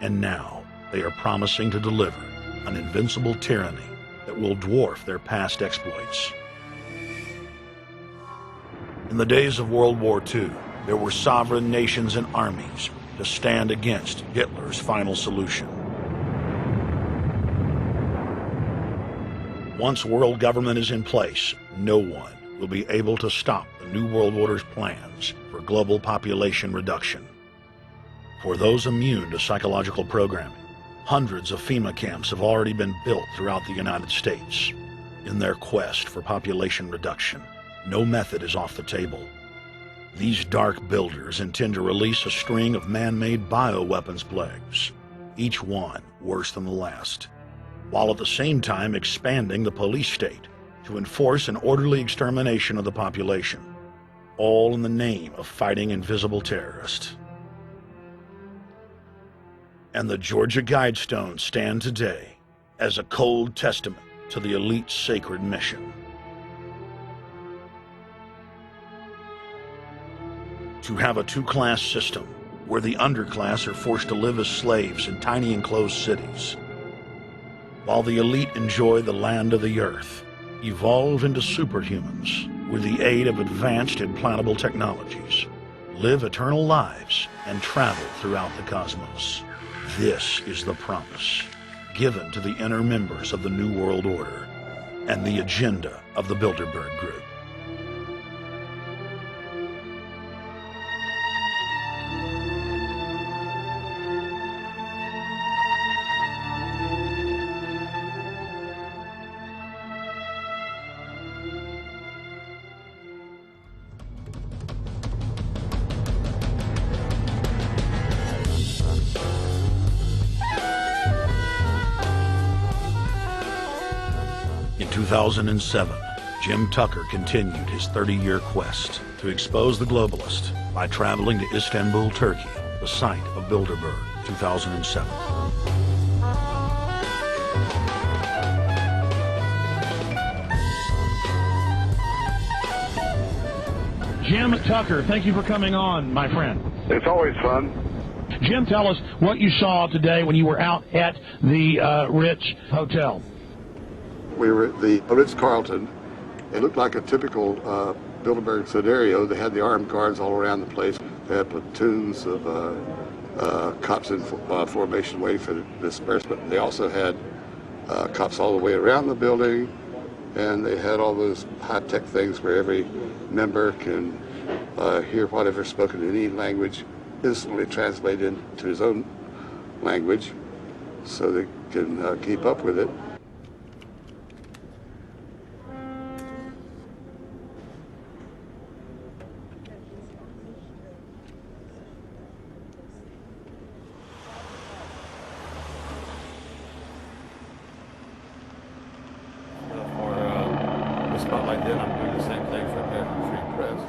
And now, they are promising to deliver an invincible tyranny that will dwarf their past exploits. In the days of World War II, there were sovereign nations and armies to stand against Hitler's final solution. Once world government is in place, no one will be able to stop the New World Order's plans for global population reduction. For those immune to psychological programming, hundreds of FEMA camps have already been built throughout the United States. In their quest for population reduction, no method is off the table. These dark builders intend to release a string of man-made bioweapons plagues, each one worse than the last, while at the same time expanding the police state to enforce an orderly extermination of the population, all in the name of fighting invisible terrorists. And the Georgia Guidestones stand today as a cold testament to the elite's sacred mission. To have a two-class system where the underclass are forced to live as slaves in tiny enclosed cities, while the elite enjoy the land of the earth, evolve into superhumans with the aid of advanced implantable technologies, live eternal lives, and travel throughout the cosmos. This is the promise given to the inner members of the New World Order and the agenda of the Bilderberg Group. In 2007, Jim Tucker continued his 30-year quest to expose the globalist by traveling to Istanbul, Turkey, the site of Bilderberg, 2007. Jim Tucker, thank you for coming on, my friend. It's always fun. Jim, tell us what you saw today when you were out at the Ritz Hotel. We were at the Ritz-Carlton. It looked like a typical Bilderberg scenario. They had the armed guards all around the place. They had platoons of cops in formation waiting for the disbursement. They also had cops all the way around the building, and they had all those high-tech things where every member can hear whatever's spoken in any language, instantly translate into his own language so they can keep up with it. Spotlight did, I'm doing the same thing for American Free Press.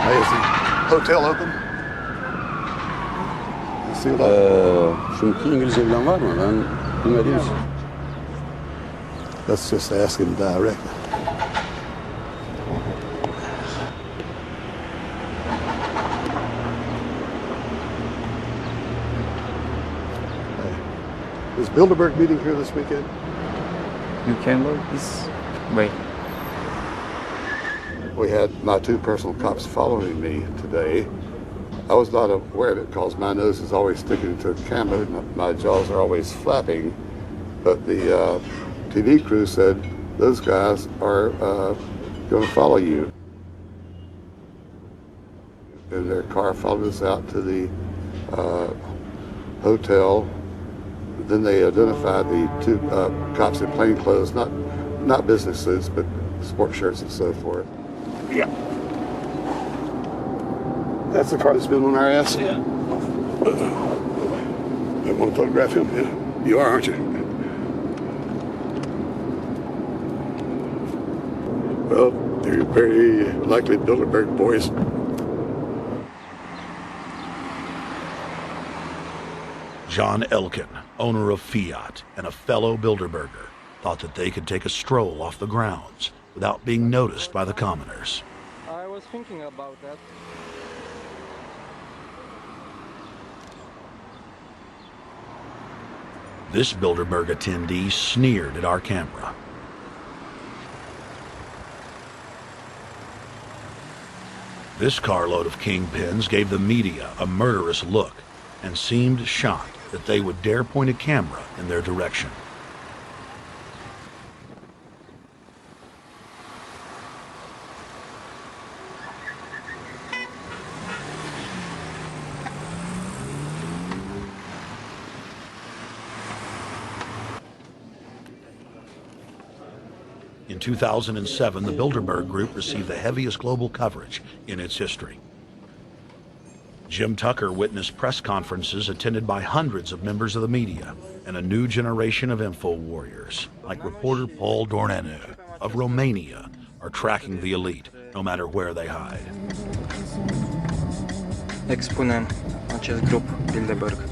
Hey, is the hotel open? Şu İngilizce bilen var mı? Ben bilmediğim için. Let's just ask him directly. Is Bilderberg meeting here this weekend? You can look this way. We had my two personal cops following me today. I was not aware of it because my nose is always sticking to the camera and my jaws are always flapping. But the TV crew said those guys are going to follow you. And their car followed us out to the hotel. Then they identified the two cops in plain clothes, not business suits, but sport shirts and so forth. Yeah. That's the car that's been on our ass? Yeah. I want to photograph him? Yeah. You are, aren't you? Well, they're very likely Bilderberg boys. John Elkin, owner of Fiat and a fellow Bilderberger, thought that they could take a stroll off the grounds without being noticed by the commoners. I was thinking about that. This Bilderberg attendee sneered at our camera. This carload of kingpins gave the media a murderous look and seemed shocked that they would dare point a camera in their direction. In 2007, the Bilderberg Group received the heaviest global coverage in its history. Jim Tucker witnessed press conferences attended by hundreds of members of the media and a new generation of info warriors, like reporter Paul Dornanu of Romania, are tracking the elite, no matter where they hide. Expunem acest grup Bilderberg.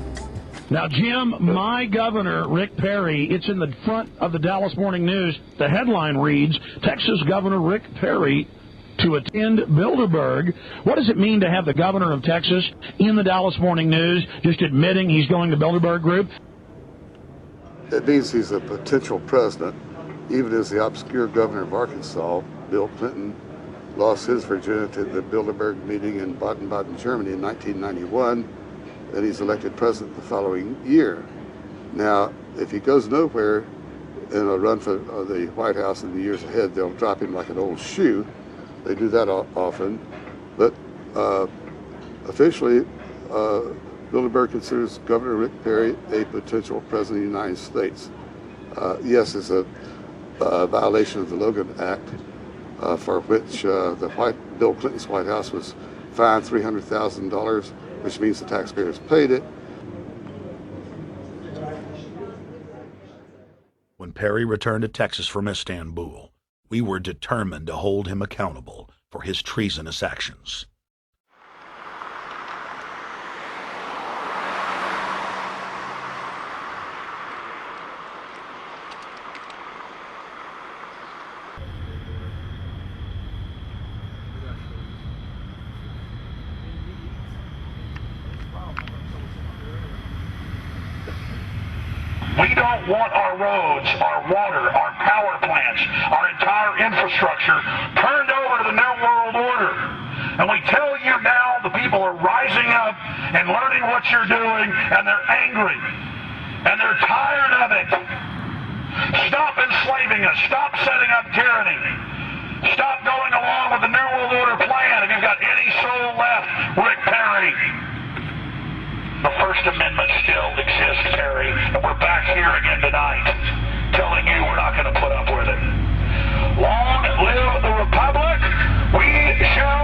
Now, Jim, my governor, Rick Perry, it's in the front of the Dallas Morning News. The headline reads, Texas Governor Rick Perry to attend Bilderberg. What does it mean to have the governor of Texas in the Dallas Morning News just admitting he's going to Bilderberg Group? It means he's a potential president, even as the obscure governor of Arkansas, Bill Clinton, lost his virginity at the Bilderberg meeting in Baden-Baden, Germany in 1991, and he's elected president the following year. Now, if he goes nowhere in a run for the White House in the years ahead, they'll drop him like an old shoe. They do that often, but officially, Bilderberg considers Governor Rick Perry a potential president of the United States. Yes, it's a violation of the Logan Act, for which Bill Clinton's White House was fined $300,000, which means the taxpayers paid it. When Perry returned to Texas from Istanbul, we were determined to hold him accountable for his treasonous actions. We don't want our roads, our water, our power plants, our entire infrastructure turned over to the New World Order. And we tell you now, the people are rising up and learning what you're doing, and they're angry. And they're tired of it. Stop enslaving us. Stop setting up tyranny. Stop going along with the New World Order plan. If you've got any soul left, Rick Perry. The First Amendment still exists, Perry, and we're back here again tonight telling you we're not going to put up with it. Long live the Republic! We shall